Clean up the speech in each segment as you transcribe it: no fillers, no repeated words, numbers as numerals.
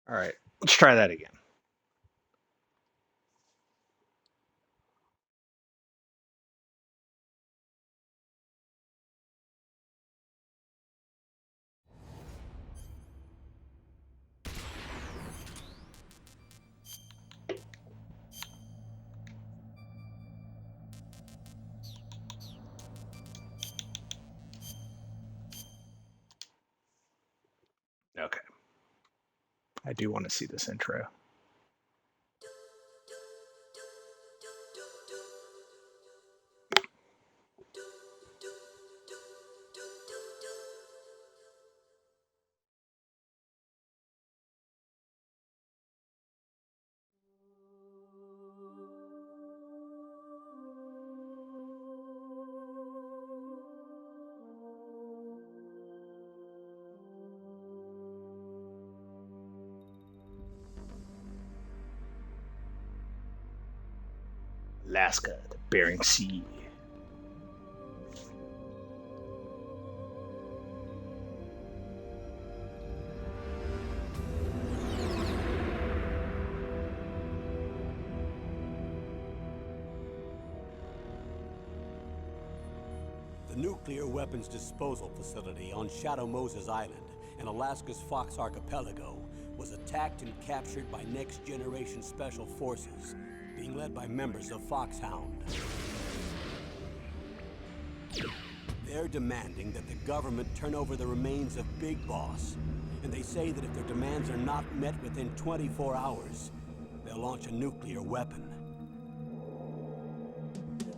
All right, let's try that again. Okay. I do want to see this intro. Alaska, the Bering Sea. The nuclear weapons disposal facility on Shadow Moses Island in Alaska's Fox Archipelago was attacked and captured by next-generation special forces, being led by members of Foxhound. They're demanding that the government turn over the remains of Big Boss, and they say that if their demands are not met within 24 hours, they'll launch a nuclear weapon.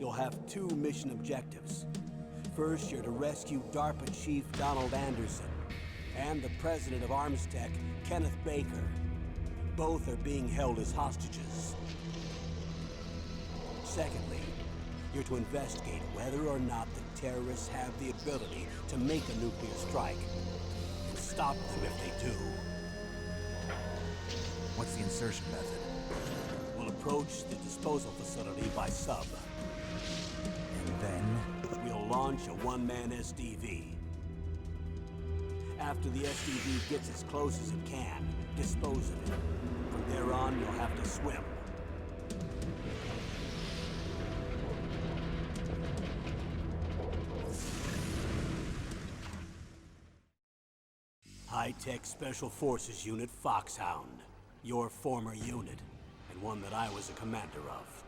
You'll have two mission objectives. First, you're to rescue DARPA Chief Donald Anderson and the president of Armstech, Kenneth Baker. Both are being held as hostages. Secondly, you're to investigate whether or not the terrorists have the ability to make a nuclear strike and stop them if they do. What's the insertion method? We'll approach the disposal facility by sub. And then? We'll launch a one-man SDV. After the SDV gets as close as it can, dispose of it. From there on, you'll have to swim. High-Tech Special Forces Unit Foxhound. Your former unit, and one that I was a commander of.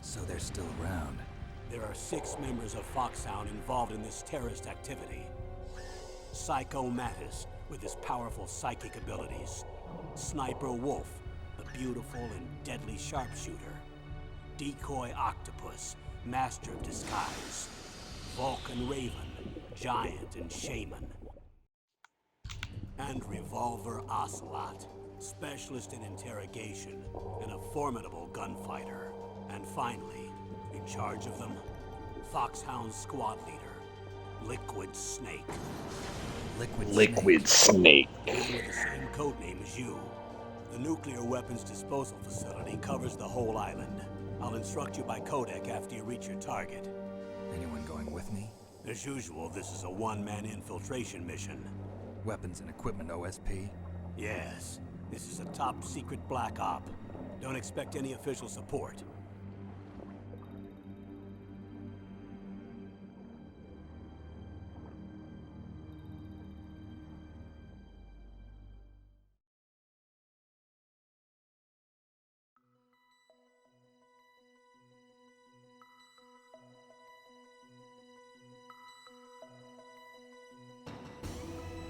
So they're still around. There are 6 members of Foxhound involved in this terrorist activity. Psycho Mattis, with his powerful psychic abilities. Sniper Wolf, the beautiful and deadly sharpshooter. Decoy Octopus, master of disguise. Vulcan Raven, giant and shaman. And Revolver Ocelot, specialist in interrogation and a formidable gunfighter. And finally, in charge of them, Foxhound squad leader, Liquid Snake. Liquid Snake. With the same codename as you. The nuclear weapons disposal facility covers the whole island. I'll instruct you by codec after you reach your target. Anyone going with me? As usual, this is a one-man infiltration mission. Weapons and equipment OSP? Yes, this is a top-secret black op. Don't expect any official support.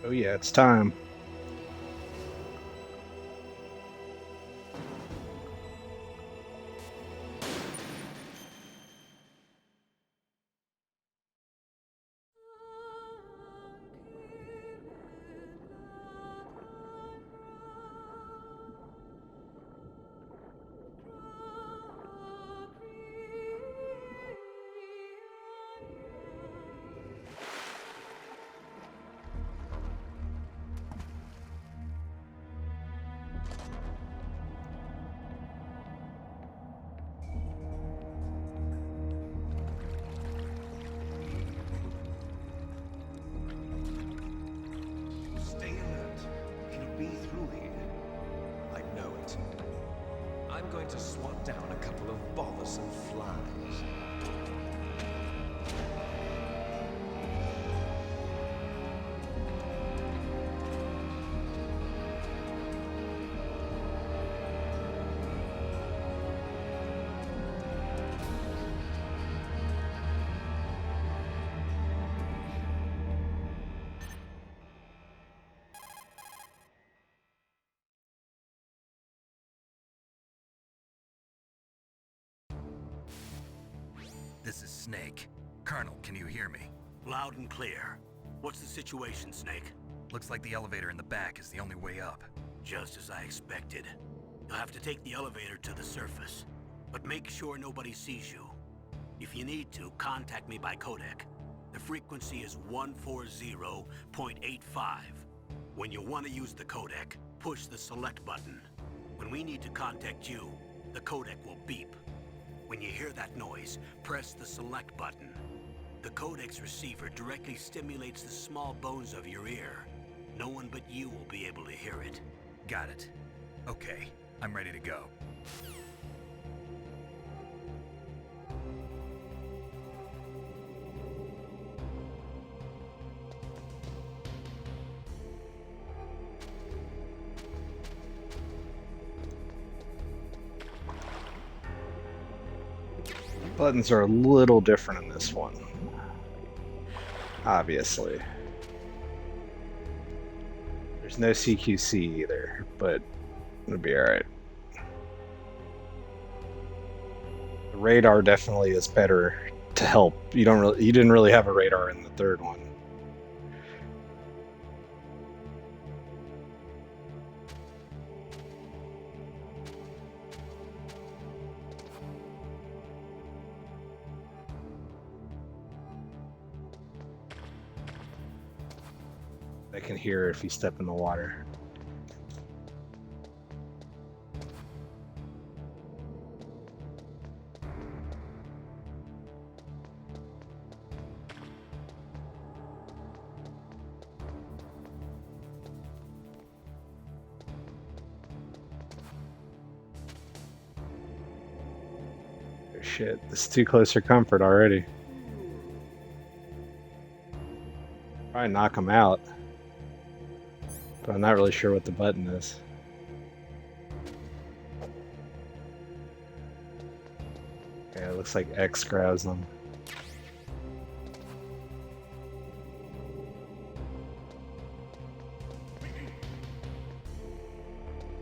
Oh yeah, it's time. I'm going to swat down a couple of bothersome flies. This is Snake. Colonel, can you hear me? Loud and clear. What's the situation, Snake? Looks like the elevator in the back is the only way up. Just as I expected. You'll have to take the elevator to the surface. But make sure nobody sees you. If you need to, contact me by codec. The frequency is 140.85. When you want to use the codec, push the select button. When we need to contact you, the codec will beep. When you hear that noise, press the select button. The codec's receiver directly stimulates the small bones of your ear. No one but you will be able to hear it. Got it. Okay, I'm ready to go. Buttons are a little different in this one. Obviously. There's no CQC either, but it'll be alright. The radar definitely is better to help. You didn't really have a radar in the third one. I can hear if you step in the water. Oh shit, this is too close for comfort already. Probably knock him out. But I'm not really sure what the button is. Okay, it looks like X grabs them.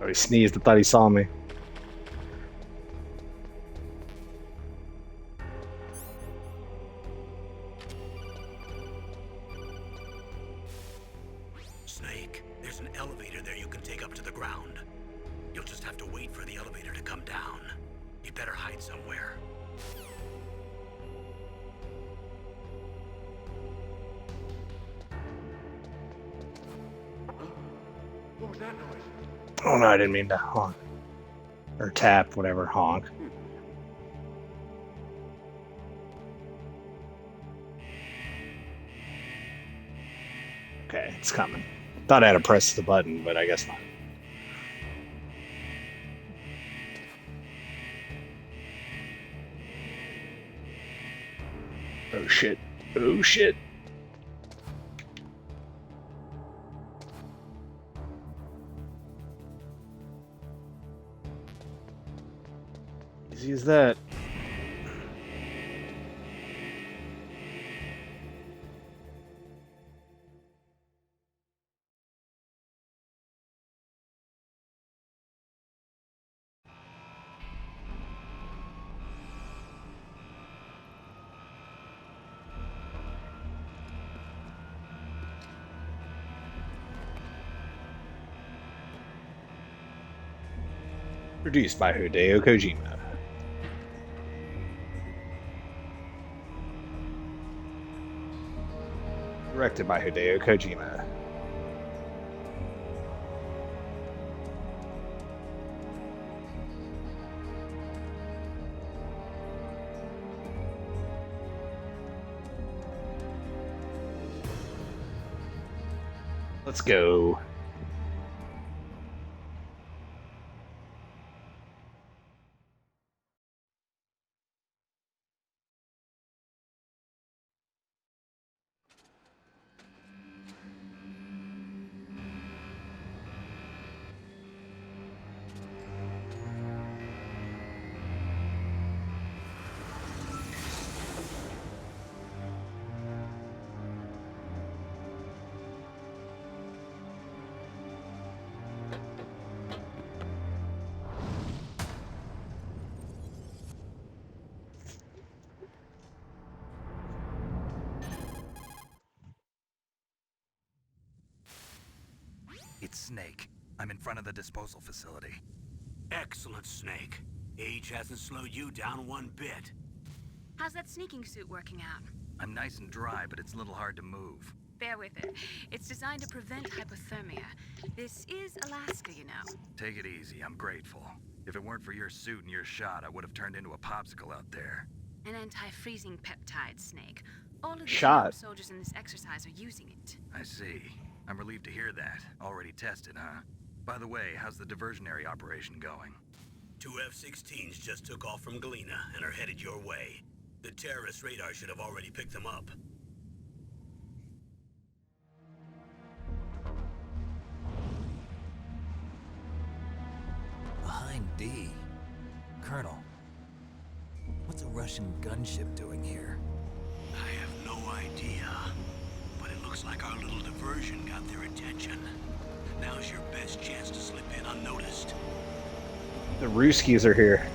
Oh, he sneezed. I thought he saw me. Snake, there's an elevator there you can take up to the ground. You'll just have to wait for the elevator to come down. You better hide somewhere. What was that noise? Oh no, I didn't mean to honk. Or tap, whatever, honk. Okay, it's coming. Thought I had to press the button, but I guess not. Oh shit. Oh shit. Easy as that. Produced by Hideo Kojima. Directed by Hideo Kojima. Let's go. It's Snake. I'm in front of the disposal facility. Excellent, Snake. Age hasn't slowed you down one bit. How's that sneaking suit working out? I'm nice and dry, but it's a little hard to move. Bear with it. It's designed to prevent hypothermia. This is Alaska, you know. Take it easy, I'm grateful. If it weren't for your suit and your shot, I would have turned into a popsicle out there. An anti-freezing peptide, Snake. All of the Shot. soldiers in this exercise are using it. I see. I'm relieved to hear that. Already tested, huh? By the way, how's the diversionary operation going? 2 F-16s just took off from Galena and are headed your way. The terrorist radar should have already picked them up. Behind D. Colonel, what's a Russian gunship doing here? I have no idea, but it looks like our little diversion got their attention. Now's your best chance to slip in unnoticed. The Ruskies are here.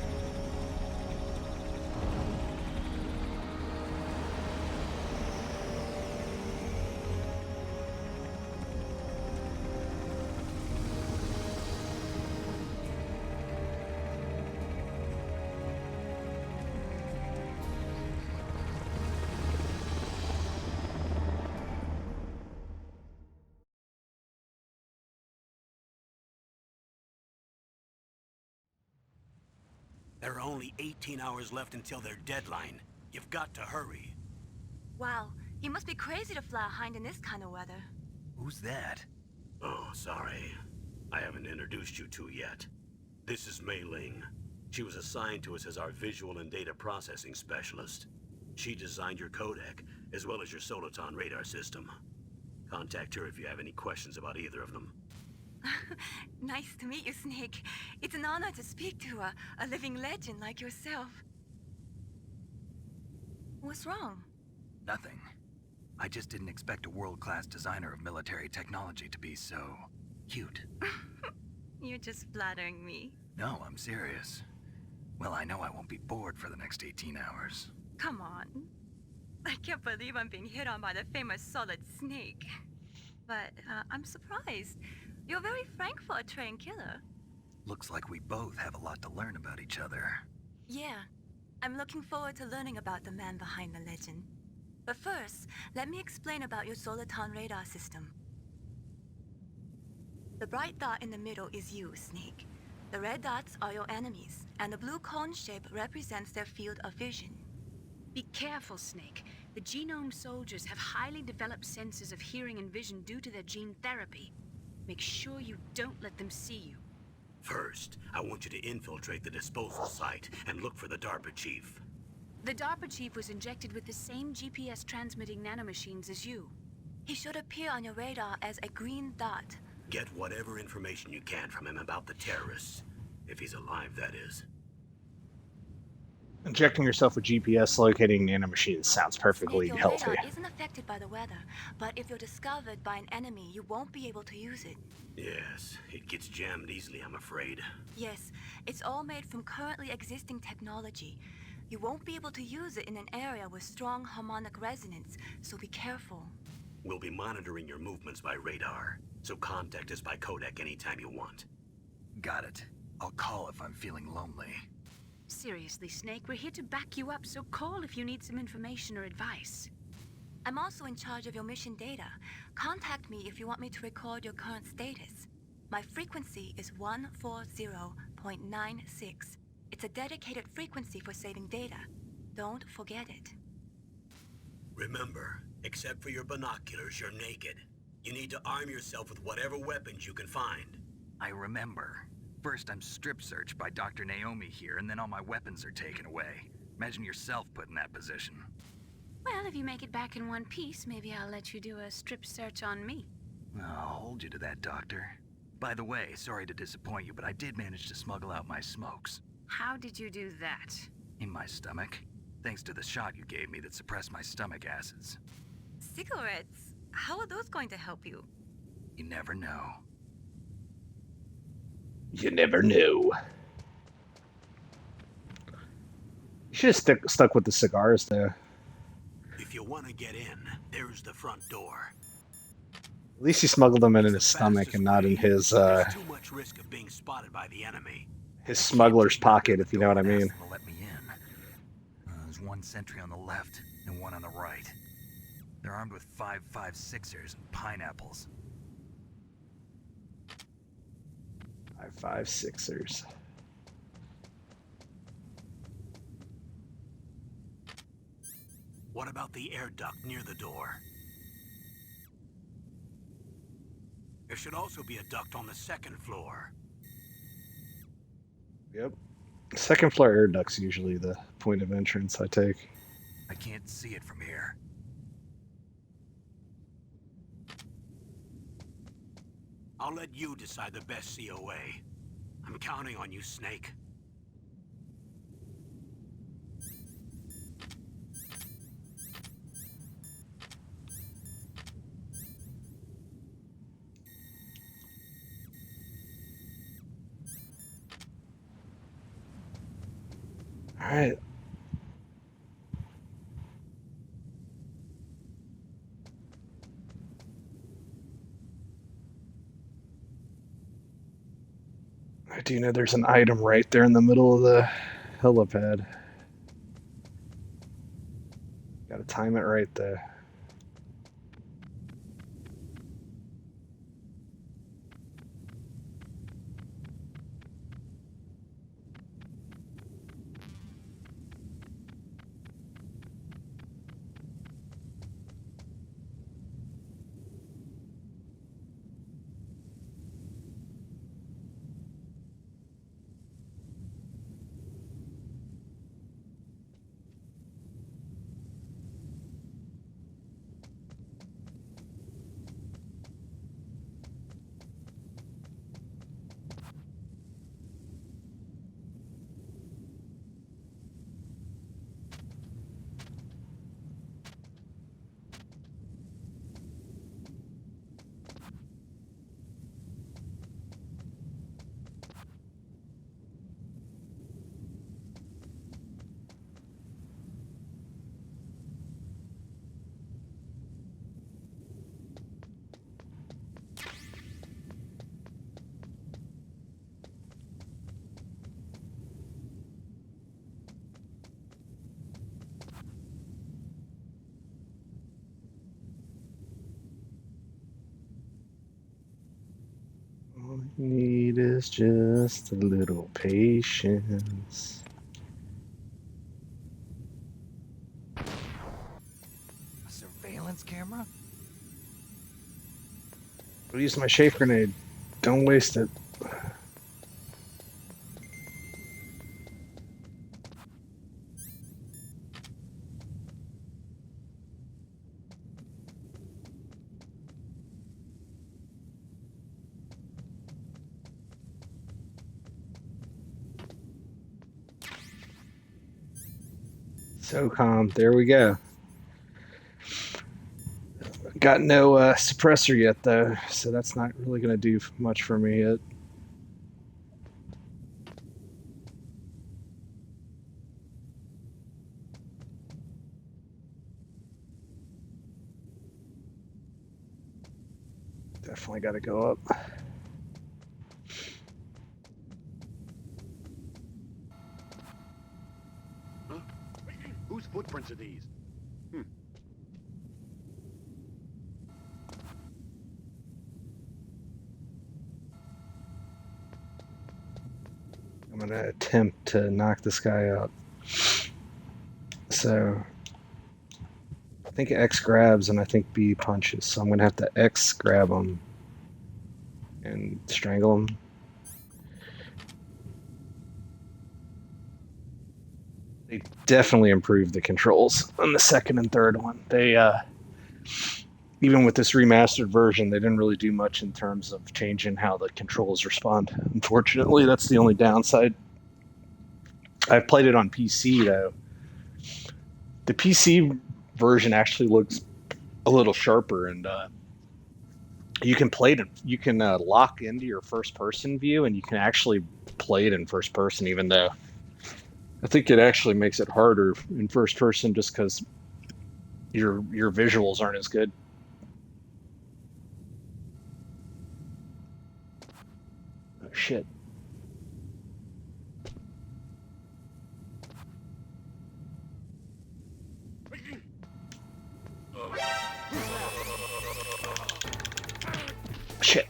There are only 18 hours left until their deadline. You've got to hurry. Wow, you must be crazy to fly a hind in this kind of weather. Who's that? Oh, sorry. I haven't introduced you to yet. This is Mei Ling. She was assigned to us as our visual and data processing specialist. She designed your codec, as well as your Soliton radar system. Contact her if you have any questions about either of them. Nice to meet you, Snake. It's an honor to speak to a living legend like yourself. What's wrong? Nothing. I just didn't expect a world-class designer of military technology to be so cute. You're just flattering me. No, I'm serious. Well, I know I won't be bored for the next 18 hours. Come on. I can't believe I'm being hit on by the famous Solid Snake. But I'm surprised. You're very frank for a trained killer. Looks like we both have a lot to learn about each other. Yeah. I'm looking forward to learning about the man behind the legend. But first, let me explain about your Soliton radar system. The bright dot in the middle is you, Snake. The red dots are your enemies, and the blue cone shape represents their field of vision. Be careful, Snake. The genome soldiers have highly developed senses of hearing and vision due to their gene therapy. Make sure you don't let them see you. First, I want you to infiltrate the disposal site and look for the DARPA chief. The DARPA chief was injected with the same GPS transmitting nanomachines as you. He should appear on your radar as a green dot. Get whatever information you can from him about the terrorists. If he's alive, that is. Injecting yourself with GPS locating nanomachines sounds perfectly Snake, your healthy. radar isn't affected by the weather, but if you're discovered by an enemy, you won't be able to use it. Yes, it gets jammed easily, I'm afraid. Yes, it's all made from currently existing technology. You won't be able to use it in an area with strong harmonic resonance, so be careful. We'll be monitoring your movements by radar, so contact us by codec anytime you want. Got it. I'll call if I'm feeling lonely. Seriously, Snake, we're here to back you up, so call if you need some information or advice. I'm also in charge of your mission data. Contact me if you want me to record your current status. My frequency is 140.96. It's a dedicated frequency for saving data. Don't forget it. Remember, except for your binoculars, you're naked. You need to arm yourself with whatever weapons you can find. I remember. First, I'm strip searched by Dr. Naomi here, and then all my weapons are taken away. Imagine yourself put in that position. Well, if you make it back in one piece, maybe I'll let you do a strip search on me. I'll hold you to that, Doctor. By the way, sorry to disappoint you, but I did manage to smuggle out my smokes. How did you do that? In my stomach. Thanks to the shot you gave me that suppressed my stomach acids. Cigarettes? How are those going to help you? You never know. You never knew. You should have stuck with the cigars, though. If you want to get in, there's the front door. least he smuggled them in It's his the stomach fastest and not in way, his but there's too much risk of being spotted by the enemy. smuggler's Peek under pocket, the if you know door what I and ask mean. them to let me in. There's one sentry on the left and one on the right. They're armed with 5.56ers and pineapples. 5.56ers. What about the air duct near the door? There should also be a duct on the second floor. Yep. Second floor air duct's usually the point of entrance I take. I can't see it from here. I'll let you decide the best COA. I'm counting on you, Snake. All right. I do know there's an item right there in the middle of the helipad. Gotta time it right there. All you need is just a little patience. A surveillance camera? I'll use my chafe grenade. Don't waste it. SOCOM, there we go. Got no suppressor yet though, so that's not really going to do much for me yet. Definitely got to go up. Huh? Whose footprints are these? I'm going to attempt to knock this guy out. So I think X grabs and I think B punches. So I'm going to have to X grab him and strangle him. They definitely improved the controls on the second and third one. They, even with this remastered version, they didn't really do much in terms of changing how the controls respond. Unfortunately, that's the only downside. I've played it on PC though. The PC version actually looks a little sharper, and you can play it. You can lock into your first-person view, and you can actually play it in first person. Even though I think it actually makes it harder in first person, just because your visuals aren't as good. shit. Shit.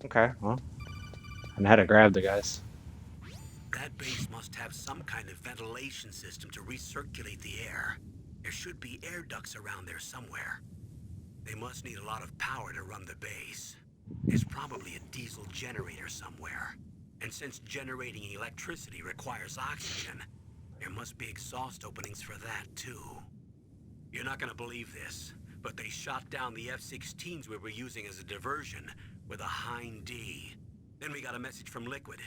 Okay, well, I know how to grab the guys. That base must have some kind of ventilation system to recirculate the air. There should be air ducts around there somewhere. They must need a lot of power to run the base. There's probably a diesel generator somewhere. And since generating electricity requires oxygen, there must be exhaust openings for that too. You're not gonna believe this, but they shot down the F-16s we were using as a diversion with a Hind D. Then we got a message from Liquid.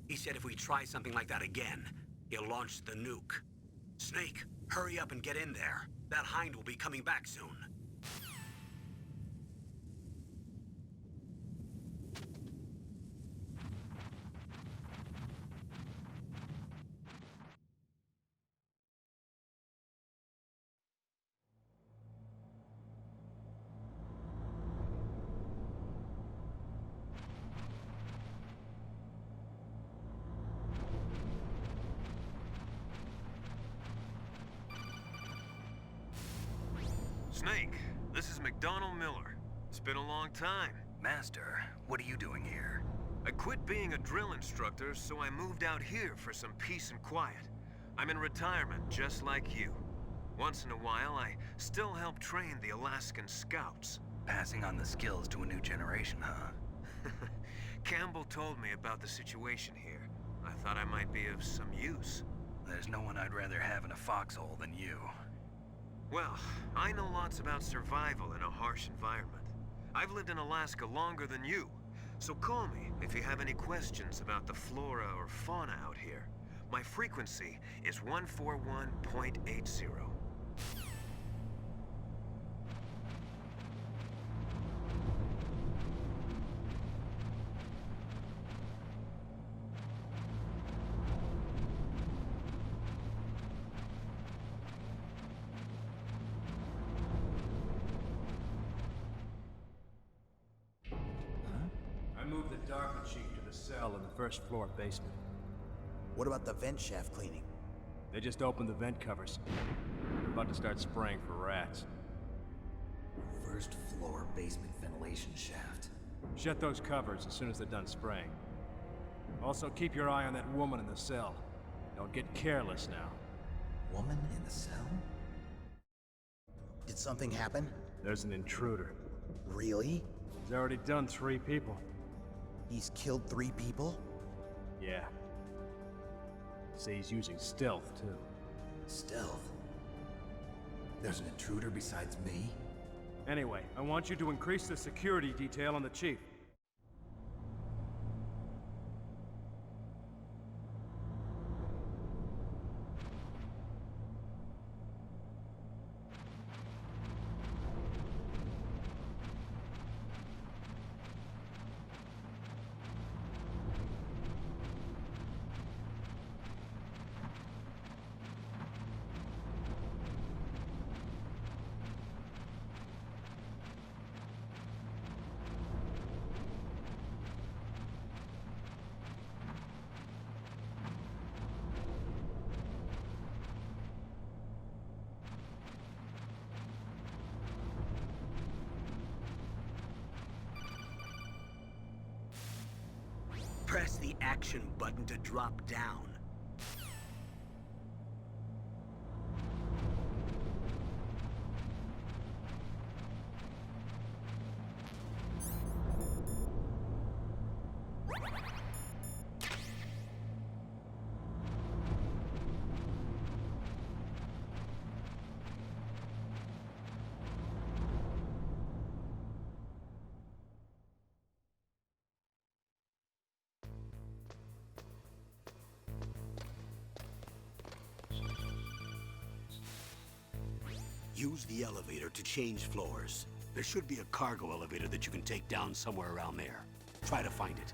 He said if we try something like that again, he'll launch the nuke. Snake, hurry up and get in there. That Hind will be coming back soon. Snake, this is McDonald Miller. It's been a long time. Master, what are you doing here? I quit being a drill instructor, so I moved out here for some peace and quiet. I'm in retirement, just like you. Once in a while, I still help train the Alaskan Scouts. Passing on the skills to a new generation, huh? Campbell told me about the situation here. I thought I might be of some use. There's no one I'd rather have in a foxhole than you. Well, I know lots about survival in a harsh environment. I've lived in Alaska longer than you, so call me if you have any questions about the flora or fauna out here. My frequency is 141.80. I moved the Darker Chief to the cell in the first floor basement. What about the vent shaft cleaning? They just opened the vent covers. They're about to start spraying for rats. First floor basement ventilation shaft. Shut those covers as soon as they're done spraying. Also, keep your eye on that woman in the cell. Don't get careless now. Woman in the cell? Did something happen? There's an intruder. Really? He's already done 3 people. He's killed 3 people? Yeah. Say he's using stealth, too. Stealth? There's an intruder besides me? Anyway, I want you to increase the security detail on the Chief. Press the action button to drop down. Use the elevator to change floors. There should be a cargo elevator that you can take down somewhere around there. Try to find it.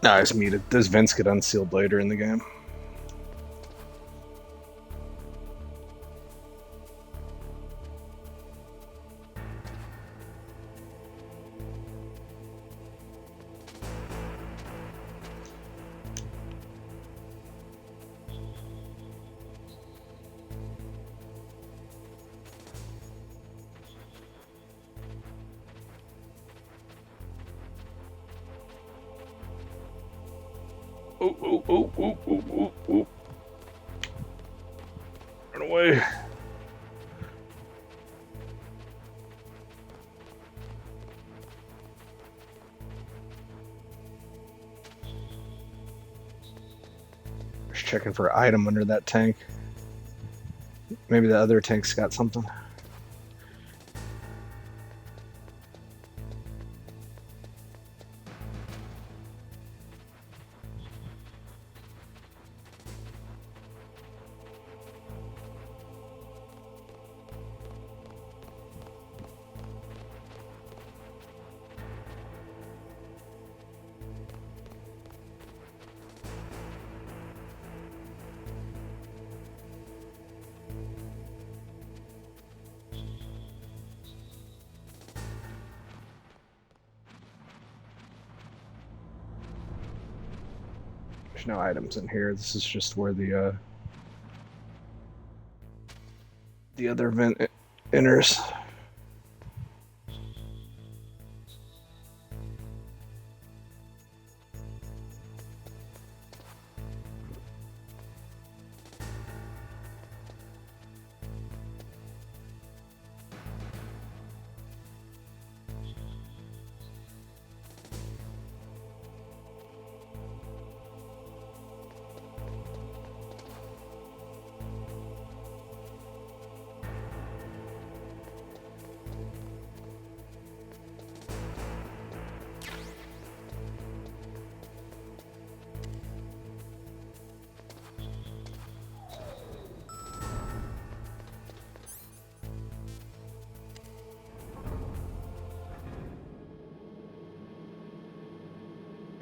No, it's muted. Those vents get unsealed later in the game. Oh. Run away. Just checking for an item under that tank. Maybe the other tank's got something. There's no items in here. This is just where the other vent enters.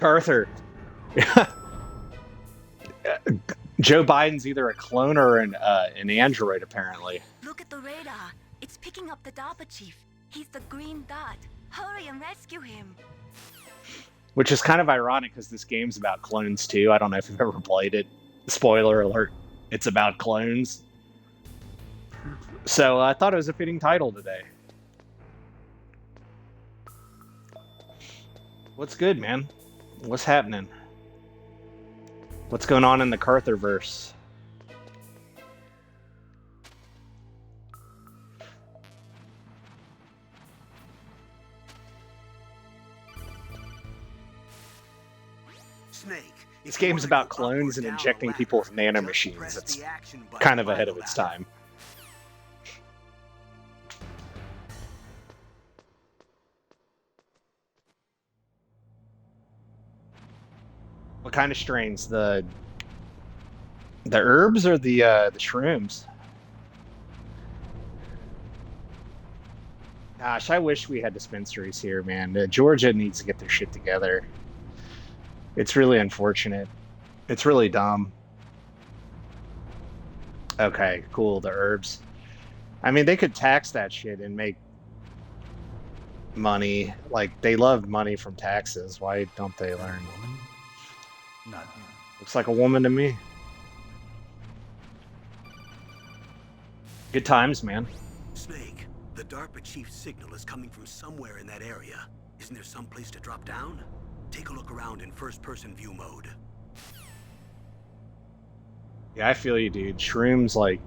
Arthur. Joe Biden's either a clone or an android, apparently. Look at the radar. It's picking up the DARPA chief. He's the green dot. Hurry and rescue him. Which is kind of ironic because this game's about clones too. I don't know if you've ever played it. Spoiler alert, it's about clones. So I thought it was a fitting title today. What's good, man? What's happening? What's going on in the Cartherverse? Snake. This game's about clones and injecting people with nanomachines. It's kind of ahead of its time. What kind of strains? The herbs or the shrooms? Gosh, I wish we had dispensaries here, man. Georgia needs to get their shit together. It's really unfortunate. It's really dumb. Okay, cool, the herbs. I mean, they could tax that shit and make money. Like, they love money from taxes. Why don't they learn? Woman? Not Looks like a woman to me. Good times, man. Snake, the DARPA chief's signal is coming from somewhere in that area. Isn't there some place to drop down? Take a look around in first-person view mode. Yeah, I feel you, dude. Shrooms, like,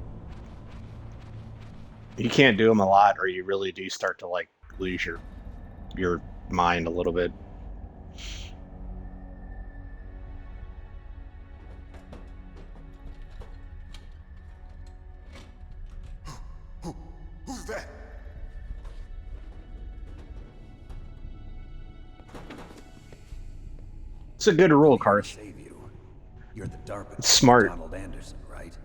you can't do them a lot, or you really do start to like lose your mind a little bit. Who's that? It's a good rule, Karth. save you. You're the DARPA It's smart. Donald Anderson, right?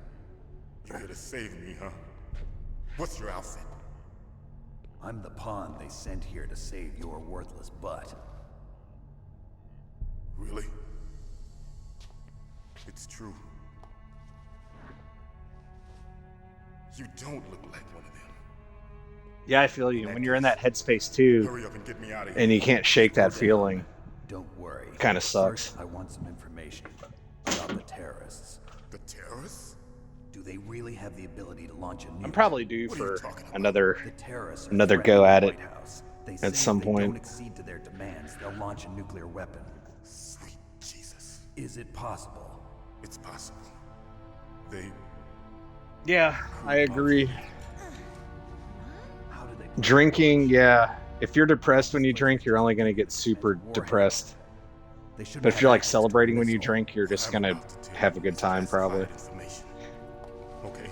You're here to save me, huh? What's your outfit? I'm the pawn they sent here to save your worthless butt. Really? It's true. You don't look like one of them. Yeah, I feel you. When you're in that headspace too, Hurry up and get me out of here. and you can't shake that feeling, Don't worry. kind of sucks. First, I want some information about the terrorists. The terrorists? Do they really have the ability to launch a nuke? I'm probably due What are you for talking about? another The terrorists are another threatening go the at it White House. They at say some if they point. don't accede to their demands, they'll launch a nuclear weapon. Sweet Jesus. Is it possible? It's possible. They... Yeah, I agree. How do they Drinking, yeah. If you're depressed when you drink, you're only going to get super depressed. They shouldn't But if have you're like access to celebrating the when you missile. drink, you're just going to have a good time, probably. Information. Okay.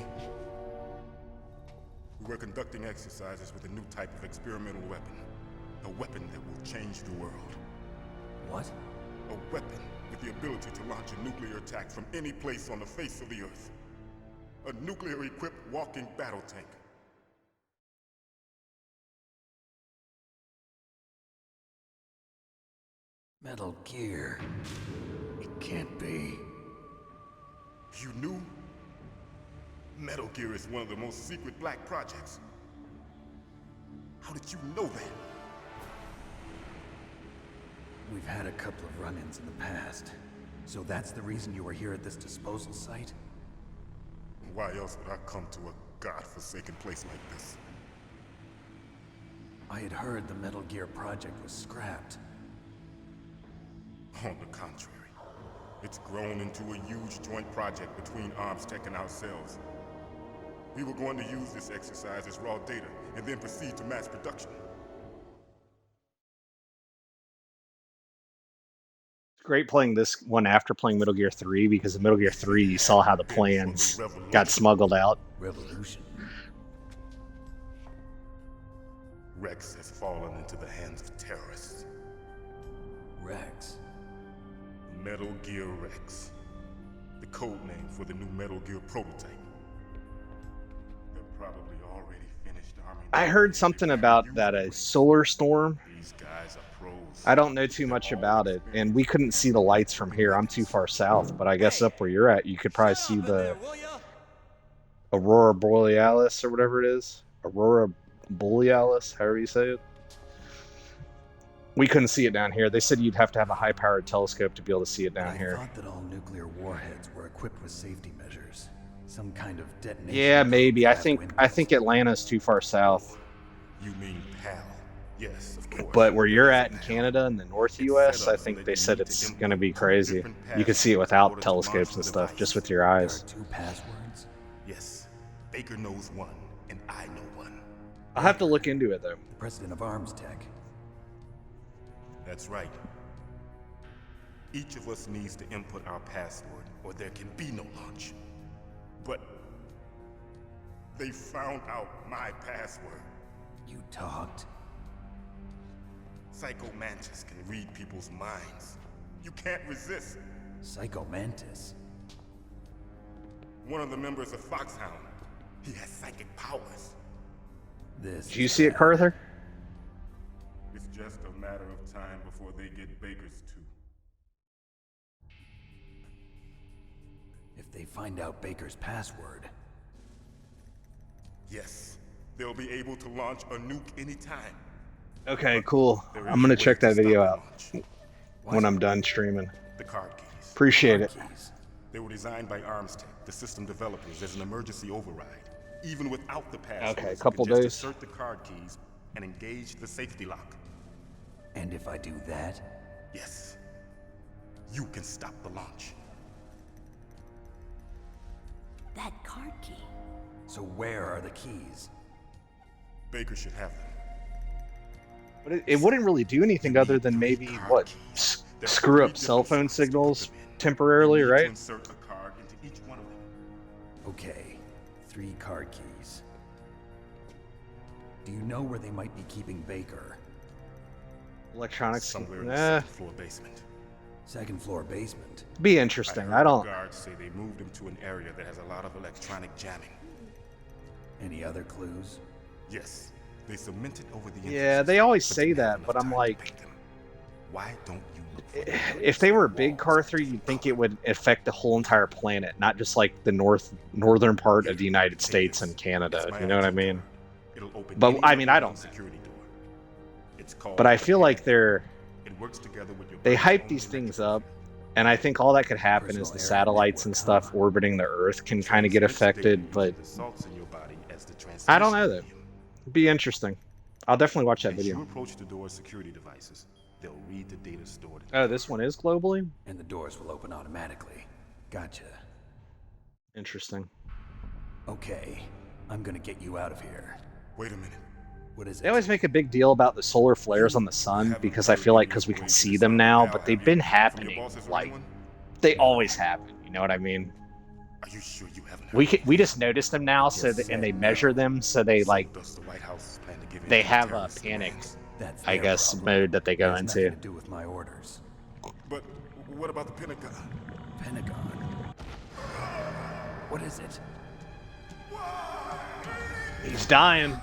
We were conducting exercises with a new type of experimental weapon. A weapon that will change the world. What? A weapon with the ability to launch a nuclear attack from any place on the face of the Earth. A nuclear-equipped walking battle tank. Metal Gear. It can't be. You knew? Metal Gear is one of the most secret black projects. How did you know that? We've had a couple of run-ins in the past. So that's the reason you were here at this disposal site? Why else would I come to a godforsaken place like this? I had heard the Metal Gear project was scrapped. On the contrary, it's grown into a huge joint project between Arms Tech and ourselves. We were going to use this exercise as raw data and then proceed to mass production. Great playing this one after playing Metal Gear 3, because in Metal Gear 3 you saw how the plans got smuggled out. Revolution. Rex has fallen into the hands of terrorists. Rex. Metal Gear Rex. The code name for the new Metal Gear prototype. They're probably already finished arming. I heard something about that a solar storm. These guys are pros I don't know too much about it, and we couldn't see the lights from here. I'm too far south, but I guess up where you're at, you could probably see the Aurora Borealis or whatever it is. Aurora Borealis, however you say it. We couldn't see it down here. They said you'd have to have a high-powered telescope to be able to see it down here. I thought that all nuclear warheads were equipped with safety measures. Some kind of detonation. Yeah, maybe. I think Atlanta's too far south. You mean PAL? Yes, of course. But where you're at in Canada and the North US, I think they said it's going to be crazy. You could see it without telescopes and stuff, just with your eyes. There are 2 passwords? Yes. Baker knows one, and I know one. I'll have to look into it, though. The president of Arms Tech. That's right. Each of us needs to input our password, or there can be no launch. But they found out my password. You talked? Psycho Mantis can read people's minds. You can't resist. Psycho Mantis? One of the members of Foxhound. He has psychic powers. Did you see it, Carther? It's just a matter of time before they get Baker's too. If they find out Baker's password... Yes. They'll be able to launch a nuke anytime. Okay, cool. I'm gonna check that video out when I'm done streaming. The card keys. Appreciate it. They were designed by Arms Tech, the system developers, as an emergency override. Even without the password, okay, a couple you can days. just insert the card keys and engage the safety lock. And if I do that? Yes. You can stop the launch. That card key. So where are the keys? Baker should have them. But it wouldn't really do anything other than maybe, what, screw up cell phone signals temporarily, right? Insert a card into each one of them. Okay, 3 card keys. Do you know where they might be keeping Baker? Electronics. Somewhere in the second floor basement. Second floor basement? Be interesting. I The don't... guards say they moved him to an area that has a lot of electronic jamming. Any other clues? Yes. They cemented over the Yeah, they always say that, but I'm like... Why don't you look for If they were big, Carther, you'd think it would affect the whole entire planet, not just like the northern part of the United States and Canada. You know what I mean? It'll open But any I mean, I don't know. security door. It's called But I feel like it works together with your they brain's hype own these things electrical up, and I think all that could happen is the satellites and stuff orbiting the Earth can kind of get affected, but the salts in your body as the I don't know transmission though. It'd be interesting. I'll definitely watch that As you video. approach the door's security devices, they'll read the data stored. Oh, this one is globally? And the doors will open automatically. Gotcha. Interesting. Okay, I'm gonna get you out of here. Wait a minute. What is They it? always make a big deal about the solar flares on the sun because I feel like because we can see them now, but they've been happening, like, they always happen, you know what I mean? Are you sure you haven't We just notice them now, so and they measure them, so they like Does the White House plan to give in they to have a terrorist panic, demands? That's I their guess, problem. mode that they go Has nothing into. to do with my orders. But what about the Pentagon? Pentagon. What is it? He's dying.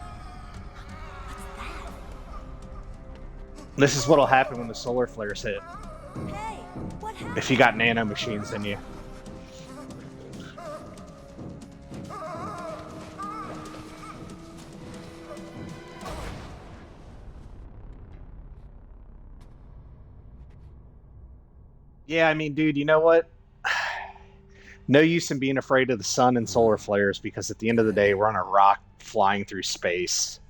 This is what'll happen when the solar flares hit. Hey, what happened? If you got nano machines in you. Yeah, I mean, dude, you know what? No use in being afraid of the sun and solar flares because at the end of the day, we're on a rock flying through space.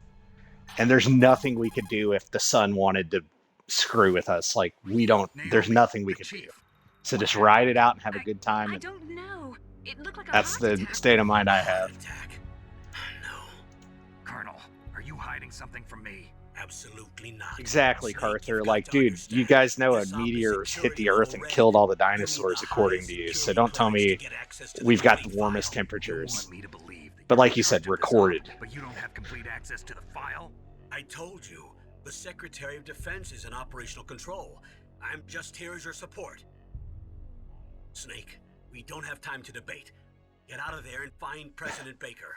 And there's nothing we could do if the sun wanted to screw with us. Like, we don't, there's nothing we could do. So just ride it out and have a good time. I And don't know. It looked like a that's heart the attack. state of mind I have. No. Colonel, are you hiding something from me? Absolutely not. Exactly, Snake, Carther. you've Like, got to dude, understand. you guys know a This office meteor hit security the Earth level and red. killed all the You need dinosaurs, the according highest to you. So security don't tell clearance me to get access to the we've got the complete warmest file. temperatures. Want me to believe that But you like you said, printed this recorded. off, but you don't have complete access to the file? I told you, the Secretary of Defense is in operational control. I'm just here as your support. Snake, we don't have time to debate. Get out of there and find President Baker.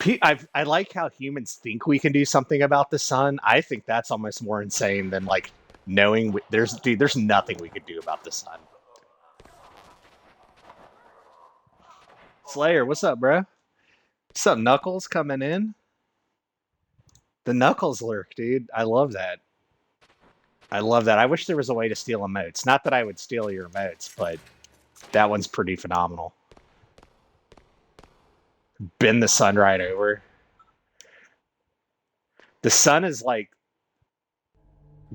I like how humans think we can do something about the sun. I think that's almost more insane than like knowing there's nothing we could do about the sun. Slayer, what's up, bro? What's up, Knuckles coming in? The Knuckles lurk, dude. I love that. I love that. I wish there was a way to steal emotes. Not that I would steal your emotes, but that one's pretty phenomenal. Bend the sun right over. The sun is like,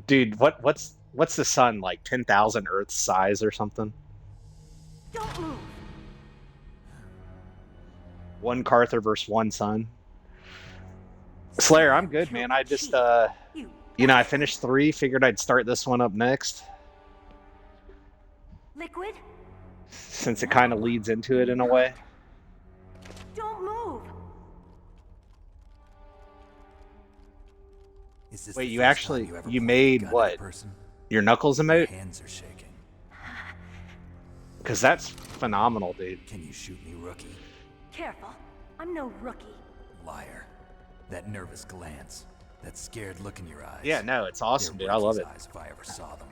dude, what's the sun like? 10,000 Earth size or something? Don't move. One Carther versus one sun. Slayer, I'm good, man. I just I finished 3, figured I'd start this one up next. Liquid? Since it kind of leads into it in a way. Don't move. Wait, you made what? Your Knuckles emote? Hands are shaking. Because that's phenomenal, dude. Can you shoot me, rookie? Careful. I'm no rookie. Liar. That nervous glance. That scared look in your eyes. Yeah, no, it's awesome, dude. I love it. Eyes if I ever saw them.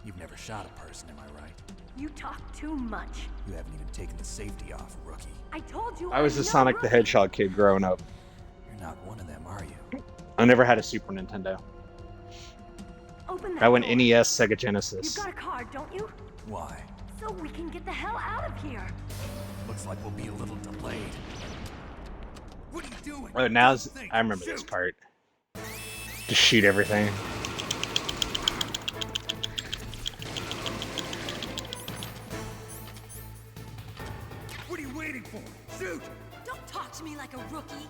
You've never shot a person, am I right? You talk too much. You haven't even taken the safety off, rookie. I told you I was a Sonic the Hedgehog kid growing up. You're not one of them, are you? I never had a Super Nintendo. Open that I went door. NES, Sega Genesis. You've got a card, don't you? Why? So we can get the hell out of here. Looks like we'll be a little delayed. What are you doing? Oh, I remember this part. Just shoot everything. What are you waiting for? Shoot! Don't talk to me like a rookie.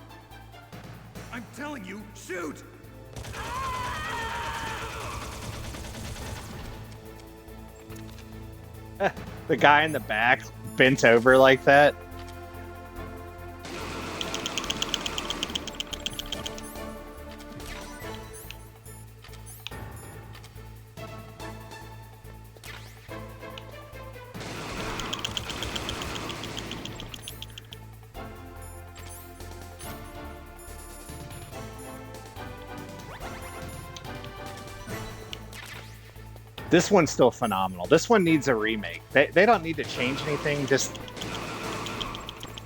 I'm telling you, shoot! The guy in the back bent over like that. This one's still phenomenal. This one needs a remake. They don't need to change anything, just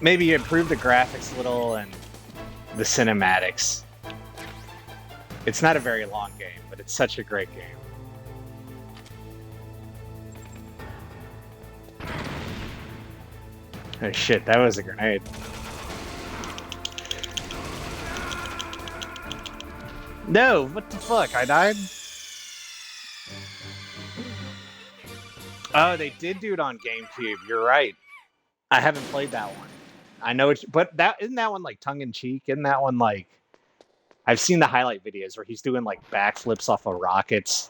maybe improve the graphics a little and the cinematics. It's not a very long game, but it's such a great game. Oh shit, that was a grenade. No, what the fuck? I died? Oh, they did do it on GameCube. You're right. I haven't played that one. I know it's, but isn't that one like tongue in cheek? Isn't that one like? I've seen the highlight videos where he's doing like backflips off of rockets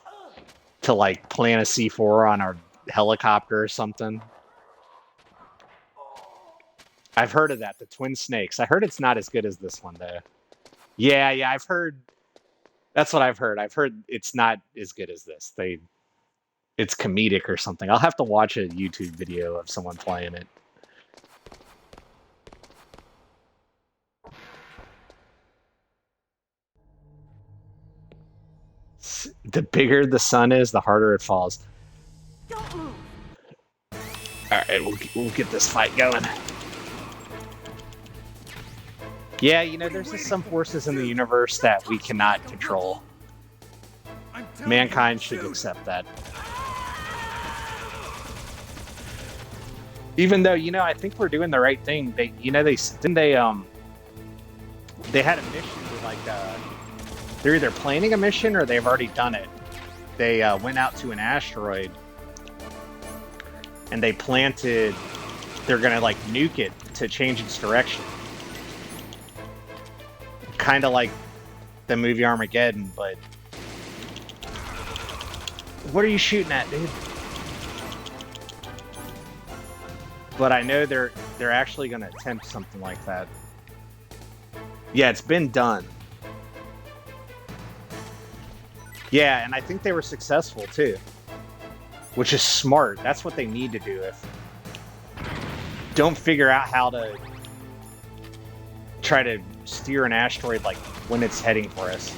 to like plant a C4 on a helicopter or something. I've heard of that. The Twin Snakes. I heard it's not as good as this one though. Yeah, I've heard. That's what I've heard. I've heard it's not as good as this. It's comedic or something. I'll have to watch a YouTube video of someone playing it. The bigger the sun is, the harder it falls. Don't move. All right, we'll get this fight going. Yeah, there's just some forces in the universe that we cannot control. Mankind should accept that. Even though, I think we're doing the right thing. They had a mission to like, they're either planning a mission or they've already done it. They went out to an asteroid and they're gonna like nuke it to change its direction. Kind of like the movie Armageddon, but what are you shooting at, dude? But I know they're actually going to attempt something like that. Yeah, it's been done. Yeah, and I think they were successful too, which is smart. That's what they need to do. If don't figure out how to try to steer an asteroid like when it's heading for us.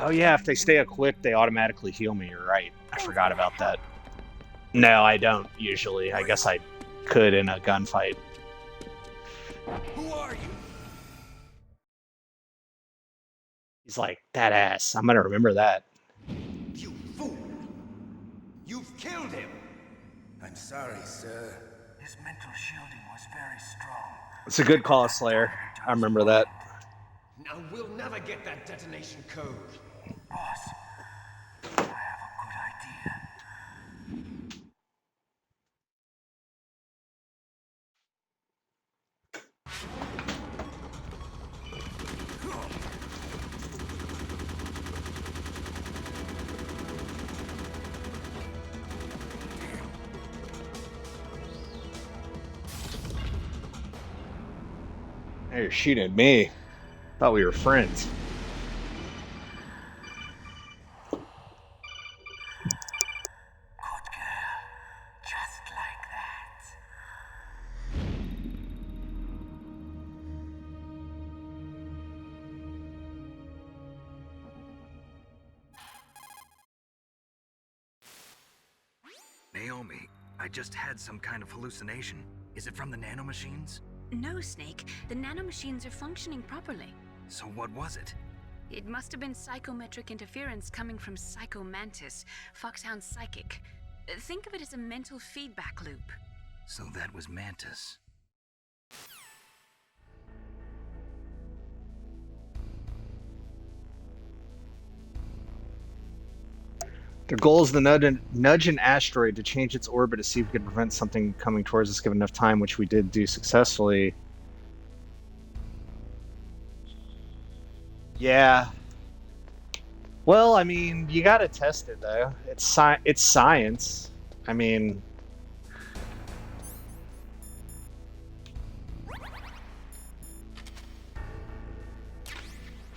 Oh yeah, if they stay equipped, they automatically heal me. You're right. I forgot about that. No, I don't usually. I guess I could in a gunfight. Who are you? He's like, that ass. I'm gonna remember that. You fool! You've killed him! I'm sorry, sir. His mental shielding was very strong. It's a good call, Slayer. I remember that. Now we'll never get that detonation code. Boss, I have a good idea. Hey, you're shooting at me. Thought we were friends. Good girl. Just like that. Naomi, I just had some kind of hallucination. Is it from the nanomachines? No, Snake. The nanomachines are functioning properly. So what was it? It must have been psychometric interference coming from Psycho Mantis, Foxhound's psychic. Think of it as a mental feedback loop. So that was Mantis. Their goal is to nudge an asteroid to change its orbit to see if we could prevent something coming towards us given enough time, which we did do successfully. Yeah. Well, I mean, you gotta test it, though. It's science. I mean...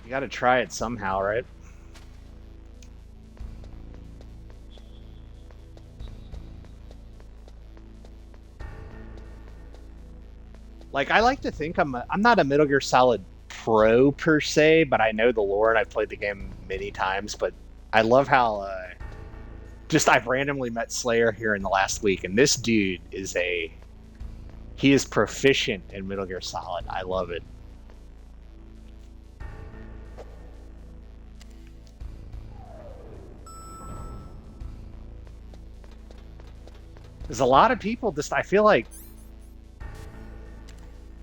You gotta try it somehow, right? Like, I like to think I'm not a Metal Gear Solid pro per se, but I know the lore and I've played the game many times. But I love how just I've randomly met Slayer here in the last week, and this dude is he is proficient in Metal Gear Solid. I love it. There's a lot of people just, I feel like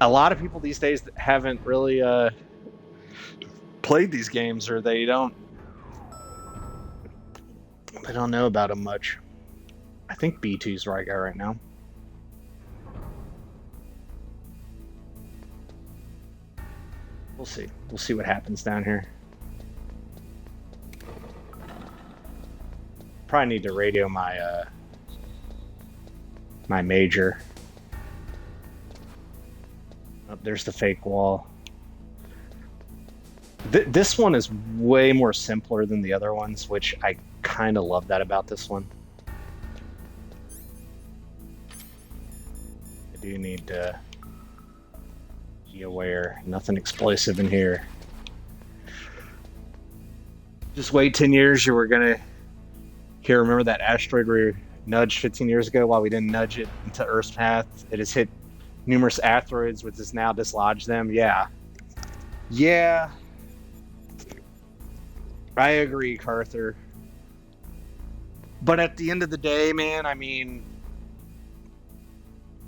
a lot of people these days that haven't really played these games, or they don't know about them much. I think B2's the right guy right now. We'll see. We'll see what happens down here. Probably need to radio my my major. Oh, there's the fake wall. This one is way more simpler than the other ones, which I kind of love that about this one. I do need to be aware. Nothing explosive in here. Just wait 10 years, you were gonna remember that asteroid we nudged 15 years ago while we didn't nudge it into Earth's path? It has hit numerous asteroids, which has now dislodged them. Yeah. Yeah. I agree, Carther. But at the end of the day, man, I mean,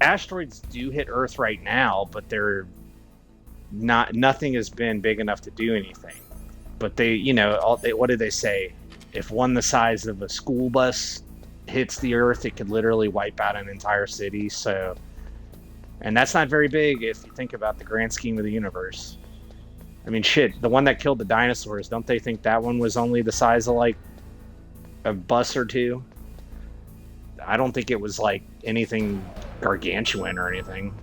asteroids do hit Earth right now, but they're nothing has been big enough to do anything. But they, you know, what did they say? If one the size of a school bus hits the Earth, it could literally wipe out an entire city. So, and that's not very big if you think about the grand scheme of the universe. I mean, shit, the one that killed the dinosaurs, don't they think that one was only the size of, like, a bus or two? I don't think it was, like, anything gargantuan or anything.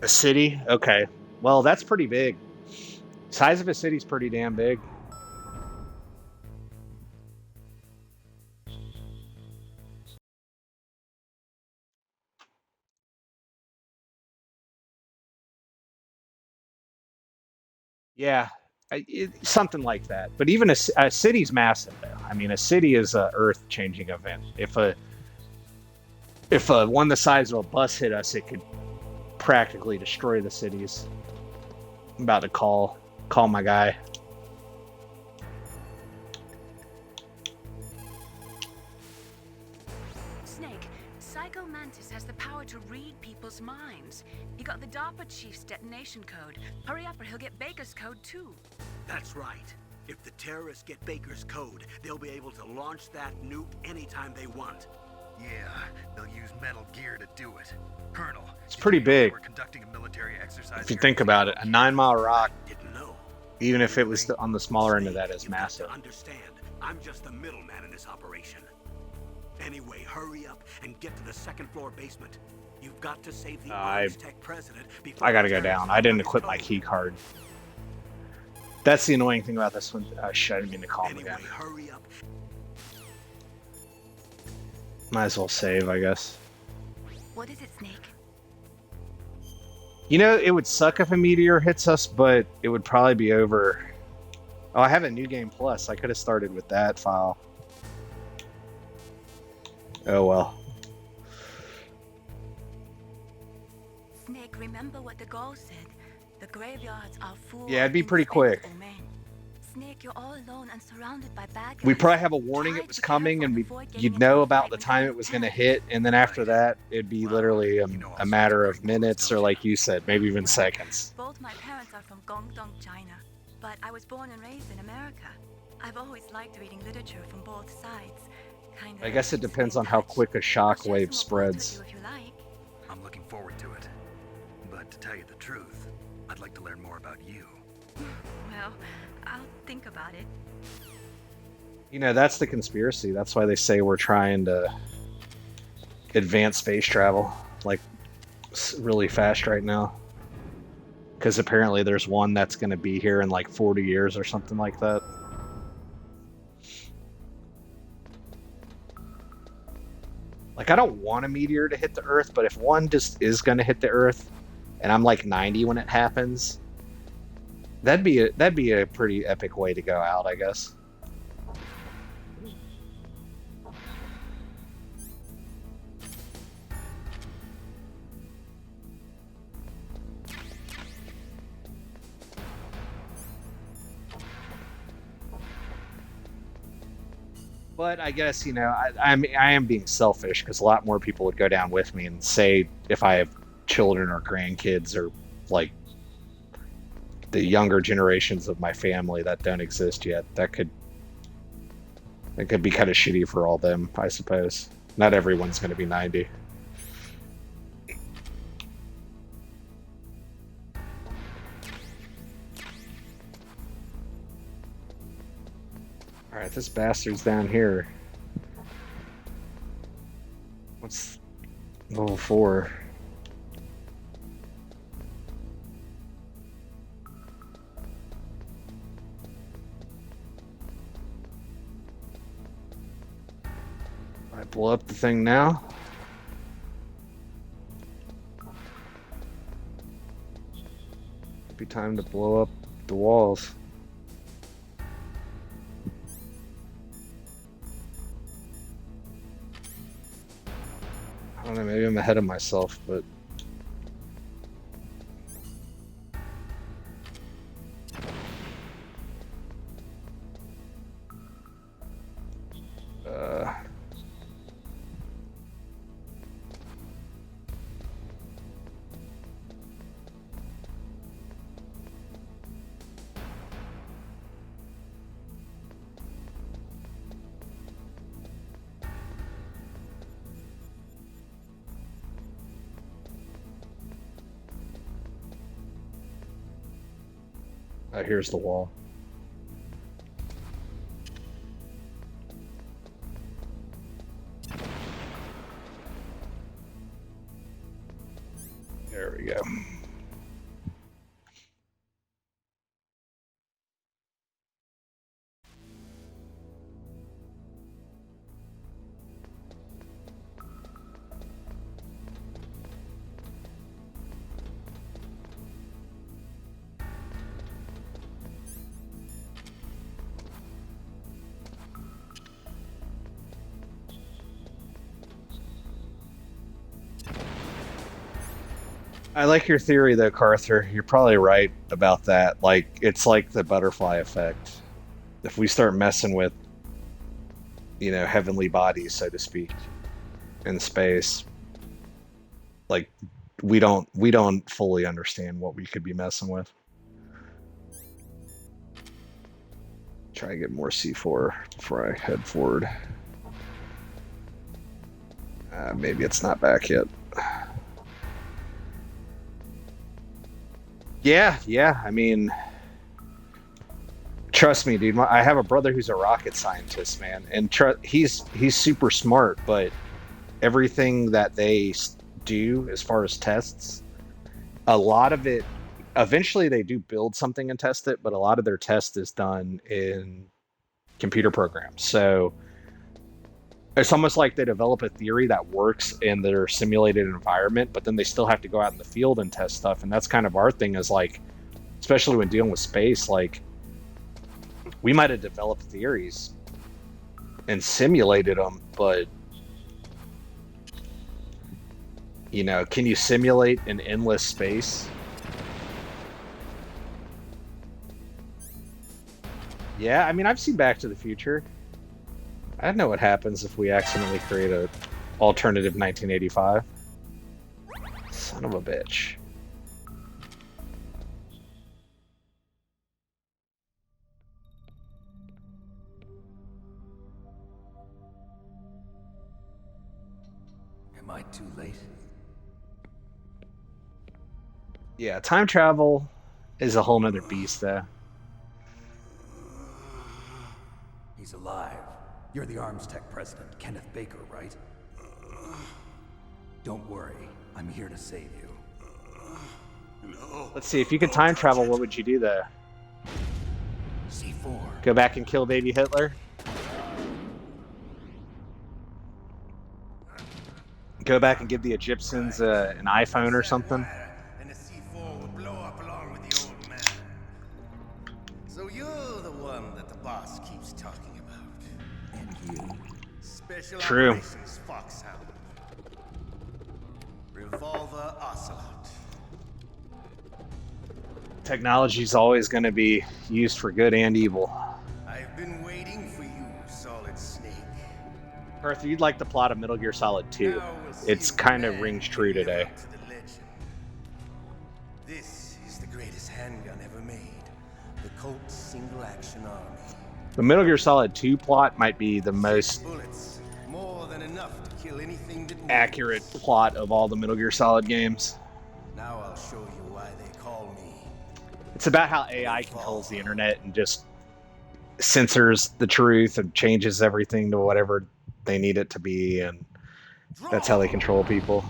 A city? Okay. Well, that's pretty big. Size of a city's pretty damn big. Yeah, something like that. But even a city's massive, though. I mean, a city is a Earth-changing event. If one the size of a bus hit us, it could practically destroy the cities. I'm about to call my guy. Snake, Psycho Mantis has the power to read people's minds. He got the DARPA chief's detonation code. Hurry up or he'll get Baker's code too. That's right. If the terrorists get Baker's code, they'll be able to launch that nuke anytime they want. Yeah, they'll use Metal Gear to do it. Colonel, It's pretty big. we're conducting a military exercise. If you think about it, a 9-mile rock, Didn't know. even if it was on the smaller end of that, is You've got massive. to understand, I'm just the middleman in this operation. Anyway, hurry up and get to the second floor basement. You've got to save the Arms Tech president before I gotta go the down. terrorists I didn't have equip my code. key card. That's the annoying thing about this one. Shit, I didn't mean to call him Anyway, again. hurry up. Might as well save, I guess. What is it, Snake? You know, it would suck if a meteor hits us, but it would probably be over. Oh, I have a new game plus. I could have started with that file. Oh well. Snake, remember what the Gaul said. The graveyards are full. Yeah, it'd be of pretty quick. inspectable men. Snake, you're all alone and surrounded by bad guys. We'd probably have a warning Try it was to be coming, careful and before getting you'd into know a about fight the with time any it was going to panic. hit, and then after that, it'd be literally a matter of minutes, or like you said, maybe even Well, seconds. Both my parents are from Guangdong, China, but I was born and raised in America. I've always liked reading literature from both sides. Kind of I guess it depends on how quick a shock wave spreads. If you like. I'm looking forward to it. But to tell you the truth, I'd like to learn more about you. Well, I'll think about it. You know, that's the conspiracy. That's why they say we're trying to advance space travel, like, really fast right now. Because apparently there's one that's going to be here in like 40 years or something like that. Like, I don't want a meteor to hit the Earth, but if one just is going to hit the Earth, and I'm like 90 when it happens, that'd be a pretty epic way to go out, I guess. But I guess, you know, I am being selfish because a lot more people would go down with me and say if I have children or grandkids or like the younger generations of my family that don't exist yet, that could be kind of shitty for all them, I suppose. Not everyone's going to be 90. Alright, this bastard's down here. What's level 4? I blow up the thing now. It'd be time to blow up the walls. I don't know, maybe I'm ahead of myself, but... here's the wall. There we go. I like your theory though, Carther. You're probably right about that. Like, it's like the butterfly effect. If we start messing with, heavenly bodies, so to speak, in space, like we don't fully understand what we could be messing with. Try to get more C4 before I head forward. Maybe it's not back yet. Yeah. I mean, trust me, dude. I have a brother who's a rocket scientist, man, and he's super smart. But everything that they do as far as tests, a lot of it, eventually they do build something and test it, but a lot of their test is done in computer programs. So it's almost like they develop a theory that works in their simulated environment, but then they still have to go out in the field and test stuff. And that's kind of our thing, is like, especially when dealing with space, like, we might have developed theories and simulated them, but can you simulate an endless space? Yeah, I mean, I've seen Back to the Future. I know what happens if we accidentally create a alternative 1985. Son of a bitch. Am I too late? Yeah, time travel is a whole nother beast, though. He's alive. You're the Arms Tech president, Kenneth Baker, right? Don't worry. I'm here to save you. No. Let's see, if you could time travel, what would you do there? C4. Go back and kill baby Hitler? Go back and give the Egyptians an iPhone or something? And the C4 will blow up along with the old man. So you're the one that the boss keeps talking about. And you. Special True. Operations Foxhound. Revolver Ocelot. Technology's always going to be used for good and evil. I've been waiting for you, Solid Snake. Arthur, you'd like the plot of Metal Gear Solid 2. Now we'll see It's if kind of man rings can true live today. up to the legend. This is the greatest handgun ever made. The Colt Single Action Army. The Metal Gear Solid 2 plot might be the most Bullets, more than enough to kill anything that moves. accurate plot of all the Metal Gear Solid games. Now I'll show you why they call me. It's about how AI controls the internet and just censors the truth and changes everything to whatever they need it to be, and that's how they control people.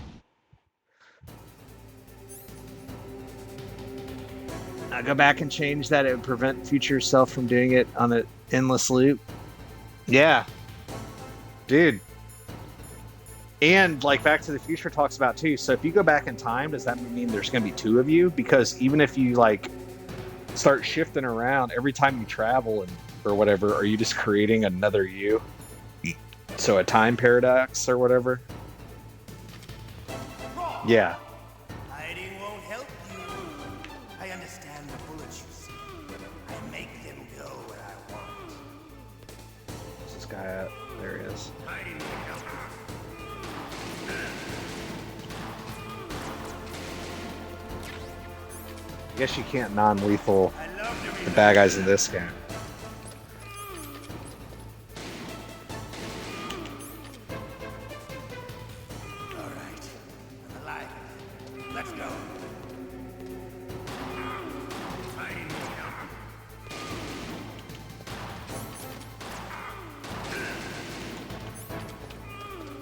Now go back and change that. It would prevent future self from doing it on an endless loop. Yeah. Dude. And like Back to the Future talks about too. So if you go back in time, does that mean there's going to be two of you? Because even if you like start shifting around every time you travel or whatever, are you just creating another you? So a time paradox or whatever? Yeah. Hiding won't help you. I understand the bullets you see. I make them go where I want. Where's this guy at? There he is. Hiding won't help I guess you can't non-lethal the bad guys in this game. All right. I'm alive. Let's go. Hiding won't help.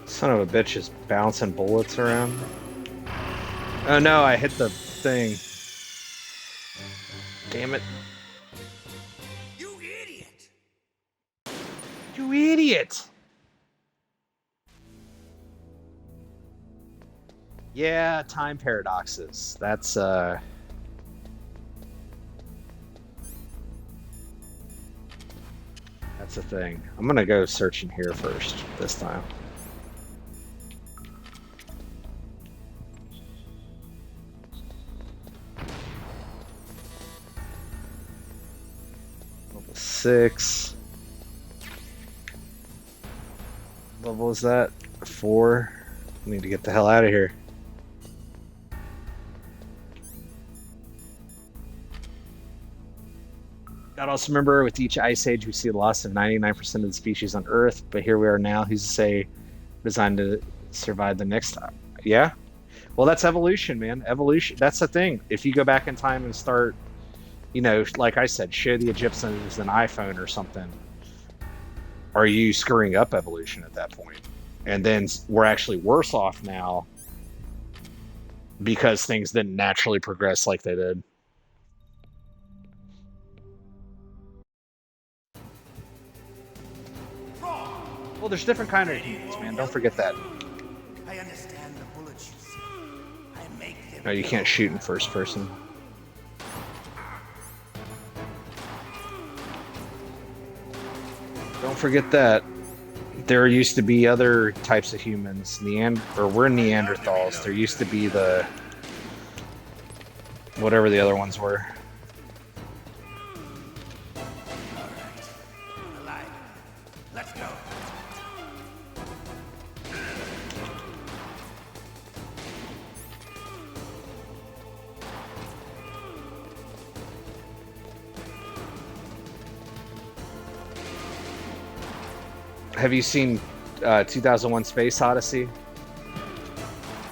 Son of a bitch is bouncing bullets around. Oh no, I hit the thing. Damn it. You idiot! You idiot! Yeah, time paradoxes. That's a thing. I'm gonna go searching here first this time. 6. What level is that? 4. I need to get the hell out of here. Gotta also remember, with each ice age, we see the loss of 99% of the species on Earth, but here we are now, who's to say, designed to survive the next time. Yeah? Well, that's evolution, man. Evolution, that's the thing. If you go back in time and start, like I said, show the Egyptians an iPhone or something, are you screwing up evolution at that point? And then we're actually worse off now because things didn't naturally progress like they did. Well, there's different kind of humans, man. Don't forget that. I understand the bullets you see. I make them. No, you can't shoot in first person. Don't forget that there used to be other types of humans. We're Neanderthals. There used to be the whatever the other ones were. Let's go. Have you seen 2001 Space Odyssey?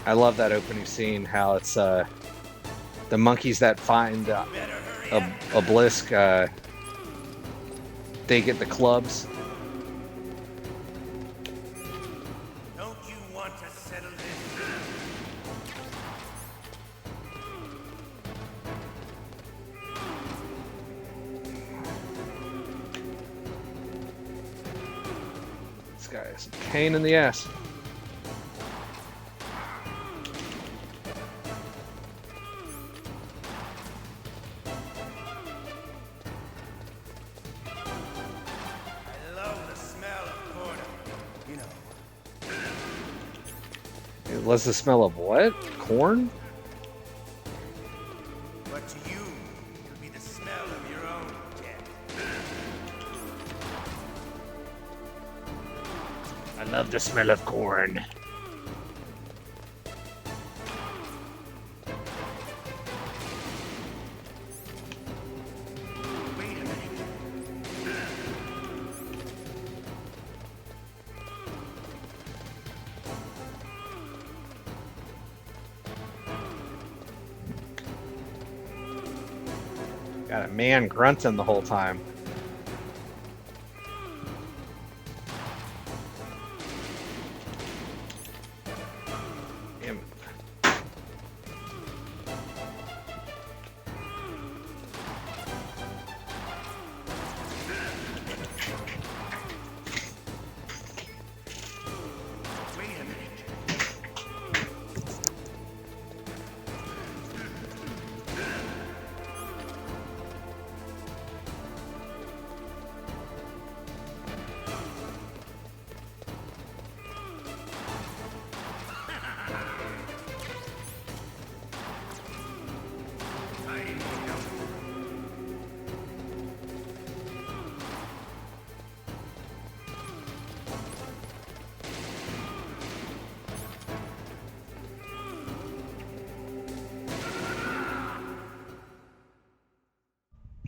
I love that opening scene, how it's the monkeys that find Obelisk, they get the clubs. Don't you want to settle this? This guy is a pain in the ass. What's the smell of what? Corn? But to you, it'll be the smell of your own death. I love the smell of corn. Wait a minute. Got a man grunting the whole time. Damn it. Wait a minute.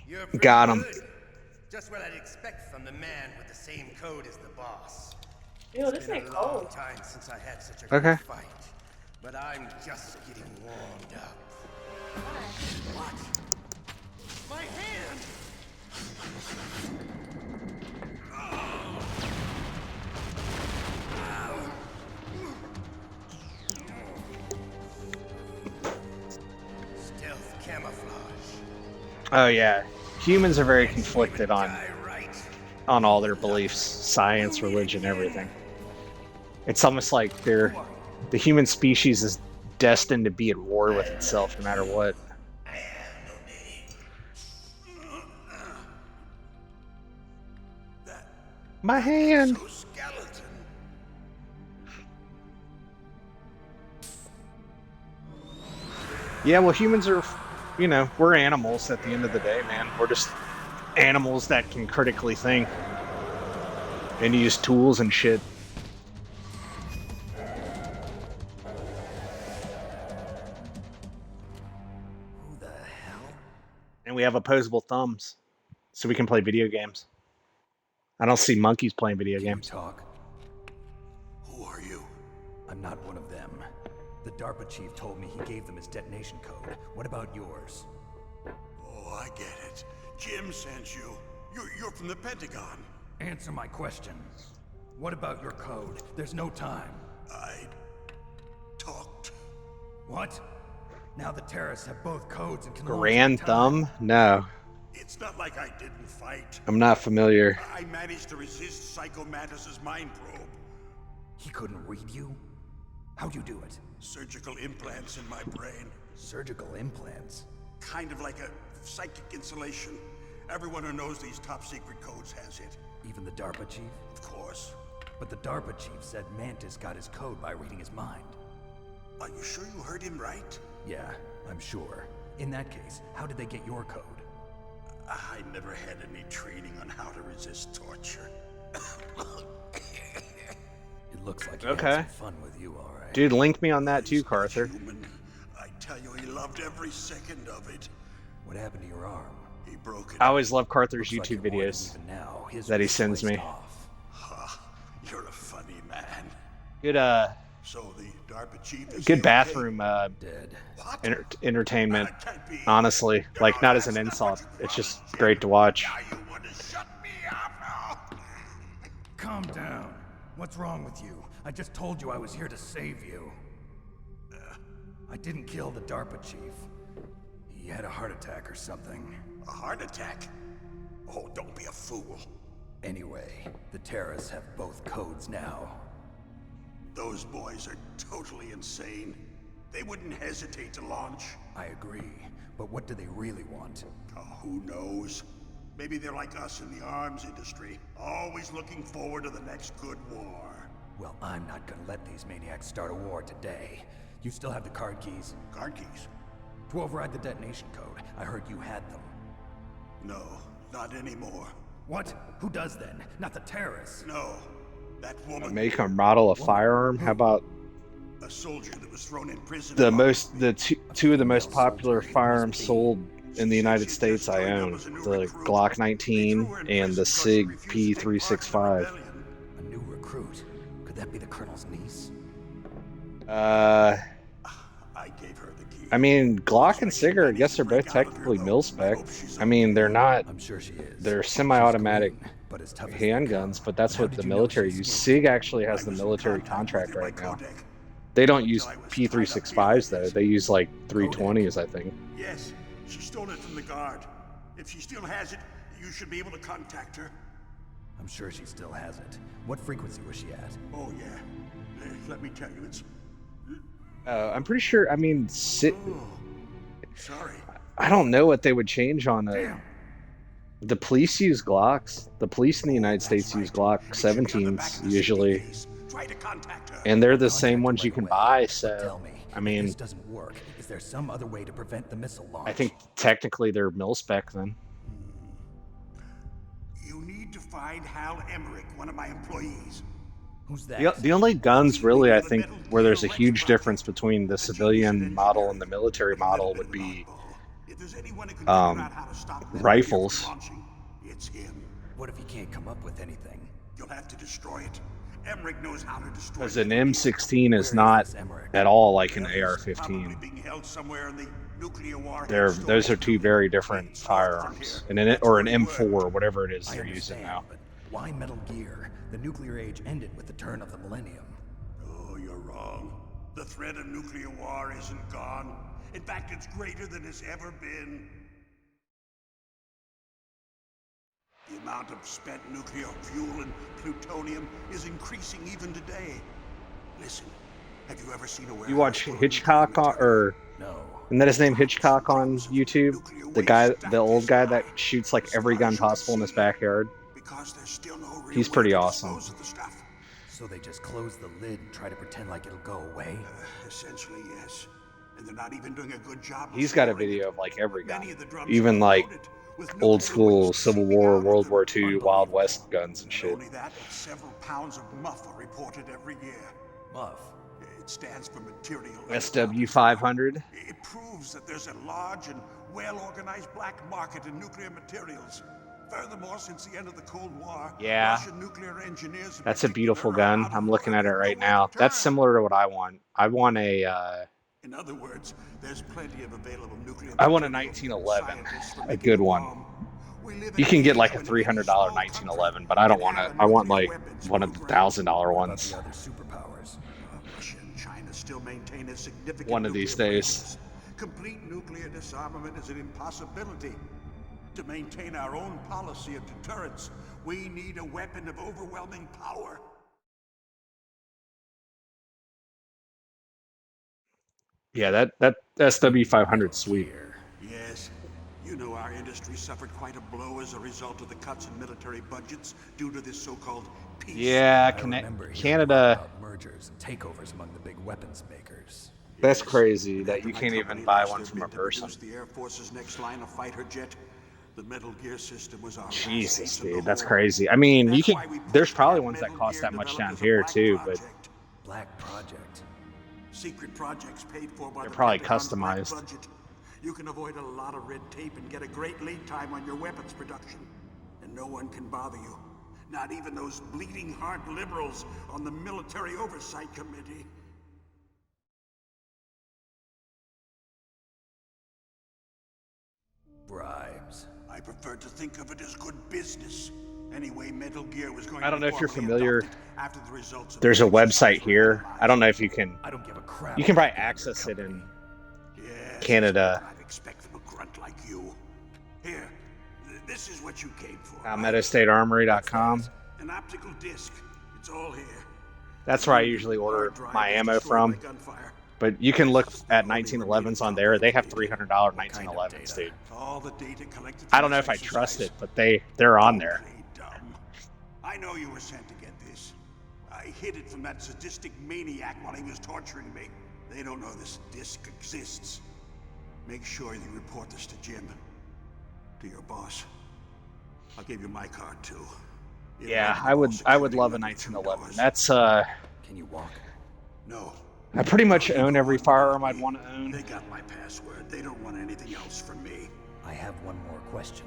You're pretty Got him. good. Just what I'd expect from the man with the same code as the boss. Ew, this It's been ain't a long cold. time since I had such a Okay. good fight, but I'm just getting warmed up. What? My hand! Stealth camouflage. Oh yeah, humans are very conflicted on all their beliefs, science, religion, everything. It's almost like the human species is destined to be at war with itself no matter what. My hand. Yeah, well, humans are, we're animals at the end of the day, man. We're just animals that can critically think and use tools and shit. Who the hell? And we have opposable thumbs, so we can play video games. I don't see monkeys playing video Can you games. talk? Who are you? I'm not one of them. The DARPA chief told me he gave them his detonation code. What about yours? Oh, I get it. Jim sent you. You're from the Pentagon. Answer my question. What about your code? There's no time. I talked. What? Now the terrorists have both codes and can Grand launch at a Thumb? time. No, It's not like I didn't fight. I'm not familiar. I managed to resist Psycho Mantis's mind probe. He couldn't read you? How'd you do it? Surgical implants in my brain. Surgical implants? Kind of like a psychic insulation. Everyone who knows these top secret codes has it. Even the DARPA chief? Of course. But the DARPA chief said Mantis got his code by reading his mind. Are you sure you heard him right? Yeah, I'm sure. In that case, how did they get your code? I never had any training on how to resist torture. It looks like he Okay. had some fun with you, all right. Dude, link me on that too, He's not Carther. human. I tell you, he loved every second of it. What happened to your arm? He broke it. I always love Carther's Looks like YouTube you're more than videos even now. His that he was sends me. sliced off. Ha, you're a funny man. Good, So the DARPA chief is good okay? bathroom Dead. What? entertainment. That can't be. Honestly, like not as an That's not what insult. you It's just promised, great to Jim. watch. Now you want to shut me up now? Calm down. What's wrong with you? I just told you I was here to save you. I didn't kill the DARPA chief. He had a heart attack or something. A heart attack? Oh, don't be a fool. Anyway, the terrorists have both codes now. Those boys are totally insane. They wouldn't hesitate to launch. I agree, but what do they really want? Oh, who knows? Maybe they're like us in the arms industry, always looking forward to the next good war. Well, I'm not gonna let these maniacs start a war today. You still have the card keys? Card keys? To override the detonation code. I heard you had them. No, not anymore. What? Who does then? Not the terrorists. No, that woman. Make a model a firearm. How about A soldier that was thrown in prison. two of the most popular firearms sold in the United States I own, the Glock 19 and the SIG P365. A new recruit. Could that be the colonel's niece? I gave her the key. I mean, Glock and SIG, I guess they're both technically mil-spec. I mean, they're not, I'm sure she is. they're semi-automatic She's green, but as tough as they handguns, come. but that's How what did the you know military she's uses. sneaky? SIG actually has I the was in military contact contract with her right by now. Kodak. They don't use Until I was tied up P365s here. though. They use like 320s, I think. Yes, she stole it from the guard. If she still has it, you should be able to contact her. I'm sure she still has it. What frequency was she at? Oh, yeah. Let me tell you, it's... I'm pretty sure. I mean, Oh, sorry. I don't know what they would change on a. Damn. The police use Glocks. The police in the United That's States use right. Glock It should be on the back 17s of the usually, suitcase. Try to contact her. and they're the Contact same her ones right you can away. buy. But So, tell me, I if mean, this doesn't work, is there some other way to prevent the missile launch? I think technically they're mil-spec then. You need to find Hal Emmerich, one of my employees. Who's that? The only guns really, I think, where there's a huge difference between the civilian model and the military model would be If there's anyone who can figure out how to stop Metal Gear rifles. from launching, it's him. What if he can't come up with anything? You'll have to destroy it. Emmerich knows how to destroy Because it. an M16 Where is is not this Emmerich? at all like an He's probably AR-15. being held somewhere in the nuclear warhead Those are storage two very different It's north from firearms, here. and That's or an where he M4 or worked. whatever it is I they're using understand, now. but why Metal Gear? The nuclear age ended with the turn of the millennium. Oh, you're wrong. The threat of nuclear war isn't gone. In fact, it's greater than it's ever been. The amount of spent nuclear fuel and plutonium is increasing even today. Listen, have you ever seen a warehouse You watch full of Hitchcock nuclear on, or No. isn't that his name, Hitchcock on YouTube? The old guy that shoots like every gun possible in his backyard. Because there's still no real He's way pretty to awesome. dispose of the stuff. So they just close the lid and try to pretend like it'll go away? Essentially, yes. And they're not even doing a good job. of He's got a storing video it. of like every gun, Many of the drums even are like loaded With old nuclear school waste Civil seeping War, out World of War them. II, Wild West guns and Not shit. only that, but several pounds of muff are reported every year. Muff. It stands for material. SW500. It proves that there's a large and well-organized black market in nuclear materials. Furthermore, since the end of the Cold War, Yeah. Russian nuclear engineers in That's a beautiful particular are gun. out I'm of looking at work it with right nowhere now. to That's turn. similar to what I want. I want a In other words, there's plenty of available nuclear I want a material. 1911, Scientists for a making good a one. bomb. We live in You an can get age like a when $300 any small 1911, country but I don't can want have it. a I want nuclear like weapons one of the program. $1,000 What about ones. the other superpowers? Russia and China still maintain a significant One of these nuclear days. presence. Complete nuclear disarmament is an impossibility. To maintain our own policy of deterrence, we need a weapon of overwhelming power. Yeah, that SW500 sweet. Gear. Yes. You know our industry suffered quite a blow as a result of the cuts in military budgets due to this so-called peace. Yeah, I remember hearing Canada. about mergers and takeovers among the big weapons makers. That's Yes. crazy And that after you my can't even company buy lost one their from a bid to person. produce the Air Force's next line of fighter jet, the Metal Gear system was our last Jesus, ace in the dude, that's hole. crazy. I mean, you That's could. why we There's pushed to probably have ones that Metal cost Gear that much developed down as a here black too, but project. Black Project. Secret projects paid for by They're the probably Pentagon's black customized. budget. You can avoid a lot of red tape and get a great lead time on your weapons production. And no one can bother you. Not even those bleeding heart liberals on the Military Oversight Committee. Bribes. I prefer to think of it as good business. Anyway, Metal Gear was going I don't to know be if you're formally familiar. adopted after the results of There's a the exercise website were here. analyzed. I don't know if you can. I don't give a crap. You can probably about being your access it in company. Yes, Canada. that's what I'd expect from a grunt like you. Here, this is what you came for. MetaStateArmory.com. An optical disc. It's all here. That's where I usually order Hard drive my is ammo destroyed by from. gunfire. But you can look This is at the only 1911s on remaining there. They have copy of $300 What kind of 1911s, data? dude. All the data collected I from don't know this if I trust exercise. it, but they're on there. Don't play dumb. I know you were sent to get this. I hid it from that sadistic maniac while he was torturing me. They don't know this disc exists. Make sure you report this to Jim. To your boss. I'll give you my card too. It'll Yeah, have I would security love a limit of $2. 1911. That's Can you walk? No. I pretty much You own go every on firearm without I'd me. want to own. They got my password. They don't want anything else from me. I have one more question.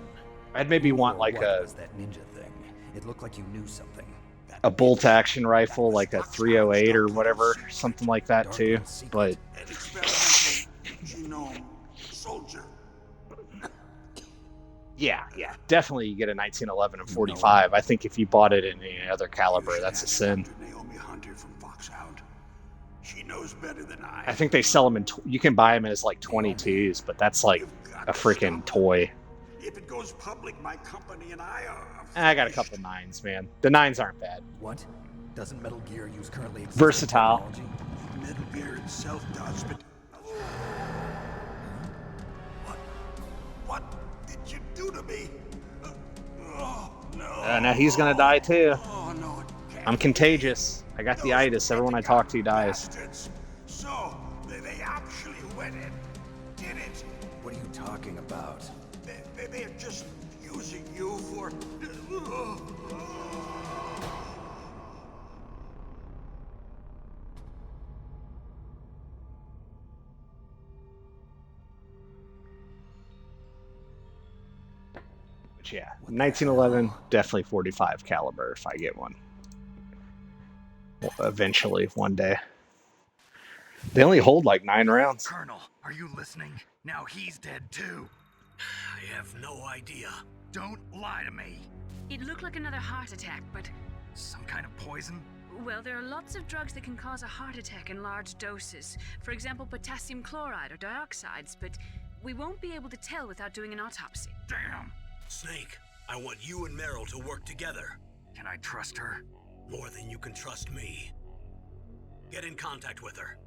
I'd maybe Who want or like what a was that ninja thing? It looked like you knew something. bolt action rifle, like a 308 or whatever, something like that Dark too. little secret. But An experimental genome soldier. yeah, definitely you get a 1911 and 45. I think if you bought it in any other You caliber, should that's a ask sin. Dr. Naomi Hunter from Foxhound. She knows better than I. I think they sell them in. You can buy them as like 22s, but that's like You've got a to freaking stop. toy. If it goes public, my company and I are. I got a finished. couple 9s, man. The 9s aren't bad. What? Doesn't Metal Gear use currently existing Versatile. technology? Metal Gear itself does, but. What did you do to me? Oh, no. Now he's gonna die too. Oh, no, it can't. I'm contagious. I got the Those itis. Everyone I talk to dies. bastards. So, they actually went and did it. What are you talking about? They're just using you for. But yeah, 1911, definitely 45 caliber if I get one. Eventually, one day. They only hold like 9 rounds. Colonel, are you listening? Now he's dead too. I have no idea. Don't lie to me. It looked like another heart attack, but, Some kind of poison? well, there are lots of drugs that can cause a heart attack in large doses. For example, potassium chloride or dioxides, but we won't be able to tell without doing an autopsy. Damn. Snake, I want you and Meryl to work together. Can I trust her? More than you can trust me. Get in contact with her.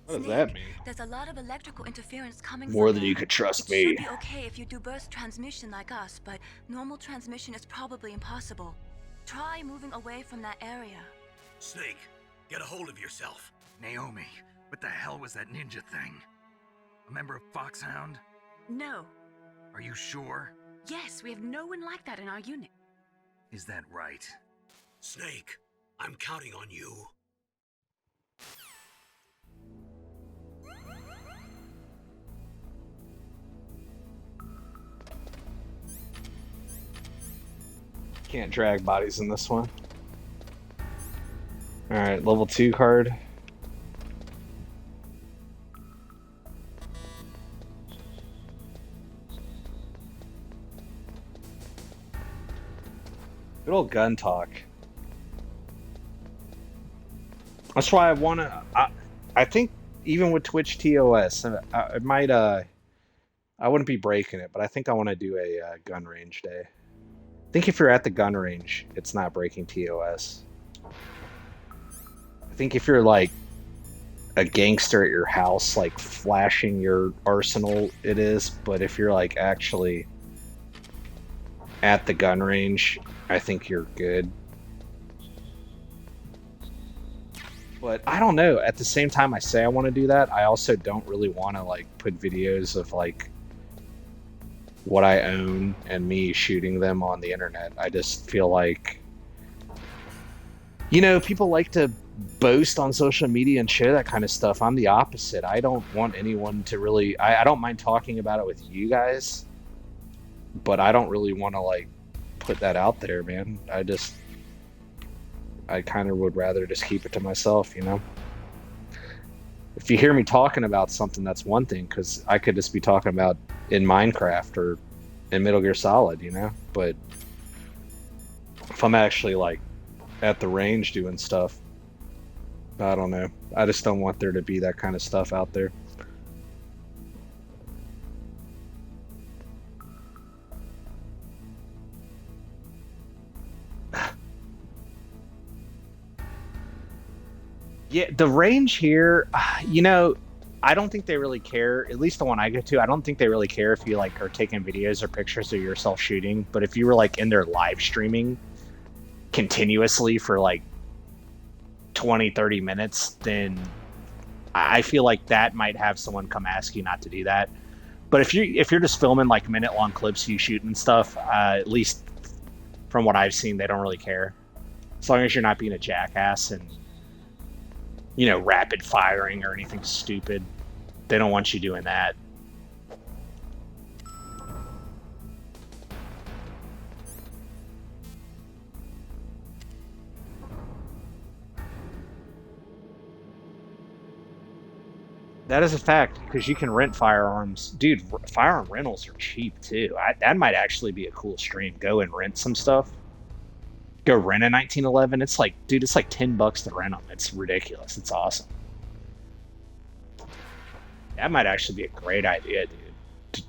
What does Snake, that mean? There's a lot of electrical interference coming More from than there. you could trust It me. should be okay if you do burst transmission like us, but normal transmission is probably impossible. Try moving away from that area. Snake, get a hold of yourself. Naomi, what the hell was that ninja thing? A member of Foxhound? No. Are you sure? Yes, we have no one like that in our unit. Is that right? Snake, I'm counting on you. Can't drag bodies in this one. Alright, level 2 card. Good old gun talk. That's why I want to. I think even with Twitch TOS, I might. I wouldn't be breaking it, but I think I want to do a gun range day. I think if you're at the gun range, it's not breaking TOS. I think if you're like a gangster at your house, like flashing your arsenal, it is. But if you're like actually at the gun range, I think you're good. But I don't know. At the same time I say I want to do that, I also don't really want to like put videos of like what I own and me shooting them on the internet. I just feel like, you know, people like to boast on social media and share that kind of stuff. I'm the opposite. I don't want anyone to really... I don't mind talking about it with you guys, but I don't really want to like put that out there, man. I kind of would rather just keep it to myself, you know? If you hear me talking about something, that's one thing, because I could just be talking about in Minecraft or in Metal Gear Solid, you know? But if I'm actually, like, at the range doing stuff, I don't know. I just don't want there to be that kind of stuff out there. Yeah, the range here, you know, I don't think they really care. At least the one I go to, I don't think they really care if you like are taking videos or pictures of yourself shooting. But if you were like in there live streaming continuously for like 20, 30 minutes, then I feel like that might have someone come ask you not to do that. But if you're just filming like minute-long clips of you shooting and stuff, at least from what I've seen, they don't really care. As long as you're not being a jackass and, you know, rapid firing or anything stupid. They don't want you doing that. That is a fact, because you can rent firearms. Dude, firearm rentals are cheap, too. That might actually be a cool stream. Go and rent some stuff. Go rent a 1911. It's like, dude, it's like $10 to rent them. It's ridiculous. It's awesome. That might actually be a great idea, dude.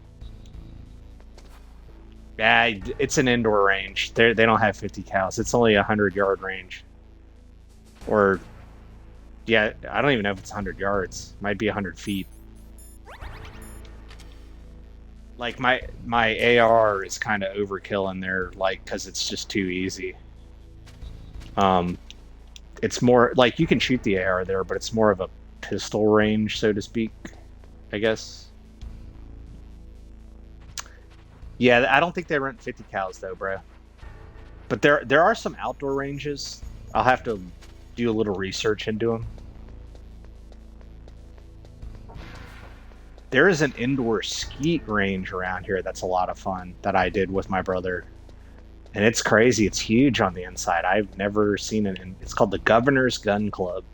Yeah, it's an indoor range. They don't have 50 cals. It's only a 100-yard range. Or, yeah, I don't even know if it's 100 yards. Might be 100 feet. Like, my AR is kind of overkill in there, like, because it's just too easy. It's more, like, you can shoot the AR there, but it's more of a pistol range, so to speak, I guess. Yeah, I don't think they rent 50 cals, though, bro. But there are some outdoor ranges. I'll have to do a little research into them. There is an indoor skeet range around here that's a lot of fun that I did with my brother. And it's crazy. It's huge on the inside. I've never seen it. It's called the Governor's Gun Club.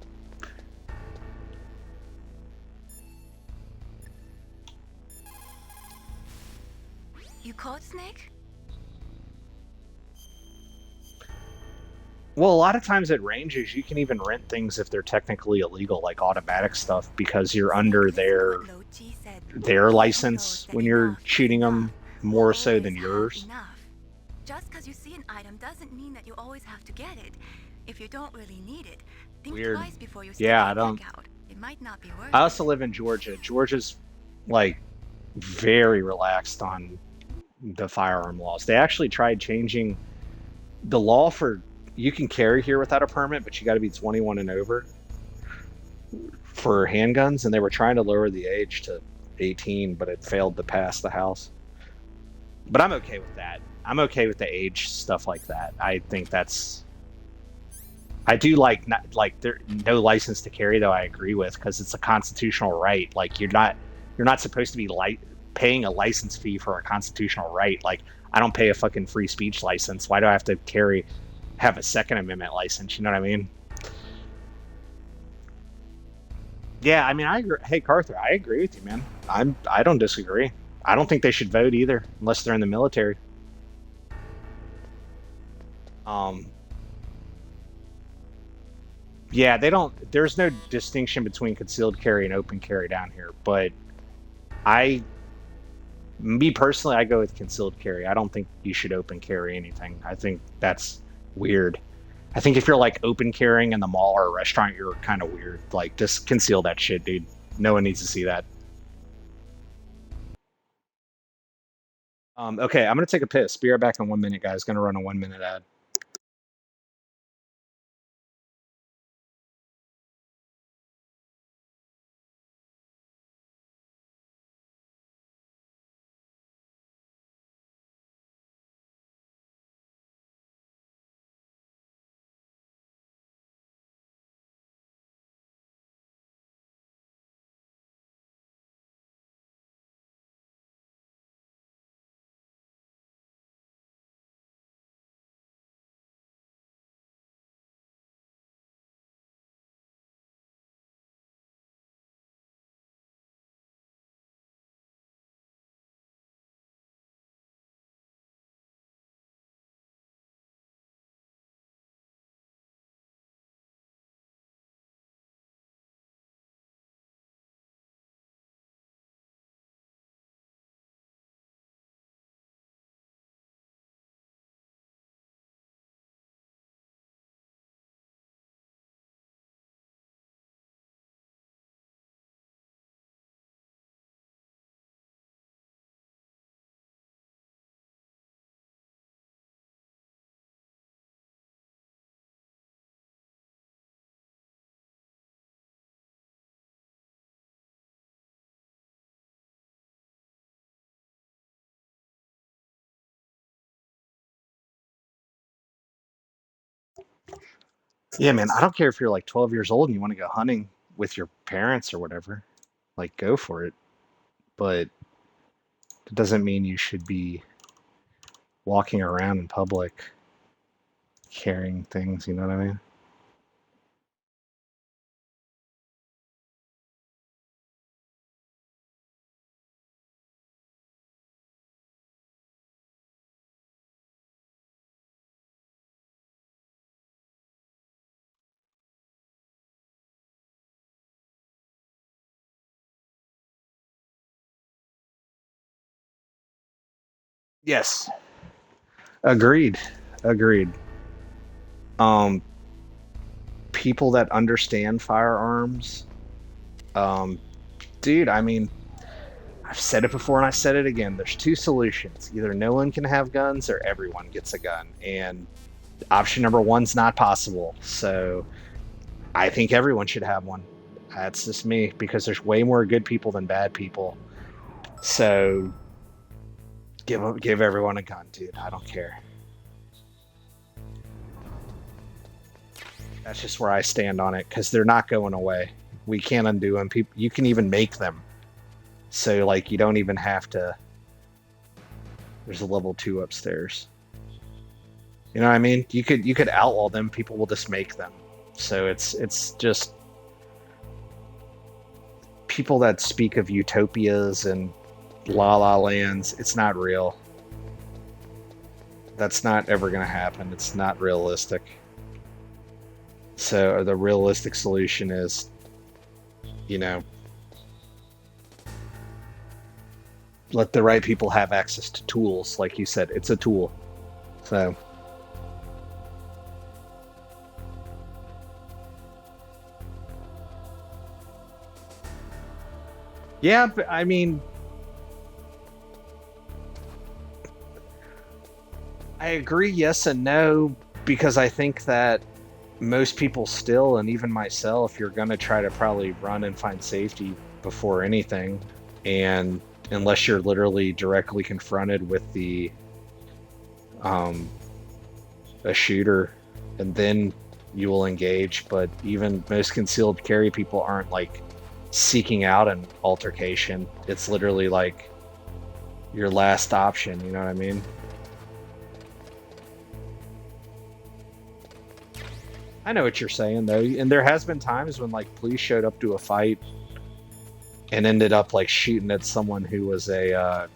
You caught Snake? Well, a lot of times at ranges, you can even rent things if they're technically illegal, like automatic stuff, because you're under their license when you're shooting them more so than yours. Just because you see an item doesn't mean that you always have to get it. If you don't really need it, think Weird. twice before you Yeah, start I don't. out. It might not be worth I also live in Georgia. Georgia's like very relaxed on the firearm laws. They actually tried changing the law for you can carry here without a permit, but you got to be 21 and over for handguns, and they were trying to lower the age to 18, but it failed to pass the House. But I'm okay with that. I'm okay with the age stuff like that. I think that's. I do like not, like there no license to carry though. I agree with because it's a constitutional right. Like you're not supposed to be paying a license fee for a constitutional right. Like I don't pay a fucking free speech license. Why do I have to have a Second Amendment license? You know what I mean? Yeah, I mean I agree. Hey Carter, I agree with you, man. I don't disagree. I don't think they should vote either unless they're in the military. Um, yeah, they don't. There's no distinction between concealed carry and open carry down here. But I, me personally, I go with concealed carry. I don't think you should open carry anything. I think that's weird. I think if you're like open carrying in the mall or a restaurant, you're kind of weird. Like just conceal that shit, dude. No one needs to see that. Okay, I'm gonna take a piss. Be right back in 1 minute, guys. Gonna run a 1 minute ad. Yeah, man. I don't care if you're like 12 years old and you want to go hunting with your parents or whatever. Like, go for it. But it doesn't mean you should be walking around in public carrying things. You know what I mean? Yes. Agreed. Agreed. Um, People that understand firearms, um, dude, I mean, I've said it before and I said it again. There's two solutions. Either no one can have guns or everyone gets a gun. And option number one's not possible. So I think everyone should have one. That's just me because there's way more good people than bad people. So give everyone a gun, dude. I don't care. That's just where I stand on it because they're not going away. We can't undo them. People, you can even make them. So like you don't even have to. There's a level 2 upstairs. You know what I mean? You could outlaw them. People will just make them. So it's just people that speak of utopias and la la lands. It's not real. That's not ever going to happen. It's not realistic. So the realistic solution is, you know, let the right people have access to tools. Like you said, it's a tool. So yeah, but, I mean, I agree, yes and no, because I think that most people still, and even myself, you're going to try to probably run and find safety before anything. And unless you're literally directly confronted with the a shooter, and then you will engage. But even most concealed carry people aren't like seeking out an altercation. It's literally like your last option, you know what I mean? I know what you're saying though, and there has been times when like police showed up to a fight and ended up like shooting at someone who was a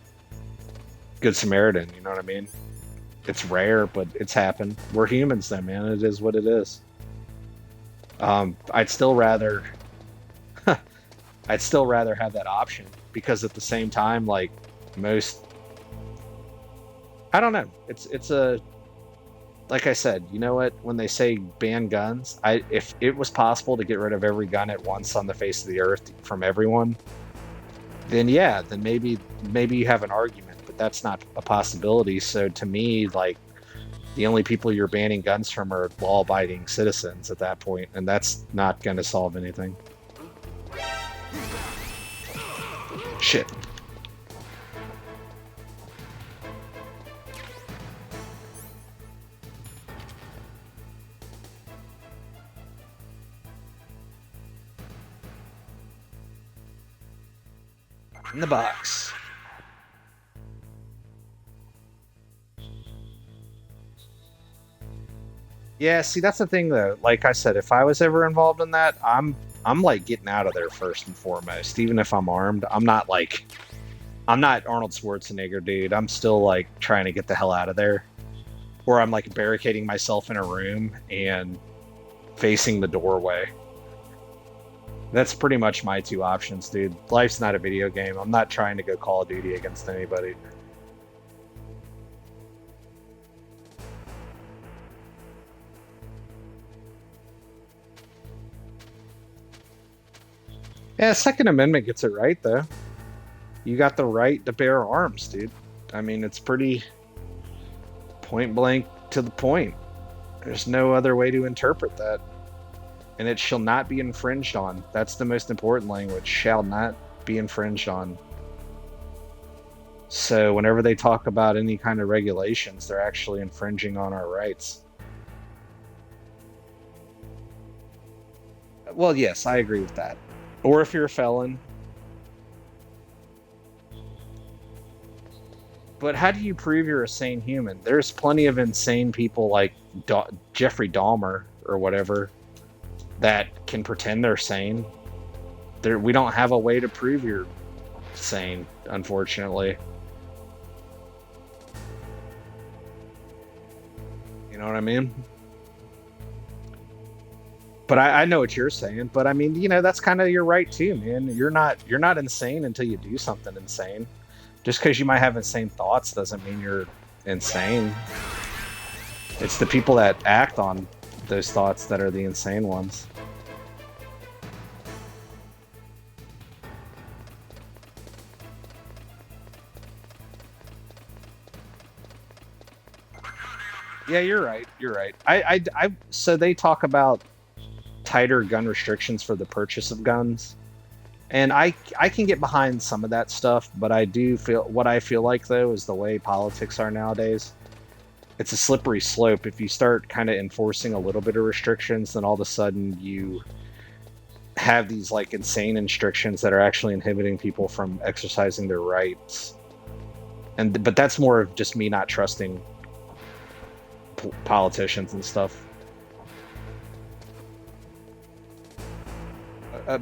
good Samaritan, you know what I mean? It's rare, but it's happened. We're humans though, man. It is what it is. I'd still rather I'd still rather have that option, because at the same time, like most, I don't know. It's a, like I said, you know what? When they say ban guns, if it was possible to get rid of every gun at once on the face of the earth from everyone, then yeah, then maybe you have an argument, but that's not a possibility. So to me, like, the only people you're banning guns from are law-abiding citizens at that point, and that's not going to solve anything. Shit. In the box. Yeah, see, that's the thing though. Like I said, if I was ever involved in that, I'm like getting out of there first and foremost. Even if I'm armed, I'm not Arnold Schwarzenegger, dude. I'm still like trying to get the hell out of there. Or I'm like barricading myself in a room and facing the doorway. That's pretty much my two options, dude. Life's not a video game. I'm not trying to go Call of Duty against anybody. Yeah, Second Amendment gets it right, though. You got the right to bear arms, dude. I mean, it's pretty point blank to the point. There's no other way to interpret that. And it shall not be infringed on. That's the most important language. Shall not be infringed on. So whenever they talk about any kind of regulations, they're actually infringing on our rights. Well, yes, I agree with that. Or if you're a felon. But how do you prove you're a sane human? There's plenty of insane people like Jeffrey Dahmer or whatever that can pretend they're sane. We don't have a way to prove you're sane, unfortunately. You know what I mean? But I know what you're saying. But I mean, you know, that's kind of your right too, man. You're not insane until you do something insane. Just because you might have insane thoughts doesn't mean you're insane. It's the people that act on those thoughts that are the insane ones. Yeah, you're right. You're right. So they talk about tighter gun restrictions for the purchase of guns. And I can get behind some of that stuff, but I do feel, what I feel like though is the way politics are nowadays, it's a slippery slope. If you start kind of enforcing a little bit of restrictions, then all of a sudden you have these like insane restrictions that are actually inhibiting people from exercising their rights. But that's more of just me not trusting politicians and stuff.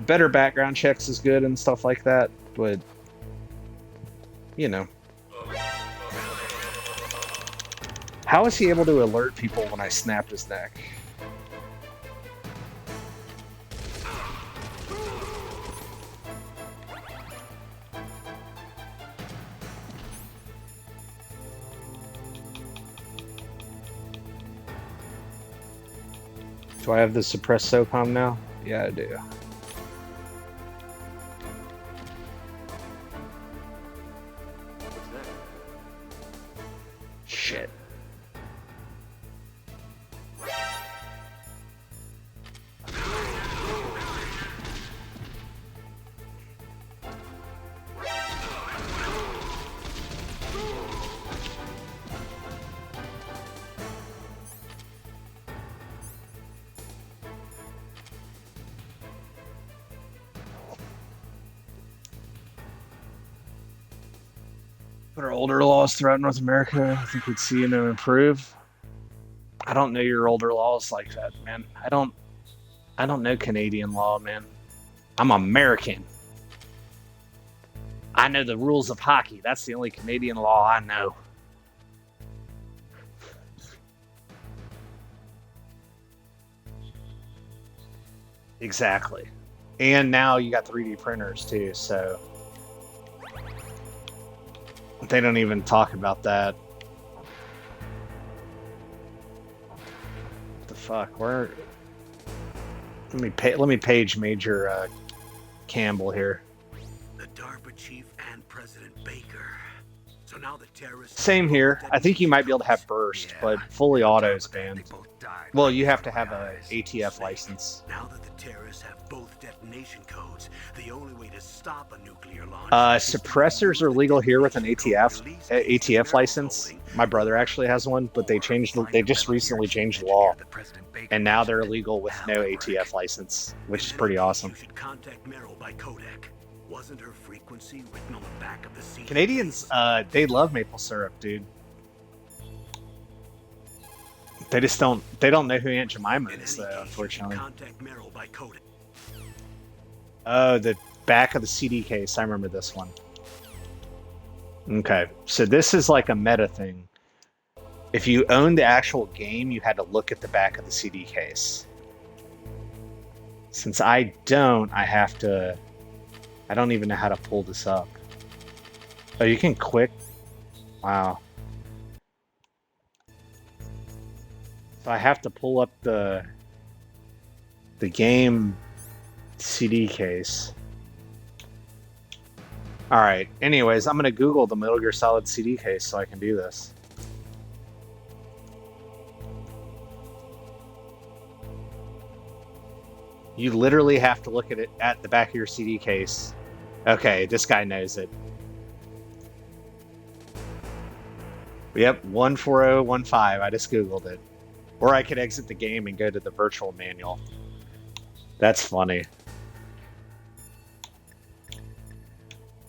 Better background checks is good and stuff like that, but you know, how is he able to alert people when I snapped his neck? Do I have the suppressed SOCOM now? Yeah, I do. Shit. But our older laws throughout North America, I think we'd see them improve. I don't know your older laws like that, man. I don't know Canadian law, man. I'm American. I know the rules of hockey. That's the only Canadian law I know. Exactly. And now you got 3D printers too, so they don't even talk about that. What the fuck? Where? Let me page Major Campbell here. The DARPA chief and President Baker. So now the terrorists. Same here. I think you might be able to have burst, but fully auto is banned. Well, you have to have a ATF license. Now that the terrorists have both detonation codes, the only way to stop a nuclear launch. Suppressors are legal here with an ATF license. My brother actually has one, but they just recently changed the law, and now they're illegal with no ATF license, which is pretty awesome. You should contact Meryl by codec. Wasn't her frequency written on the back of the CD? Canadians, they love maple syrup, dude. They just don't know who Aunt Jemima is, though, unfortunately. Oh, the back of the CD case. I remember this one. Okay, so this is like a meta thing. If you owned the actual game, you had to look at the back of the CD case. Since I don't, I don't even know how to pull this up. Oh, you can quick? Wow. So I have to pull up the game CD case. Alright, anyways, I'm gonna Google the Metal Gear Solid CD case so I can do this. You literally have to look at it at the back of your CD case. Okay, this guy knows it. Yep, 14015. I just Googled it. Or I could exit the game and go to the virtual manual. That's funny.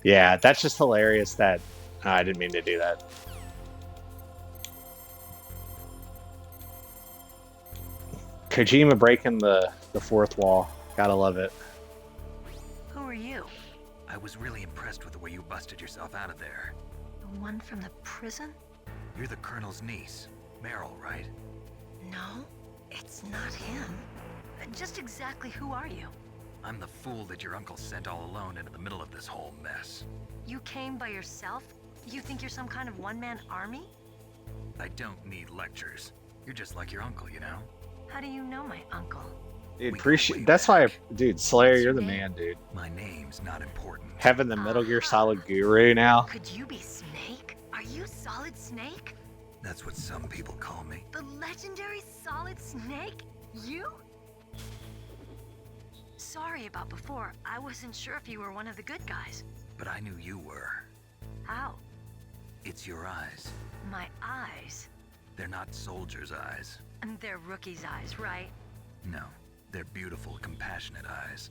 Yeah, that's just hilarious that... Oh, I didn't mean to do that. Kojima breaking the fourth wall. Gotta love it. Who are you? I was really impressed with the way you busted yourself out of there. The one from the prison? You're the Colonel's niece, Meryl, right? No, it's not him. Just exactly who are you? I'm the fool that your uncle sent all alone into the middle of this whole mess. You came by yourself? You think you're some kind of one-man army? I don't need lectures. You're just like your uncle, you know? How do you know my uncle? Dude, appreciate. That's why, dude, Slayer, you're the man, dude. My name's not important. Having the Metal Gear Solid guru now. Could you be Snake? Are you Solid Snake? That's what some people call me. The legendary Solid Snake? You? Sorry about before. I wasn't sure if you were one of the good guys. But I knew you were. How? It's your eyes. My eyes? They're not soldiers' eyes. And they're rookies' eyes, right? No, they're beautiful, compassionate eyes.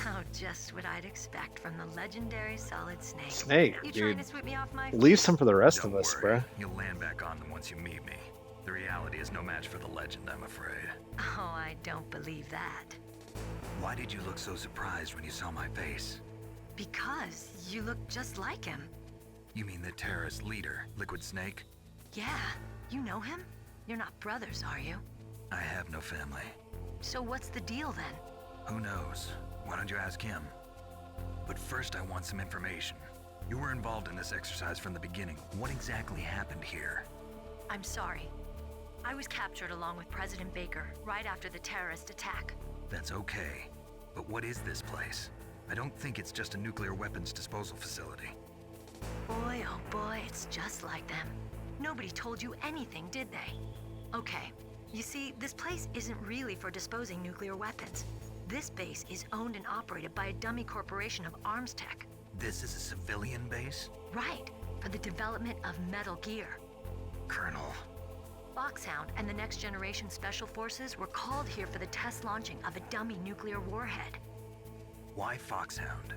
Oh, just what I'd expect from the legendary Solid Snake. Snake, you dude. trying to sweep me off my Leave some for the rest Don't of us, worry. bruh. You'll land back on them once you meet me. The reality is no match for the legend, I'm afraid. Oh, I don't believe that. Why did you look so surprised when you saw my face? Because you look just like him. You mean the terrorist leader, Liquid Snake? Yeah, you know him? You're not brothers, are you? I have no family. So what's the deal then? Who knows? Why don't you ask him? But first I want some information. You were involved in this exercise from the beginning. What exactly happened here? I'm sorry. I was captured along with President Baker right after the terrorist attack. That's okay. But what is this place? I don't think it's just a nuclear weapons disposal facility. Boy, oh boy, it's just like them. Nobody told you anything, did they? Okay, you see, this place isn't really for disposing nuclear weapons. This base is owned and operated by a dummy corporation of arms tech. This is a civilian base? Right, for the development of Metal Gear. Colonel. Foxhound and the Next Generation Special Forces were called here for the test launching of a dummy nuclear warhead. Why Foxhound?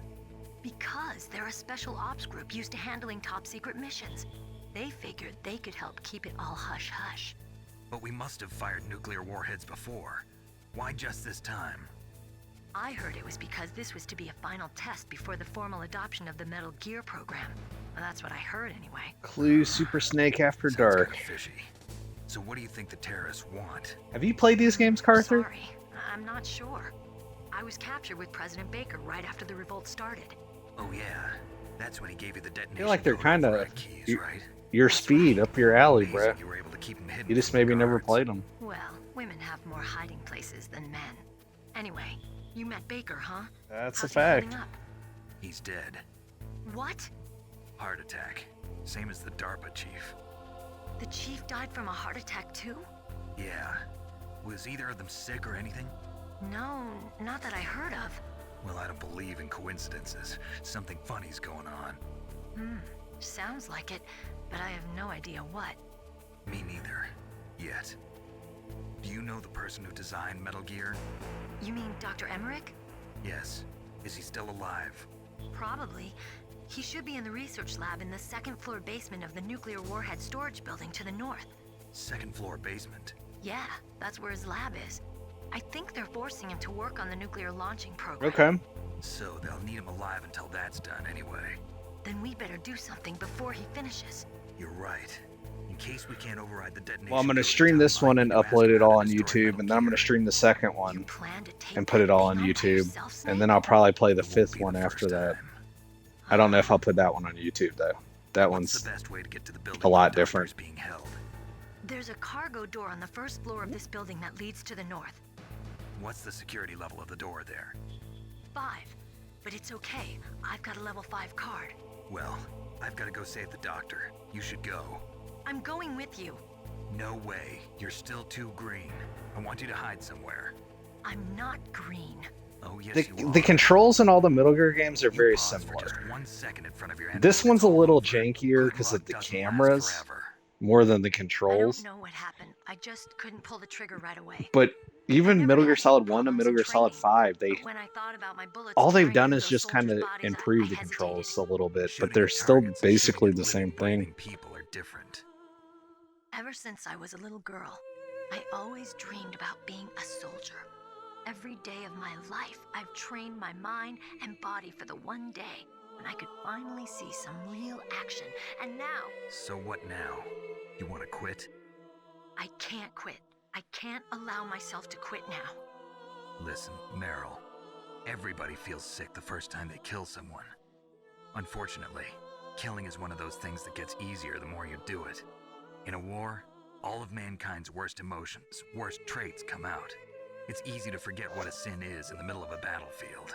Because they're a special ops group used to handling top secret missions. They figured they could help keep it all hush-hush. But we must have fired nuclear warheads before. Why just this time? I heard it was because this was to be a final test before the formal adoption of the Metal Gear program. Well, that's what I heard anyway. Clue Super Snake After Sounds Dark. kinda fishy. So what do you think the terrorists want? Have you played these games, Carter? Sorry, I'm not sure. I was captured with President Baker right after the revolt started. Oh yeah, that's when he gave you the detonation. I feel like they're kind of keys, right? your speed, up your alley, Amazing bruh. you were able to keep them hidden You just from the maybe never guards. played them. Well, women have more hiding places than men. Anyway, you met Baker, huh? That's How's a he fact. holding up? He's dead. What? Heart attack. Same as the DARPA chief. The chief died from a heart attack too? Yeah. Was either of them sick or anything? No, not that I heard of. Well, I don't believe in coincidences. Something funny's going on. Sounds like it, but I have no idea what. Me neither. Yet. Do you know the person who designed Metal Gear? You mean Dr. Emmerich? Yes. Is he still alive? Probably. He should be in the research lab in the second floor basement of the nuclear warhead storage building to the north. Second floor basement. Yeah, that's where his lab is. I think they're forcing him to work on the nuclear launching program. Okay. So they'll need him alive until that's done anyway. Then we better do something before he finishes. You're right. In case we can't override the detonation. Well, I'm going to code, stream this tell one Mike and to upload ask it all how on to destroy YouTube, Metal and then I'm going to Gear. stream the second You one plan to take and put it all on that thing by YouTube, yourself, Snake? and then I'll probably play the It won't fifth be the one after first that. time. I don't know if I'll put that one on YouTube though. That What's one's the best way to get to the building a lot where the different. doctor's being held? There's a cargo door on the first floor of this building that leads to the north. What's the security level of the door there? 5. But it's okay. I've got a level 5 card. Well, I've got to go save the doctor. You should go. I'm going with you. No way. You're still too green. I want you to hide somewhere. I'm not green. Oh, yes, The, you are. the controls in all the Metal Gear games are You very pause for similar. just 1 second in front of your enemy This and one's it's a all little over. jankier Good because luck of the doesn't last cameras forever. more than the I controls. don't know what happened. I just couldn't pull the trigger right away. But even never Metal had Gear any Solid 1 and problems Metal in Gear Solid training. 5, they When I thought about my bullets all they've tearing done through is those just kind soldiers' of bodies, improve I the hesitated. controls a little bit, Shooting but they're at still targets and basically shooting the same living, breathing thing. people are different. Ever since I was a little girl, I always dreamed about being a soldier. Every day of my life, I've trained my mind and body for the one day when I could finally see some real action. And now, So what now? You want to quit? I can't quit. I can't allow myself to quit now. Listen, Meryl. Everybody feels sick the first time they kill someone. Unfortunately, killing is one of those things that gets easier the more you do it. In a war, all of mankind's worst emotions, worst traits come out. It's easy to forget what a sin is in the middle of a battlefield.